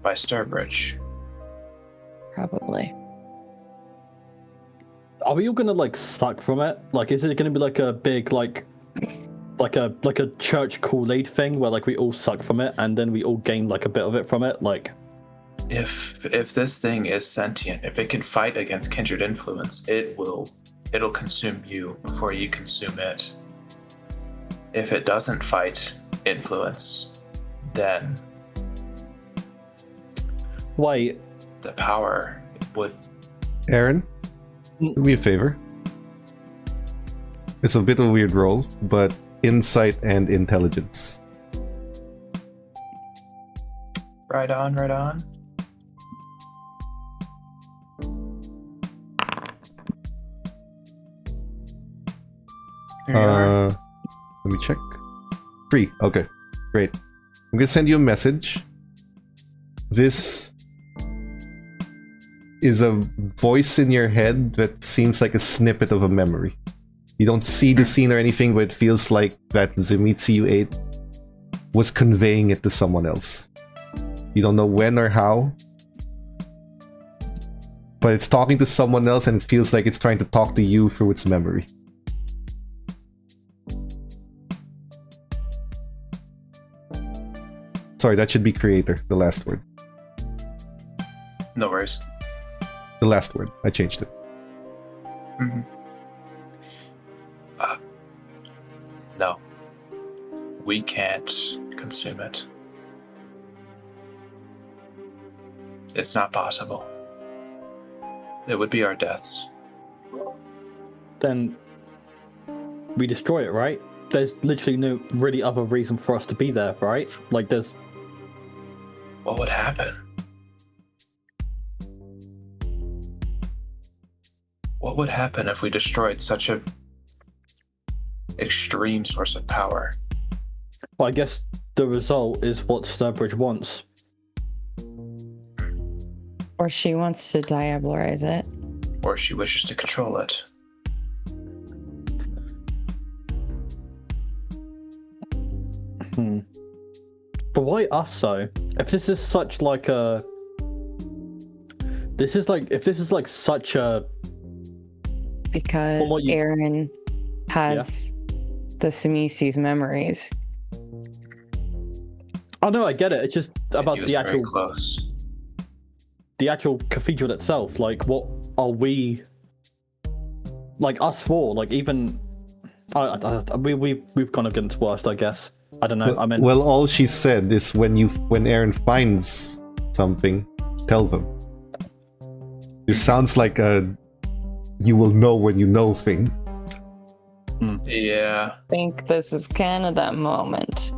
by Sturbridge? Probably. Are we all gonna like suck from it? Like, is it gonna be like a big like a church Kool-Aid thing where like we all suck from it and then we all gain like a bit of it from it? Like, If this thing is sentient, if it can fight against kindred influence, it'll consume you before you consume it. If it doesn't fight influence, then wait. the power would. Aaron, do me a favor. It's a bit of a weird roll, but insight and intelligence. Right on, right on. There you are. Let me check. 3. Okay, great. I'm gonna send you a message. This is a voice in your head that seems like a snippet of a memory. You don't see the scene or anything, but it feels like that Zemitsu you ate was conveying it to someone else. You don't know when or how, but it's talking to someone else and it feels like it's trying to talk to you through its memory. Sorry, that should be creator, the last word. No worries. The last word. I changed it. Mm-hmm. No. We can't consume it. It's not possible. It would be our deaths. Then we destroy it, right? There's literally no really other reason for us to be there, right? Like there's... What would happen? What would happen if we destroyed such a extreme source of power? Well, I guess the result is what Sturbridge wants. Or she wants to diabolarize it. Or she wishes to control it. But why us though? If this is such like a... If this is like such a... Because Aaron has the Samisi's memories. Oh no, I get it. It's just about the actual... close. The actual cathedral itself. Like, what are we... Like, us for? Like, even... We've kind of gotten worse, I guess. I don't know. Well, all she said is when Aaron finds something, tell them. It sounds like a you will know when you know thing. Yeah. I think this is kind of that moment.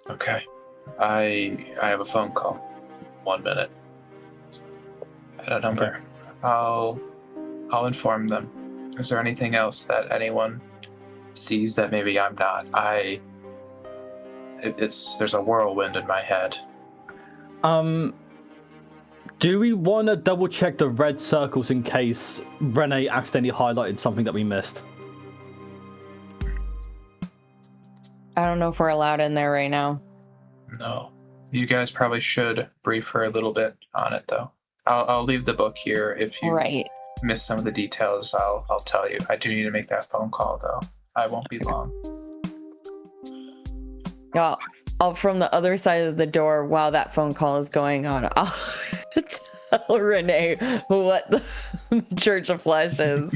Okay. I have a phone call. 1 minute. At a number. I'll inform them. Is there anything else that anyone sees that maybe I'm not? There's a whirlwind in my head. Do we want to double check the red circles in case Renee accidentally highlighted something that we missed? I don't know if we're allowed in there right now. No. You guys probably should brief her a little bit on it, though. I'll leave the book here. If you miss some of the details, I'll tell you. I do need to make that phone call, though. I won't be long. Yeah, I'll from the other side of the door while that phone call is going on. I'll tell Renee what the Church of Flesh is.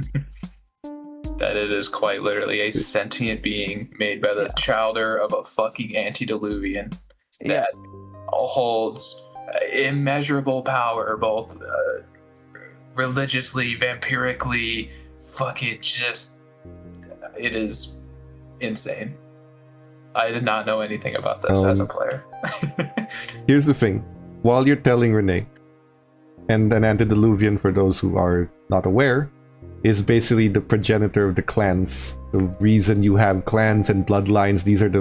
That it is quite literally a sentient being made by the chowder of a fucking antediluvian that holds immeasurable power, both religiously, vampirically, fucking just... It is insane. I did not know anything about this as a player. Here's the thing. While you're telling Renee, and an antediluvian, for those who are not aware, is basically the progenitor of the clans. The reason you have clans and bloodlines, these are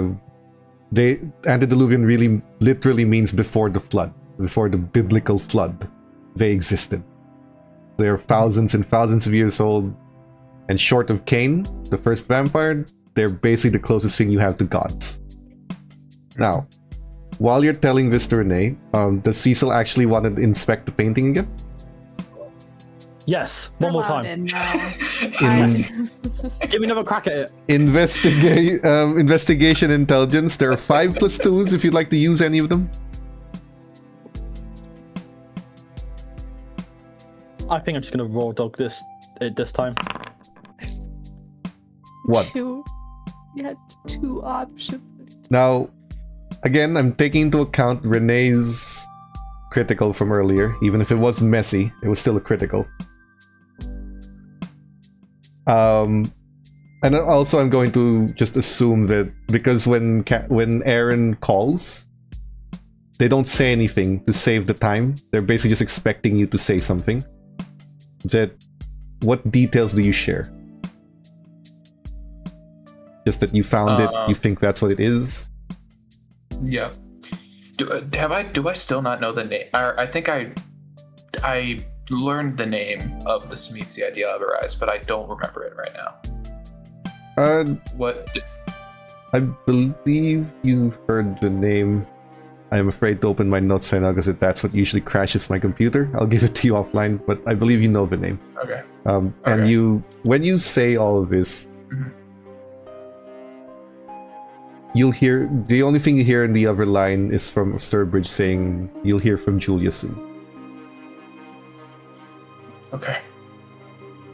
antediluvian really literally means before the flood, before the biblical flood, they existed. They're thousands and thousands of years old, and short of Cain, the first vampire, they're basically the closest thing you have to gods. Now, while you're telling this to Renee, does Cecil actually want to inspect the painting again? Yes, one more time. Give me another crack at it. Investigation intelligence. There are 5 + 2s if you'd like to use any of them. I think I'm just gonna raw dog this time. What? You had 2 options. Now, again, I'm taking into account Renee's critical from earlier. Even if it was messy, it was still a critical. And also I'm going to just assume that because when Aaron calls, they don't say anything to save the time. They're basically just expecting you to say something. What details do you share? Just that you found it, you think that's what it is? Yeah. Do I still not know the name? I think I I learned the name of the Smeetsy idea of Arise, but I don't remember it right now. What? I believe you heard the name. I'm afraid to open my notes right now because that's what usually crashes my computer. I'll give it to you offline, but I believe you know the name. Okay. And Okay. when you say all of this, Mhm. you'll hear, the only thing you hear in the other line is from Sturbridge saying, "You'll hear from Julia soon." Okay.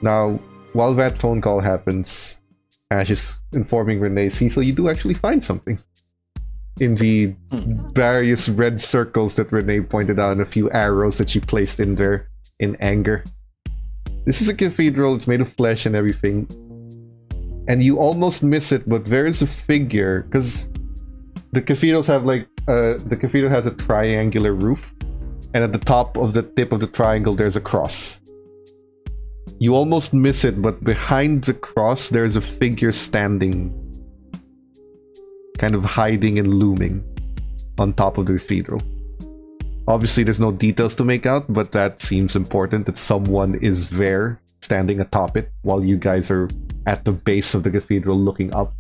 Now, while that phone call happens, Ash is informing Renee, Cecil, you do actually find something in the various red circles that Renee pointed out and a few arrows that she placed in there in anger. This is a cathedral, it's made of flesh and everything. And you almost miss it, but there is a figure, because the cathedrals have the cathedral has a triangular roof, and at the top of the tip of the triangle there's a cross. You almost miss it, but behind the cross there's a figure standing, kind of hiding and looming on top of the cathedral. Obviously there's no details to make out, but that seems important, that someone is there standing atop it while you guys are at the base of the cathedral looking up.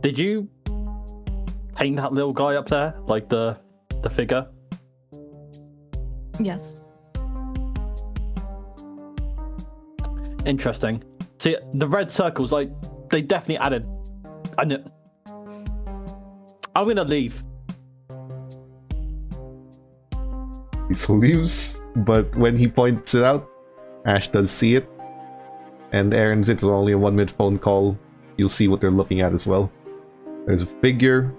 Did you paint that little guy up there, like the figure? Yes. Interesting. See, the red circles, like, they definitely added. I'm gonna leave. He leaves, but when he points it out, Ash does see it. And Aaron, since it's only a 1 minute phone call, you'll see what they're looking at as well. There's a figure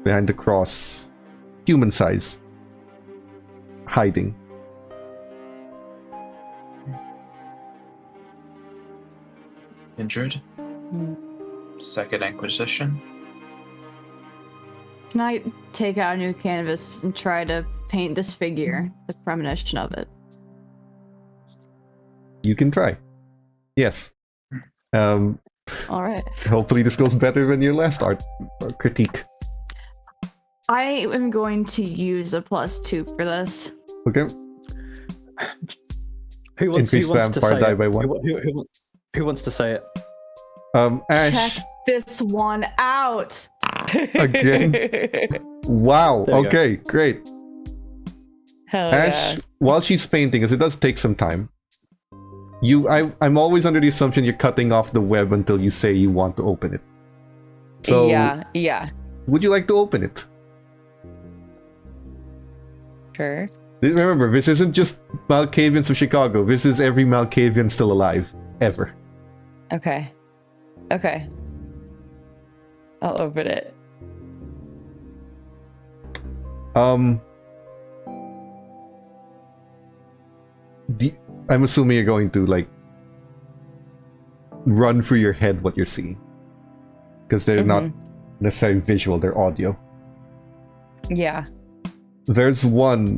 behind the cross, human-sized, hiding. Kindred. Second Inquisition. Can I take out a new canvas and try to paint this figure, the premonition of it? You can try. Yes. All right. Hopefully this goes better than your last art critique. I am going to use a +2 for this. Okay. Increase who wants to vampire say die it? by 1. Who wants to say it? Ash. Check this one out. Again? Wow. There you Okay, great. Hell Ash, yeah. while she's painting, because it does take some time, I'm always under the assumption you're cutting off the web until you say you want to open it. So, Yeah. would you like to open it? Sure. Remember, this isn't just Malkavians of Chicago. This is every Malkavian still alive, ever. Okay. I'll open it. I'm assuming you're going to, like, run through your head what you're seeing. Because they're not necessarily visual, they're audio. Yeah. There's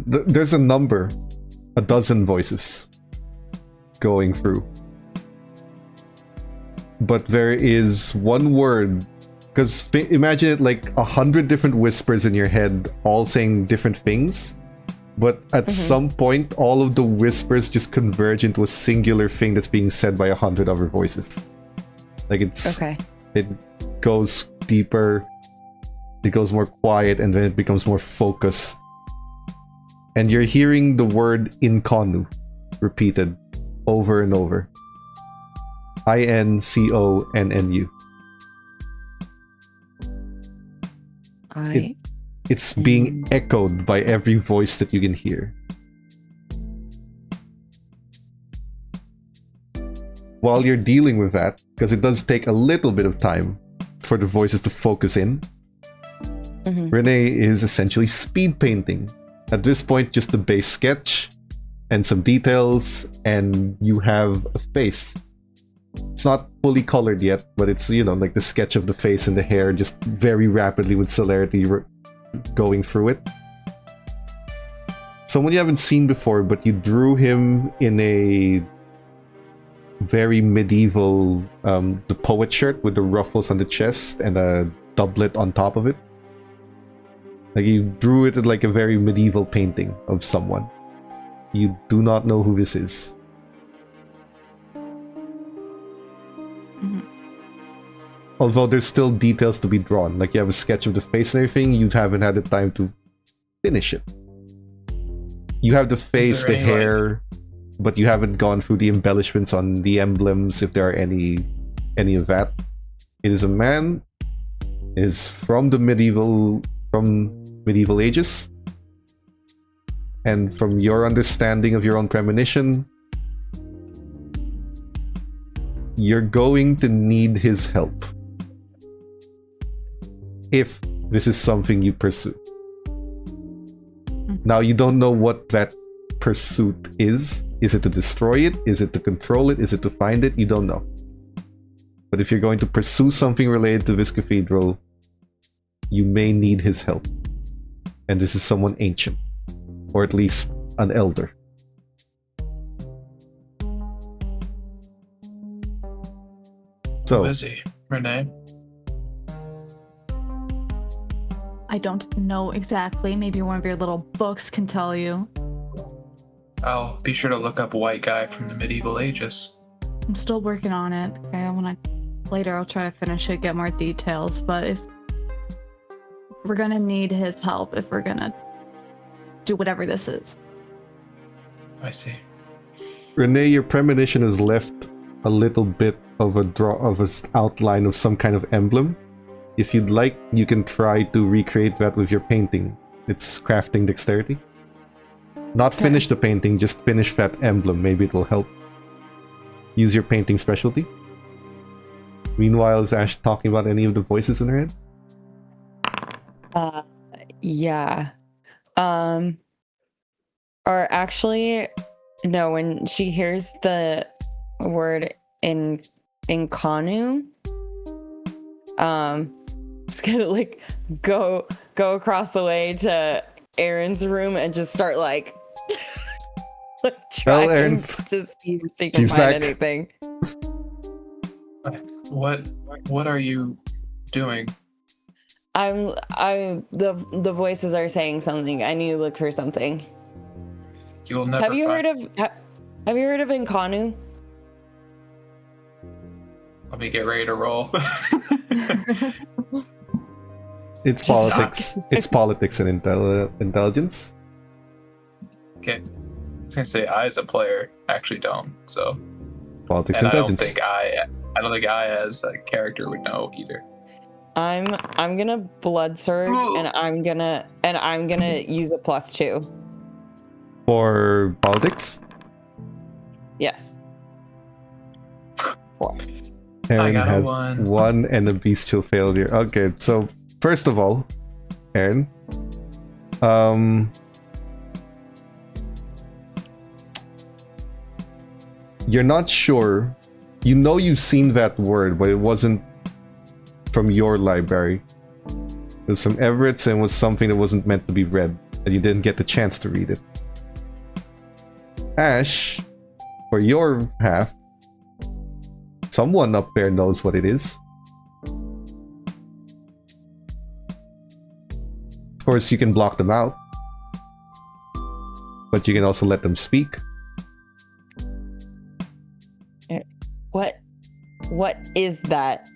there's a number, a dozen voices going through. But there is one word, because imagine it like 100 different whispers in your head, all saying different things. But at some point, all of the whispers just converge into a singular thing that's being said by 100 other voices. Like it goes deeper, it goes more quiet, and then it becomes more focused. And you're hearing the word Inconnu repeated over and over. INCONNU. It's being echoed by every voice that you can hear. While you're dealing with that, because it does take a little bit of time for the voices to focus in, Renee is essentially speed painting. At this point, just a base sketch and some details, and you have a face. It's not fully colored yet, but it's, like the sketch of the face and the hair just very rapidly with celerity going through it. Someone you haven't seen before, but you drew him in a very medieval, the poet shirt with the ruffles on the chest and a doublet on top of it. Like you drew it like a very medieval painting of someone. You do not know who this is. Although there's still details to be drawn. Like you have a sketch of the face and everything, you haven't had the time to finish it. You have the face, the hair, but you haven't gone through the embellishments on the emblems, if there are any of that. It is a man, is from medieval ages, and from your understanding of your own premonition, you're going to need his help if this is something you pursue. Now, you don't know what that pursuit is. Is it to destroy it? Is it to control it? Is it to find it? You don't know. But if you're going to pursue something related to this cathedral, you may need his help. And this is someone ancient, or at least an elder. So, Who is he? Renee? I don't know exactly. Maybe one of your little books can tell you. I'll be sure to look up white guy from the medieval ages. I'm still working on it. Okay, later I'll try to finish it, get more details. But if we're gonna need his help, if we're gonna do whatever this is. I see. Renee, your premonition has left a little bit of an outline of some kind of emblem. If you'd like, you can try to recreate that with your painting. It's crafting dexterity. Not finish the painting, just finish that emblem. Maybe it will help. Use your painting specialty. Meanwhile, is Ash talking about any of the voices in her head? Yeah. Or actually, no, when she hears the word in Kanu, just gonna like go across the way to Erin's room and just start like trying Erin, to see if she can she's find back. anything. What are you doing? The voices are saying something. I need to look for something. You'll never Have you find... heard of Nkanu? Let me get ready to roll. It's politics. It's politics and intelligence. Okay. I was gonna say I as a player actually don't, so Politics and and I don't intelligence. think I as a character would know either. I'm gonna blood surge and I'm gonna use a +2. For politics? Yes. Aaron got a has 1. 1 and a bestial failure. Okay, so first of all, Aaron, you're not sure. You know you've seen that word, but it wasn't from your library. It was from Everett's and was something that wasn't meant to be read, and you didn't get the chance to read it. Ash, for your half, someone up there knows what it is. Of course, you can block them out, but you can also let them speak. What is that?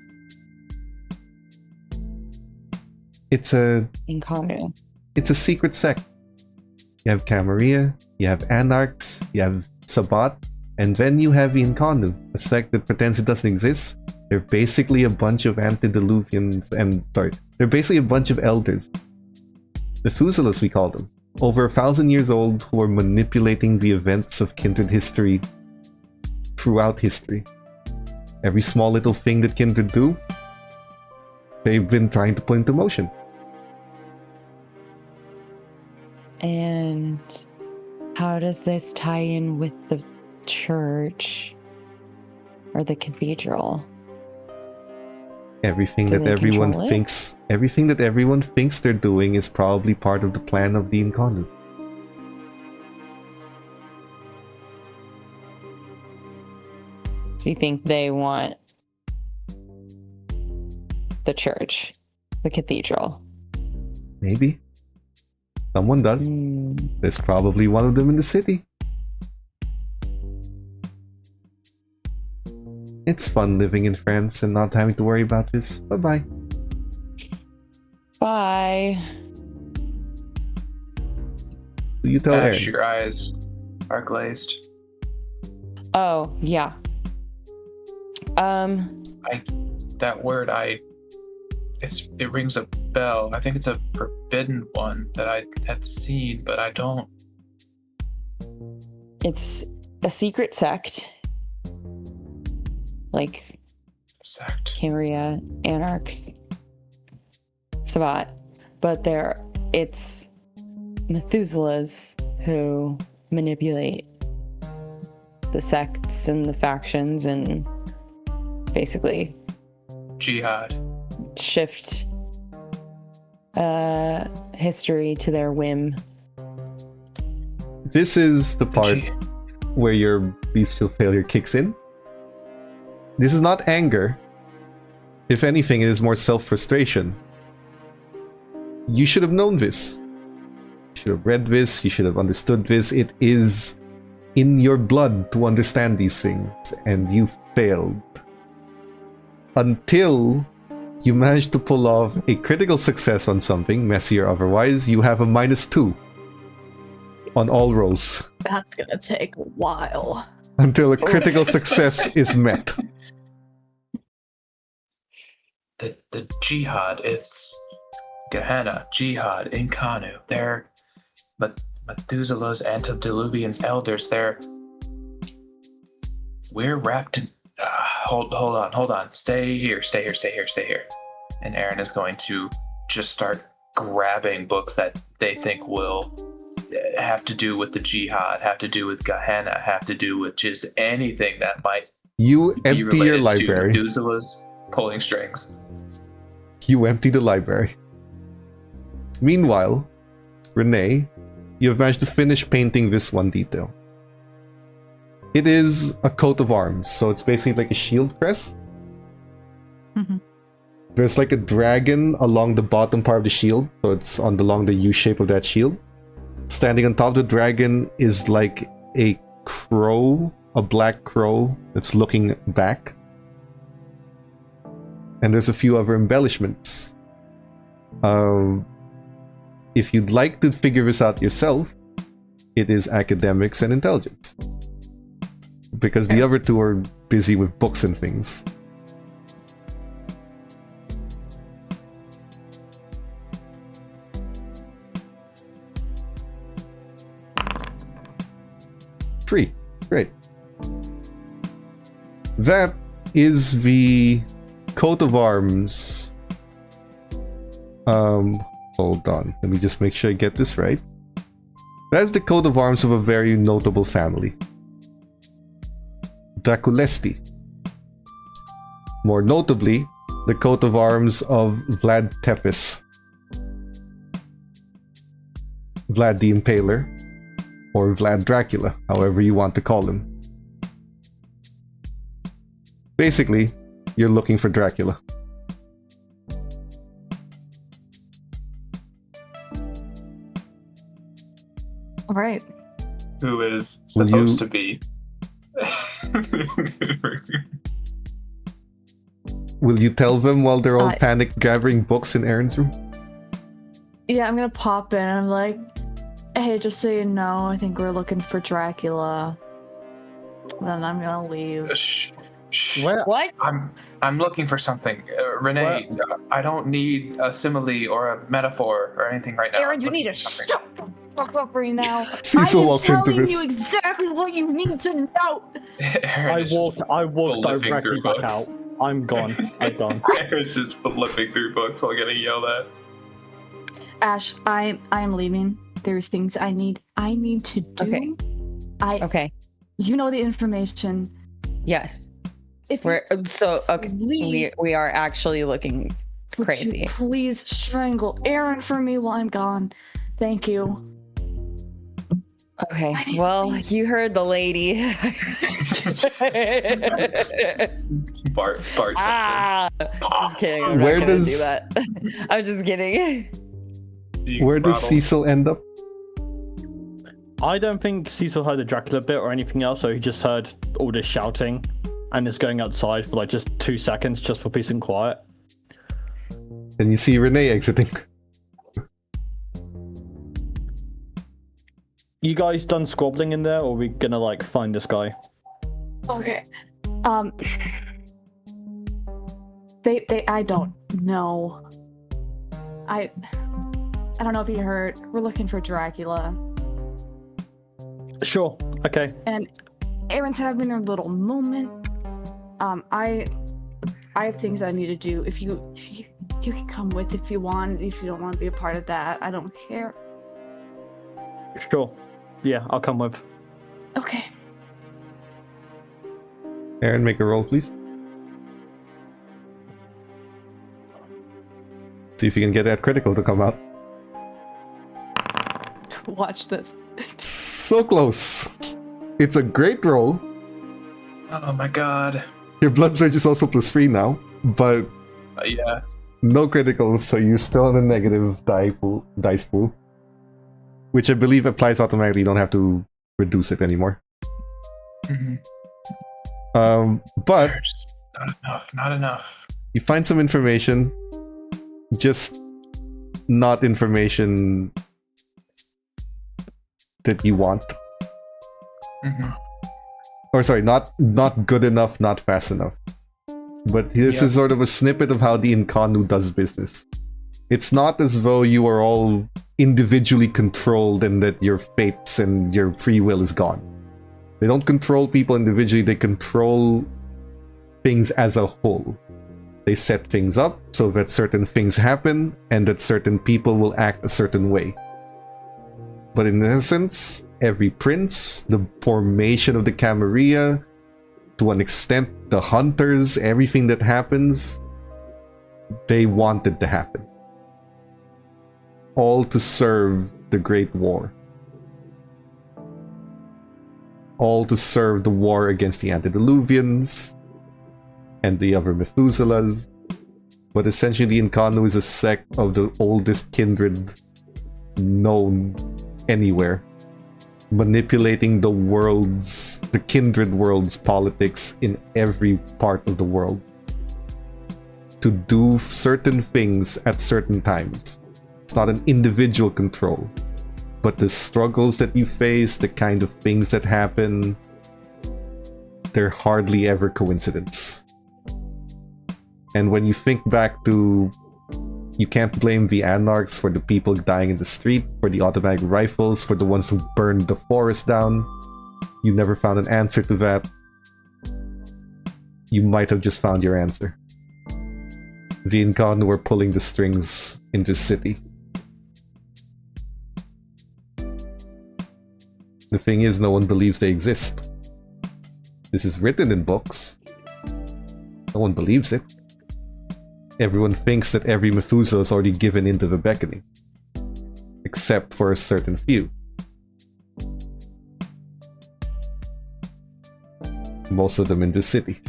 It's a Nkanu. It's a secret sect. You have Camarilla, you have Anarchs, you have Sabat, and then you have Nkanu, a sect that pretends it doesn't exist. They're basically a bunch of antediluvians, they're basically a bunch of elders. Methuselahs, we call them. Over 1,000 years old, who are manipulating the events of kindred history throughout history. Every small little thing that kindred do, they've been trying to put into motion. And how does this tie in with the church or the cathedral? Everything Do that they everyone control it? thinks they're doing is probably part of the plan of the Nkanu. Do you think they want the church, the cathedral? Maybe. Someone does. There's probably one of them in the city. It's fun living in France and not having to worry about this. Bye-bye. Bye. You tell Ash, Aaron. your eyes are glazed. Oh, yeah. That word, it rings a bell. I think it's a forbidden one that I had seen, but I don't. It's a secret sect. Like Sect. Camarilla, Anarchs, Sabat. But it's Methuselahs who manipulate the sects and the factions and basically Jihad. shift history to their whim. This is the part Ji- where your bestial failure kicks in. This is not anger. If anything, it is more self-frustration. You should have known this. You should have read this. You should have understood this. It is in your blood to understand these things, and you failed. Until you managed to pull off a critical success on something, messy or otherwise, you have a -2 on all rolls. That's gonna take a while. Until a critical success is met. The Jihad, it's Gehenna, Jihad, Inkanu. They're Methuselah's antediluvians elders. We're wrapped in. Hold on. Stay here. And Aaron is going to just start grabbing books that they think will have to do with the Jihad, have to do with Gehenna, have to do with just anything that might You be empty related your to library. Methuselah's pulling strings. You empty the library. Meanwhile, Renee, you have managed to finish painting this one detail. It is a coat of arms, so it's basically like a shield crest. Mhm. There's like a dragon along the bottom part of the shield, so it's along the U shape of that shield. Standing on top of the dragon is like a crow, a black crow that's looking back. And there's a few other embellishments. If you'd like to figure this out yourself, it is academics and intelligence. Because the other two are busy with books and things. Three. Great. That is the coat of arms. Hold on. Let me just make sure I get this right. That's the coat of arms of a very notable family. Draculesti. More notably, the coat of arms of Vlad Tepes. Vlad the Impaler. Or Vlad Dracula, however you want to call him. Basically, you're looking for Dracula. All right. Who is Will supposed you- to be. Will you tell them while they're all I- panic gathering books in Aaron's room? Yeah, I'm gonna pop in. I'm like, hey, just so you know, I think we're looking for Dracula. Then I'm gonna leave. Shh. Where? What? I'm looking for something. Renee, I don't need a simile or a metaphor or anything right now. Aaron, I'm you looking need to for something. shut the fuck up right now. Cecil I am walks into telling this. you exactly what you need to know. Aaron I is just walked flipping directly through back books. out. I'm gone. I'm gone. Aaron's just flipping through books while getting yelled at. Ash, I am leaving. There's things I need to do. Okay. Okay. You know the information. Yes. If We're so okay. Leave. We are actually looking would crazy. you please strangle Aaron for me while I'm gone. Thank you. Okay. I need Well, things. you heard the lady. Bart jumps Just kidding. I'm Where not gonna does- do that. I'm just kidding. in. You Where does throttle. Cecil end up? I don't think Cecil heard the Dracula bit or anything else, so he just heard all this shouting and is going outside for like just 2 seconds just for peace and quiet. And you see Renee exiting. You guys done squabbling in there, or are we gonna like find this guy? Okay. I don't know. I don't know if you heard. We're looking for Dracula. Sure. Okay. And Aaron's having a little moment. I have things I need to do. If you can come with if you want. If you don't want to be a part of that, I don't care. Sure. Yeah, I'll come with. Okay. Aaron, make a roll, please. See if you can get that critical to come out. Watch this. So close. It's a great roll. Oh my god. Your blood surge is also +3 now, but Yeah. no criticals, so you're still in a negative dice pool. Which I believe applies automatically, you don't have to reduce it anymore. Mm-hmm. But There's not enough. you find some information, just not information that you want. Mm-hmm. Or sorry, not good enough, not fast enough. But this is sort of a snippet of how the Incarnu does business. It's not as though you are all individually controlled and that your fates and your free will is gone. They don't control people individually, they control things as a whole. They set things up so that certain things happen and that certain people will act a certain way. But in essence, every prince, the formation of the Camarilla, to an extent, the hunters, everything that happens, they want it to happen. All to serve the Great War. All to serve the war against the Antediluvians and the other Methuselahs. But essentially, the Incarnu is a sect of the oldest kindred known anywhere, manipulating the kindred world's politics in every part of the world to do certain things at certain times. It's not an individual control, but the struggles that you face, the kind of things that happen, they're hardly ever coincidence. And when you think back to, you can't blame the anarchs for the people dying in the street, for the automatic rifles, for the ones who burned the forest down. You never found an answer to that. You might have just found your answer. The Incarnu were pulling the strings in this city. The thing is, no one believes they exist. This is written in books. No one believes it. Everyone thinks that every Methuselah is already given into the beckoning. Except for a certain few. Most of them in the city.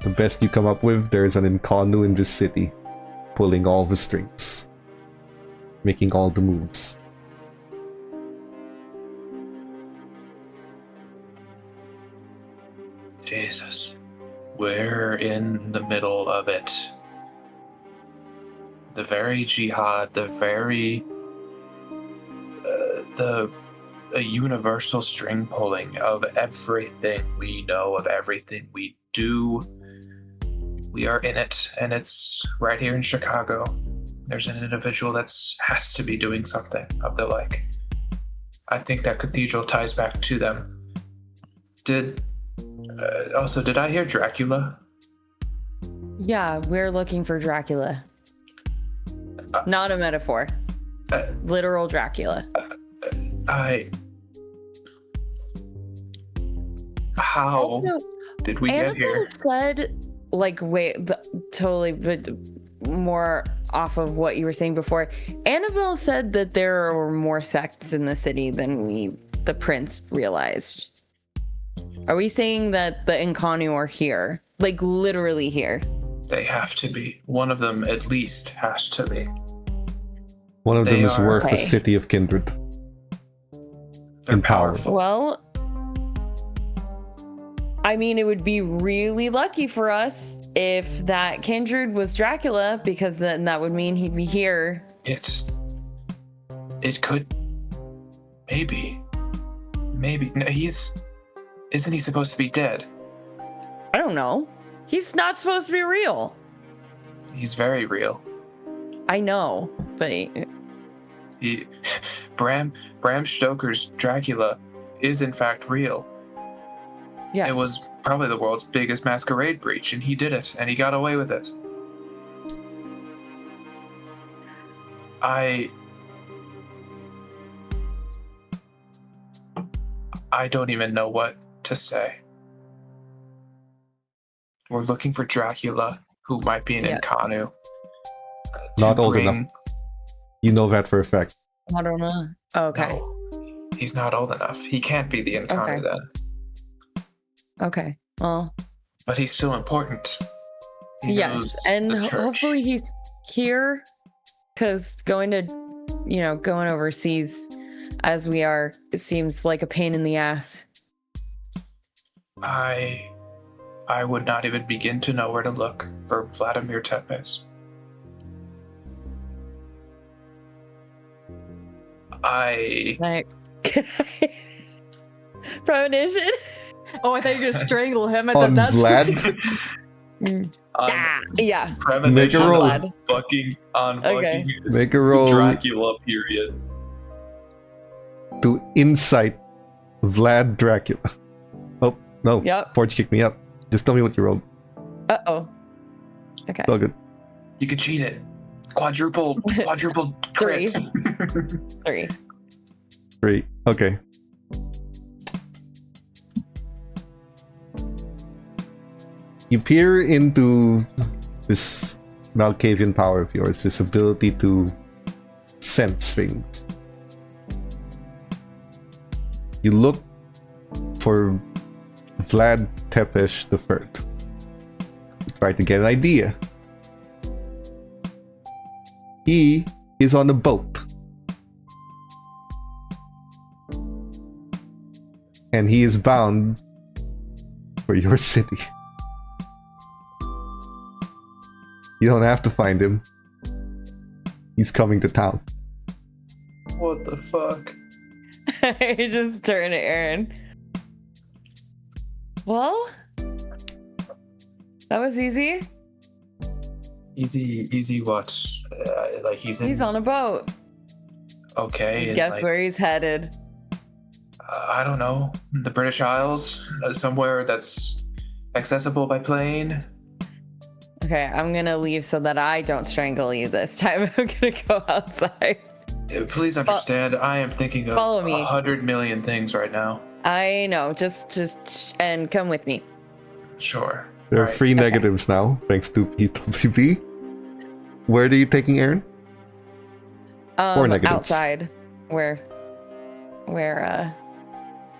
The best you come up with, there is an Incarnu in this city, pulling all the strings. Making all the moves. Jesus. We're in the middle of it. The very jihad, the very the universal string pulling of everything we know, of everything we do. We are in it, and it's right here in Chicago. There's an individual that's has to be doing something of the like. I think that cathedral ties back to them. Did I hear Dracula? Yeah, we're looking for Dracula. Not a metaphor. Literal Dracula. How Also, did we get here? Annabelle said, totally, but more off of what you were saying before. Annabelle said that there were more sects in the city than the prince realized. Are we saying that the Incarnu are here? Like, literally here? They have to be. One of them at least has to be. One of them They is are- worth a Okay. city of kindred. They're In power. powerful. Well, I mean, it would be really lucky for us if that kindred was Dracula, because then that would mean he'd be here. It could. Maybe. No, isn't he supposed to be dead? I don't know. He's not supposed to be real. He's very real. I know, but Bram Stoker's Dracula is in fact real. yeah. It was probably the world's biggest masquerade breach, and he did it, and he got away with it. I don't even know what to say. We're looking for Dracula, who might be an Yes. Incarnu. Not old enough. You know that for a fact. I don't know. Okay. No, he's not old enough. He can't be the Incarnu Okay. then. Okay. Well, But he's still important. He yes, knows and the church. hopefully he's here, because going overseas as we are, it seems like a pain in the ass. I would not even begin to know where to look for Vladimir Tepes. Like, premonition. Oh, I thought you were gonna strangle him. I On thought that's Vlad? Yeah. Make a roll. Vlad. Fucking on Okay. fucking Make a roll Dracula period. to insight Vlad Dracula. Oh, no. Yep. Forge kicked me up. Just tell me what you rolled. Uh-oh. Okay. It's all good. You could cheat it. Quadruple crit. 3. Great. Okay. You peer into this Malkavian power of yours, this ability to sense things. You look for Vlad Tepesh III. Try to get an idea. He is on a boat. And he is bound for your city. You don't have to find him. He's coming to town. What the fuck? I just turn to Aaron. Well, that was easy. Easy what? Like he's on a boat. Okay. and, Guess like, where he's headed. I don't know. The British Isles, somewhere that's accessible by plane. Okay, I'm gonna leave so that I don't strangle you this time. I'm gonna go outside. Please understand, I am thinking of follow me. 100 million things right now. I know. Just and come with me. Sure. There are Alright. 3 negatives now, thanks to PWB. Where are you taking Aaron? Or negatives. Outside, where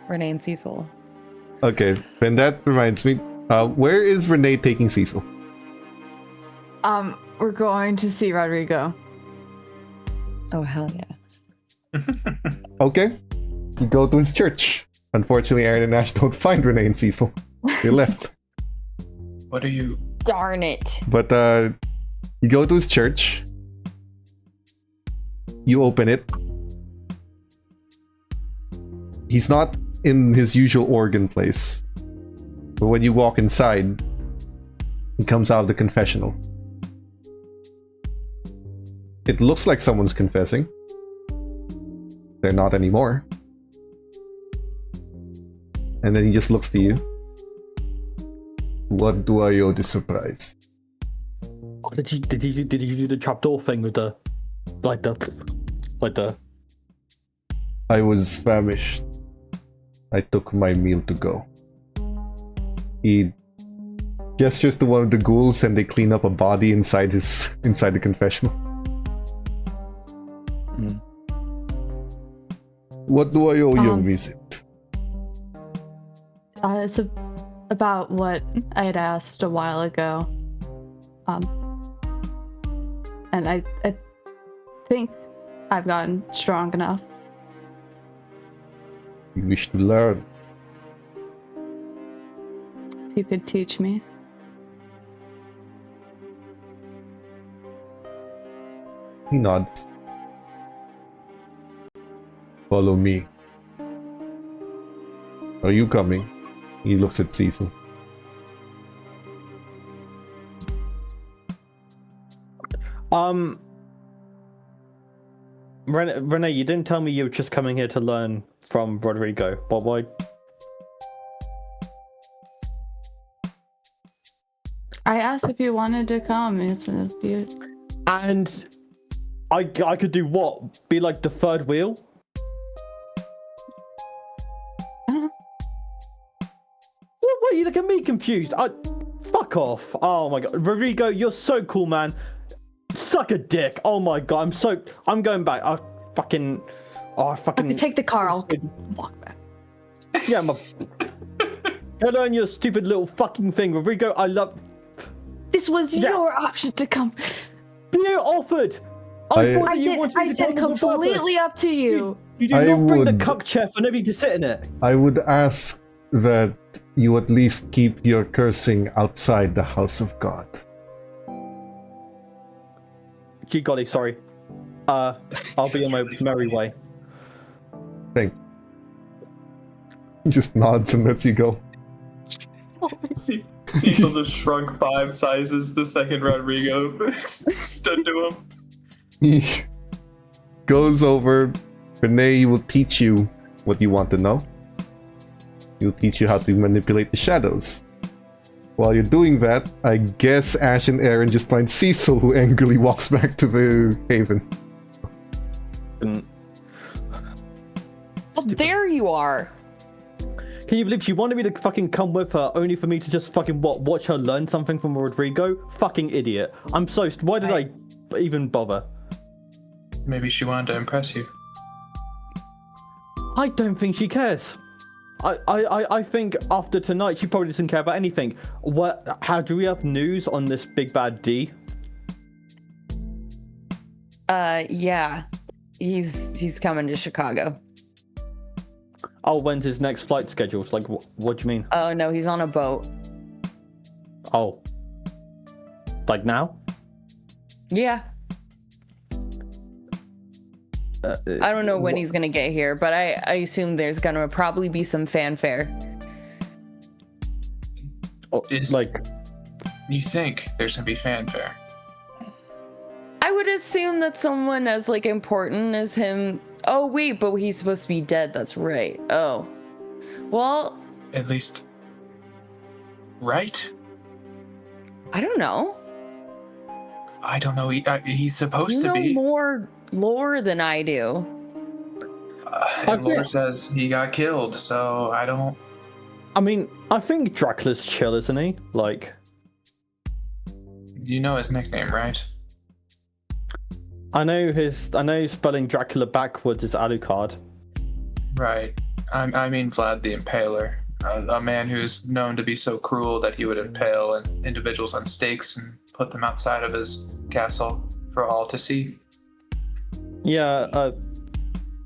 Renee and Cecil. Okay, then that reminds me. Where is Renee taking Cecil? We're going to see Rodrigo. Oh hell yeah! Okay. You go to his church. Unfortunately, Aaron and Ash don't find Renee and Cecil. They left. What are you? Darn it! But you go to his church. You open it. He's not in his usual organ place. But when you walk inside, he comes out of the confessional. It looks like someone's confessing. They're not anymore. And then he just looks to you. What do I owe this surprise? Oh, did you do the trapdoor thing with the like the I was famished. I took my meal to go. He gestures to one of the ghouls and they clean up a body inside the confessional. Hmm. What do I owe your visit? It's about what I had asked a while ago. And I think I've gotten strong enough. You wish to learn. If you could teach me. He nods. Follow me. Are you coming? He looks at Cecil. Renee, you didn't tell me you were just coming here to learn from Rodrigo. Why? I asked if you wanted to come. It's a And I could do what? Be like the third wheel? Why are you looking at me confused? Fuck off. Oh my god. Rodrigo, you're so cool, man. Suck a dick. Oh my god, I'm going back. I fucking take the car. I'll walk back. Yeah, go learn your stupid little fucking thing, Rodrigo. I love. This was your option to come. You offered. I said completely up to you. You do not bring the cuck chair for nobody to sit in it. I would ask that you at least keep your cursing outside the house of God. Gee golly, sorry. I'll be on my merry way. Thank you. Just nods and lets you go. Cecil just shrunk 5 sizes the second Rodrigo stood to him. He goes over. Renee will teach you what you want to know. He'll teach you how to manipulate the shadows. While you're doing that, I guess Ash and Aaron just find Cecil, who angrily walks back to the haven. Oh, there you are. Can you believe she wanted me to fucking come with her, only for me to just fucking watch her learn something from Rodrigo? Fucking idiot. I'm so... Why did I even bother? Maybe she wanted to impress you. I don't think she cares. I think after tonight she probably doesn't care about anything. How do we have news on this big bad D? Yeah. He's coming to Chicago. Oh, when's his next flight scheduled? Like, what do you mean? Oh no, he's on a boat. Oh. Like now? Yeah. I don't know when he's gonna get here, but I assume there's gonna probably be some fanfare. Oh, You think there's gonna be fanfare? I would assume that someone as like important as him. Oh wait, but he's supposed to be dead. That's right. Oh, well. At least, right? I don't know. I don't know. He's supposed to You be. know more lore than I do. And lore says he got killed, so I don't. I mean, I think Dracula's chill, isn't he? Like, you know his nickname, right? I know spelling Dracula backwards is Alucard. Right. I mean Vlad the Impaler, a man who's known to be so cruel that he would impale individuals on stakes and put them outside of his castle for all to see. Yeah.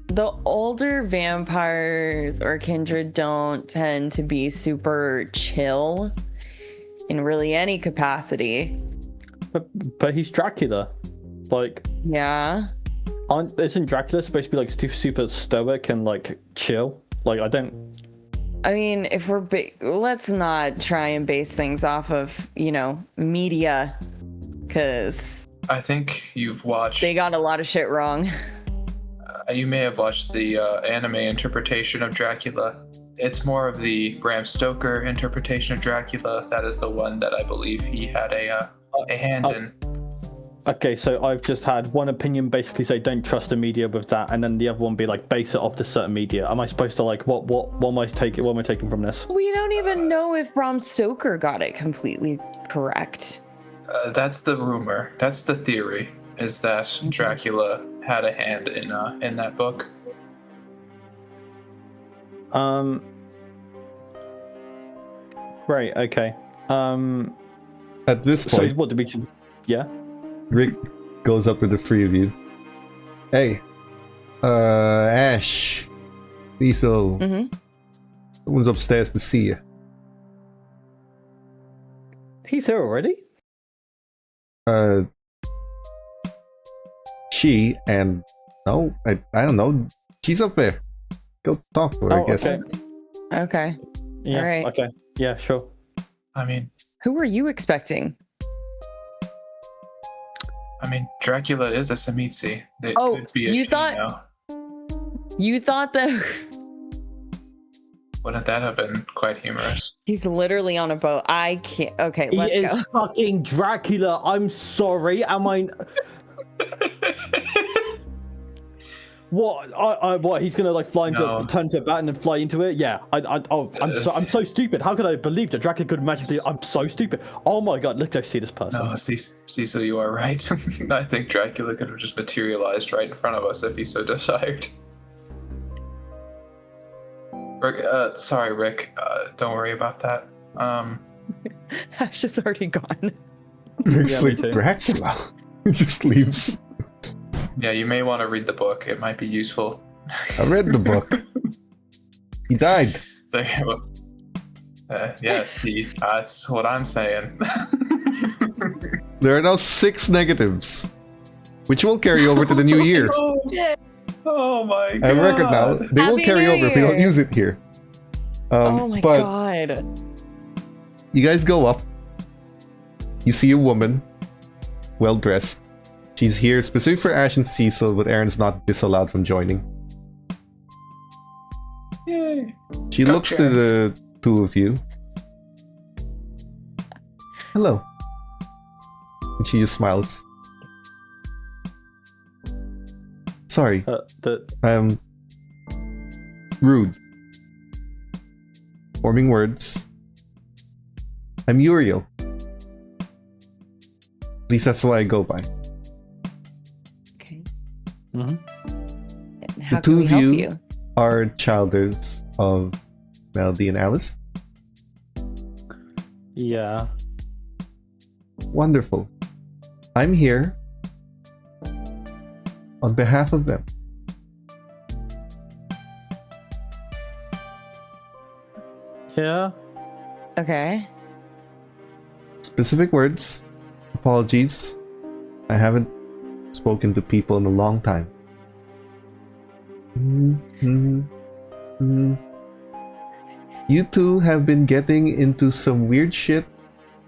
The older vampires or kindred don't tend to be super chill in really any capacity. But he's Dracula. Like, yeah. Isn't Dracula supposed to be like super stoic and like chill? Like, I mean, if we're let's not try and base things off of, media, because I think you've watched. They got a lot of shit wrong. You may have watched the anime interpretation of Dracula. It's more of the Bram Stoker interpretation of Dracula. That is the one that I believe he had a hand in. Okay, so I've just had one opinion basically say don't trust the media with that, and then the other one be like base it off to certain media. Am I supposed to like what am I taking from this? We don't even know if Bram Stoker got it completely correct. That's the rumor. That's the theory. Is that Dracula had a hand in that book? Right. Okay. At this point, so what did we? Yeah. Rick goes up to the three of you. Hey, Ash. Cecil. Mm-hmm. Someone's upstairs to see you. He's here already? She and no, I don't know. She's up there. Go talk to her, I guess. Okay. Okay. Yeah, All right. okay. Yeah, sure. I mean, Who were you expecting? Dracula is a Samitsi. It Oh, could be a you she thought- now. You thought that Wouldn't that have been quite humorous? he's literally on a boat. I can't. Okay, He let's is go. fucking Dracula. I'm sorry. Am I? What? What? He's gonna like fly into, No. turn to a bat and then fly into it? Yeah. I'm so stupid. How could I believe that Dracula could magically? I'm so stupid. Oh my god! Let's go see this person. No, Cecil, you are right. I think Dracula could have just materialized right in front of us if he so desired. Rick, sorry, Rick. Don't worry about that. Ash is already gone. Looks Yeah, me like too. Dracula. He just leaves. Yeah, you may want to read the book. It might be useful. I read the book. He died. Yeah, see, that's what I'm saying. There are now 6 negatives, which will carry over to the new year. Oh my god. I have a record now. They will Happy carry New over if we don't Year. use it here. Oh my but god. you guys go up. You see a woman, well dressed. She's here specifically for Ash and Cecil, but Aaron's not disallowed from joining. Yay. She Gotcha. looks to the two of you. Hello. And she just smiles. Sorry, I'm rude. Forming words. I'm Uriel. At least that's what I go by. Okay. Mhm. And how two can we of help you- you? Are childers of Melody and Alice? Yeah. Wonderful. I'm here on behalf of them. Yeah. Okay. Specific words. Apologies. I haven't spoken to people in a long time. You two have been getting into some weird shit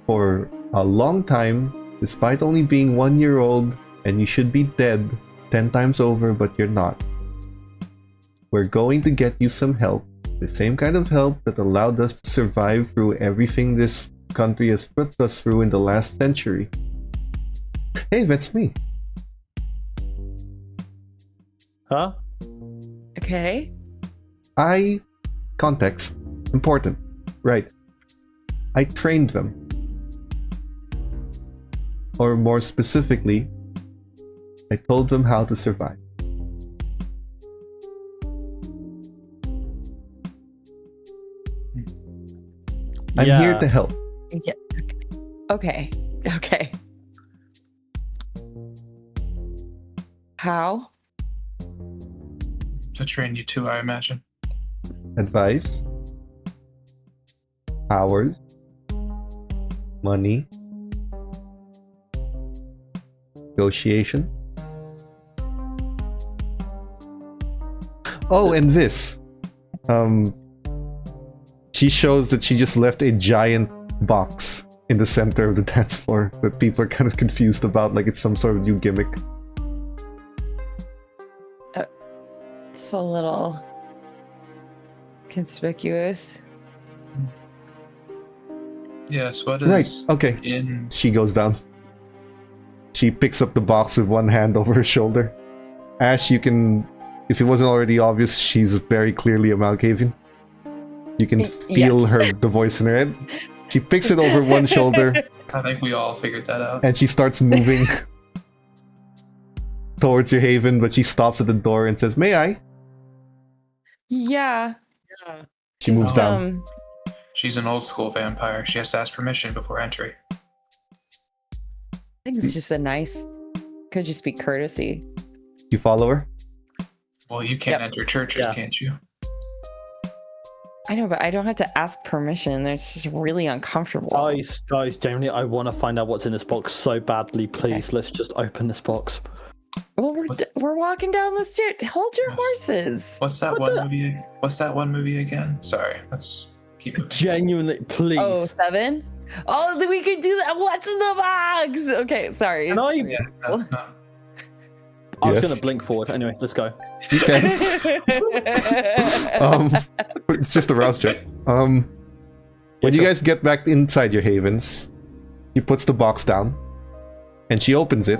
for a long time, despite only being 1 year old, and you should be dead 10 times over, but you're not. We're going to get you some help. The same kind of help that allowed us to survive through everything this country has put us through in the last century. Hey, that's me. Huh? Okay. Context. Important. Right. I trained them. Or more specifically, I told them how to survive. I'm here to help. Yeah. Okay. Okay. How? To train you too, I imagine. Advice. Powers. Money. Negotiation. Oh, and this. She shows that she just left a giant box in the center of the dance floor that people are kind of confused about, like it's some sort of new gimmick. It's a little conspicuous. Yes, what Right, is okay. in... She goes down. She picks up the box with one hand over her shoulder. Ash, you can... If it wasn't already obvious, she's very clearly a Malkavian. You can feel Yes. the voice in her head. She picks it over one shoulder I think we all figured that out. and she starts moving towards your haven, but she stops at the door and says, "May I?" Yeah. She moves Just, down. She's an old school vampire. She has to ask permission before entry. I think it's just a nice, could just be courtesy. You follow her? Well, you can't enter churches, Yeah. can't you? I know, but I don't have to ask permission. It's just really uncomfortable. Guys, generally, I want to find out what's in this box so badly. Please, let's just open this box. Well, we're walking down the stairs. Hold your horses. What's that movie? What's that one movie again? Sorry, let's keep moving. Genuinely, please. Oh, 7? Oh, so we could do that. What's in the box? Okay, sorry. Can I? Yeah, no. I was Yes. going to blink forward. Anyway, let's go. You can. It's just a rouse check. When you sure. guys get back inside your havens, she puts the box down, and she opens it.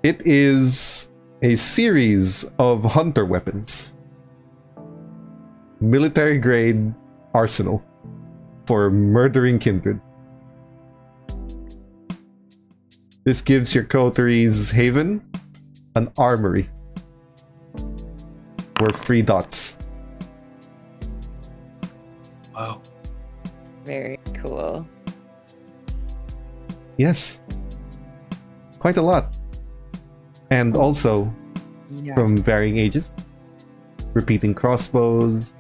It is a series of hunter weapons. Military grade arsenal for murdering kindred. This gives your coteries haven an armory worth 3 dots. Wow. Very cool. Yes. Quite a lot. And also Yeah. from varying ages. Repeating crossbows,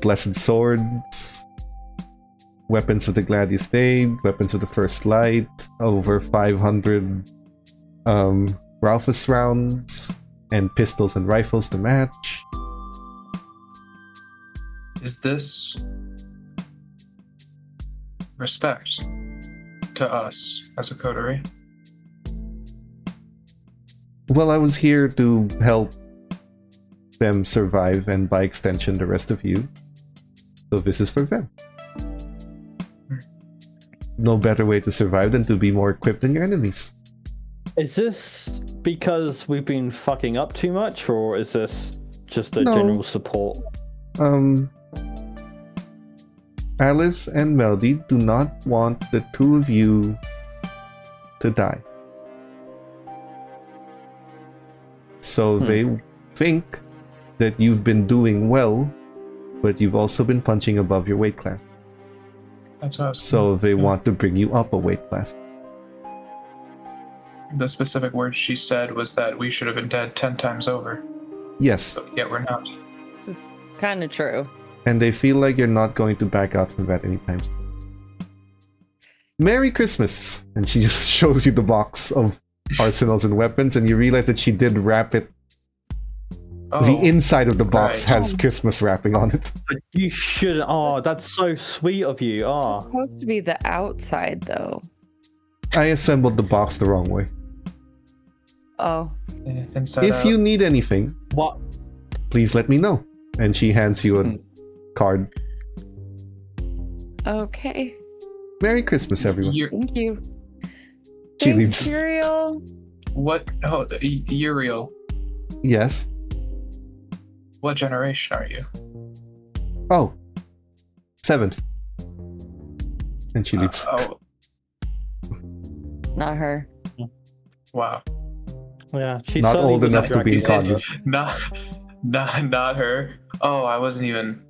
blessed swords, weapons of the Gladius Day, weapons of the First Light, over 500 Ralphus rounds, and pistols and rifles to match. Is this respect to us as a coterie? Well, I was here to help them survive, and by extension the rest of you. So this is for them. No better way to survive than to be more equipped than your enemies. Is this because we've been fucking up too much, or is this just a No. general support? Alice and Melody do not want the two of you to die. So they think that you've been doing well, but you've also been punching above your weight class. That's what I was. So they want to bring you up a weight class. The specific words she said was that we should have been dead 10 times over, Yes, but yet we're not. This is kind of true. and they feel like you're not going to back out from that anytime soon. Merry Christmas! And she just shows you the box of arsenals and weapons, and you realize that she did wrap it. Oh, The inside of the box right. has Christmas wrapping on it. You shouldn't. Oh, that's so sweet of you. It's Oh, supposed to be the outside, though. I assembled the box the wrong way. Oh, inside If out. you need anything, what? please let me know. And she hands you a card. okay. Merry Christmas, everyone. You're, Thank you. She Thanks, leaves. cereal. what? Oh, Uriel. Yes. What generation are you? Oh. 7th. And she leaves. Oh, Not her. wow. Yeah, she's Not certainly old was enough to be in attractive. college. Not her. Oh, I wasn't even.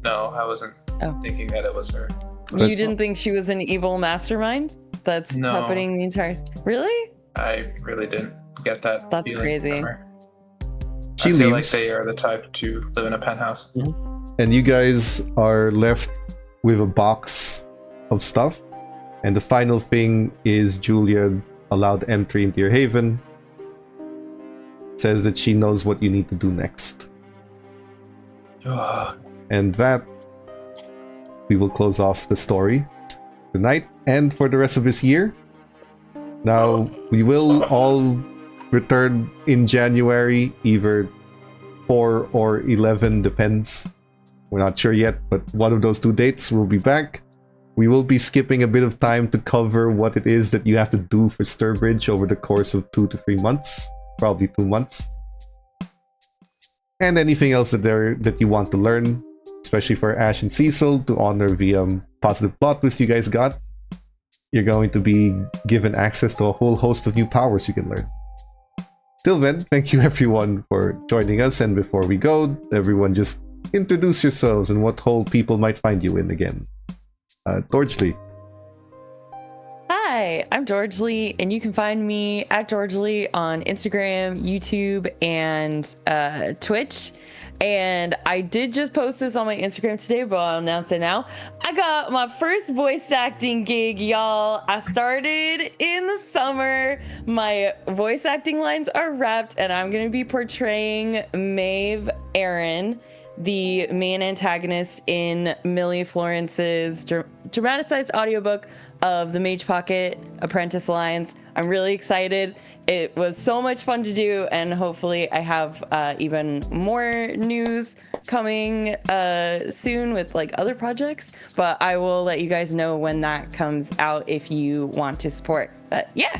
No, I wasn't Oh. thinking that it was her. But- You didn't think she was an evil mastermind that's No. puppeting the entire. Really? I really didn't get that. That's feeling crazy. from her. She I feel like leaves. they are the type to live in a penthouse. And you guys are left with a box of stuff. And the final thing is Julia allowed entry into your haven. Says that she knows what you need to do next. Ugh. And that we will close off the story tonight and for the rest of this year. Now we will all return in January, either 4 or 11, depends. We're not sure yet, but one of those 2 dates will be back. We will be skipping a bit of time to cover what it is that you have to do for Sturbridge over the course of 2 to 3 months, probably 2 months. And anything else that you want to learn, especially for Ash and Cecil, to honor the positive plot twist you guys got. You're going to be given access to a whole host of new powers you can learn. Till then, thank you everyone for joining us, and before we go, everyone just introduce yourselves and what hole people might find you in again. Torchley. Hi, Hi, I'm George Lee, and you can find me at George Lee on Instagram, YouTube, and Twitch. And I did just post this on my Instagram today, but I'll announce it now. I got my first voice acting gig, y'all. I started in the summer. My voice acting lines are wrapped, and I'm going to be portraying Maeve Aaron, the main antagonist in Millie Florence's dramatized audiobook of the Mage Pocket Apprentice Lines. I'm really excited. It was so much fun to do, and hopefully I have even more news coming soon with like other projects, but I will let you guys know when that comes out if you want to support. But yeah.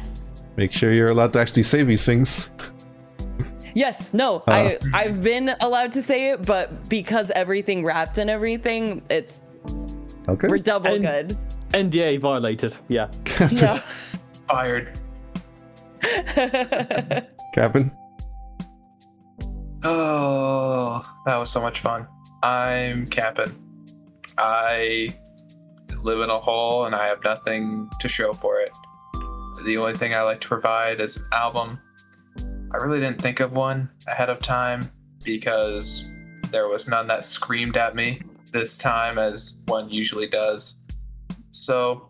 Make sure you're allowed to actually say these things. Yes, no, I've been allowed to say it, but because everything wrapped and everything, it's Okay. we're double good. NDA violated. Yeah. No. Fired. Captain? Oh, that was so much fun. I'm Captain. I live in a hole and I have nothing to show for it. The only thing I like to provide is an album. I really didn't think of one ahead of time because there was none that screamed at me this time as one usually does. So,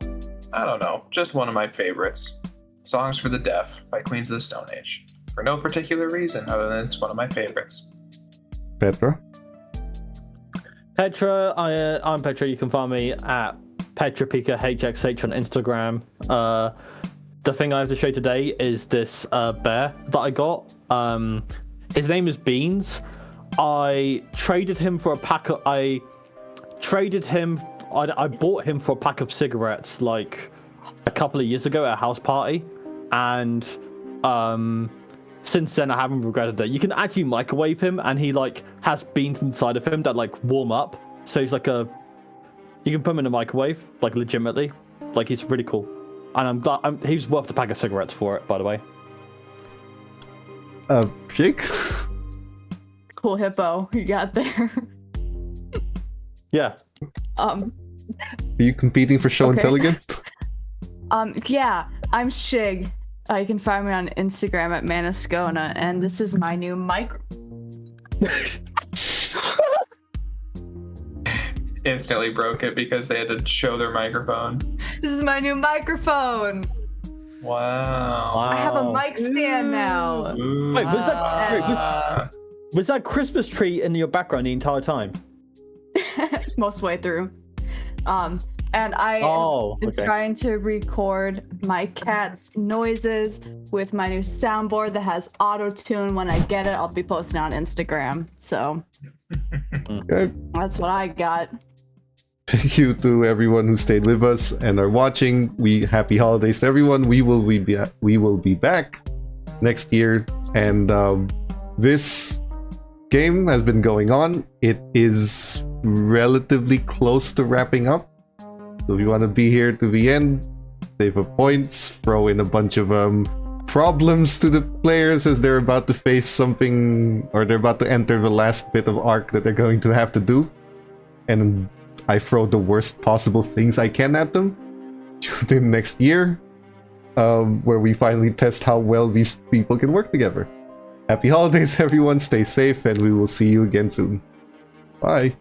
I don't know, just one of my favorites. Songs for the Deaf by Queens of the Stone Age. For no particular reason other than it's one of my favorites. Petra? Petra, I'm Petra. You can find me at PetraPika HXH on Instagram. The thing I have to show today is this bear that I got. His name is Beans. I traded him for a pack of. I bought him for a pack of cigarettes like a couple of years ago at a house party, and since then I haven't regretted it. You can actually microwave him, and he like has beans inside of him that like warm up. So he's like you can put him in a microwave, like legitimately. Like he's really cool, and I'm glad he's worth the pack of cigarettes for it, by the way. Jake? Cool hippo you got there. Yeah. Are you competing for show and Okay. tell again? Yeah, I'm Shig. You can find me on Instagram at Manascona, and this is my new Instantly broke it because they had to show their microphone. This is my new microphone. Wow. I have a mic stand now. Ooh. Wait, was that Christmas tree in your background the entire time? Most way through. And I am trying to record my cat's noises with my new soundboard that has auto-tune. When I get it, I'll be posting on Instagram. So Okay. that's what I got. Thank you to everyone who stayed with us and are watching. Happy holidays to everyone. We will be back next year, and this game has been going on. It is relatively close to wrapping up, so we want to be here to the end, save up points, throw in a bunch of problems to the players as they're about to face something, or they're about to enter the last bit of arc that they're going to have to do, and I throw the worst possible things I can at them. Tune in next year, where we finally test how well these people can work together. Happy holidays, everyone. Stay safe, and we will see you again soon. Bye.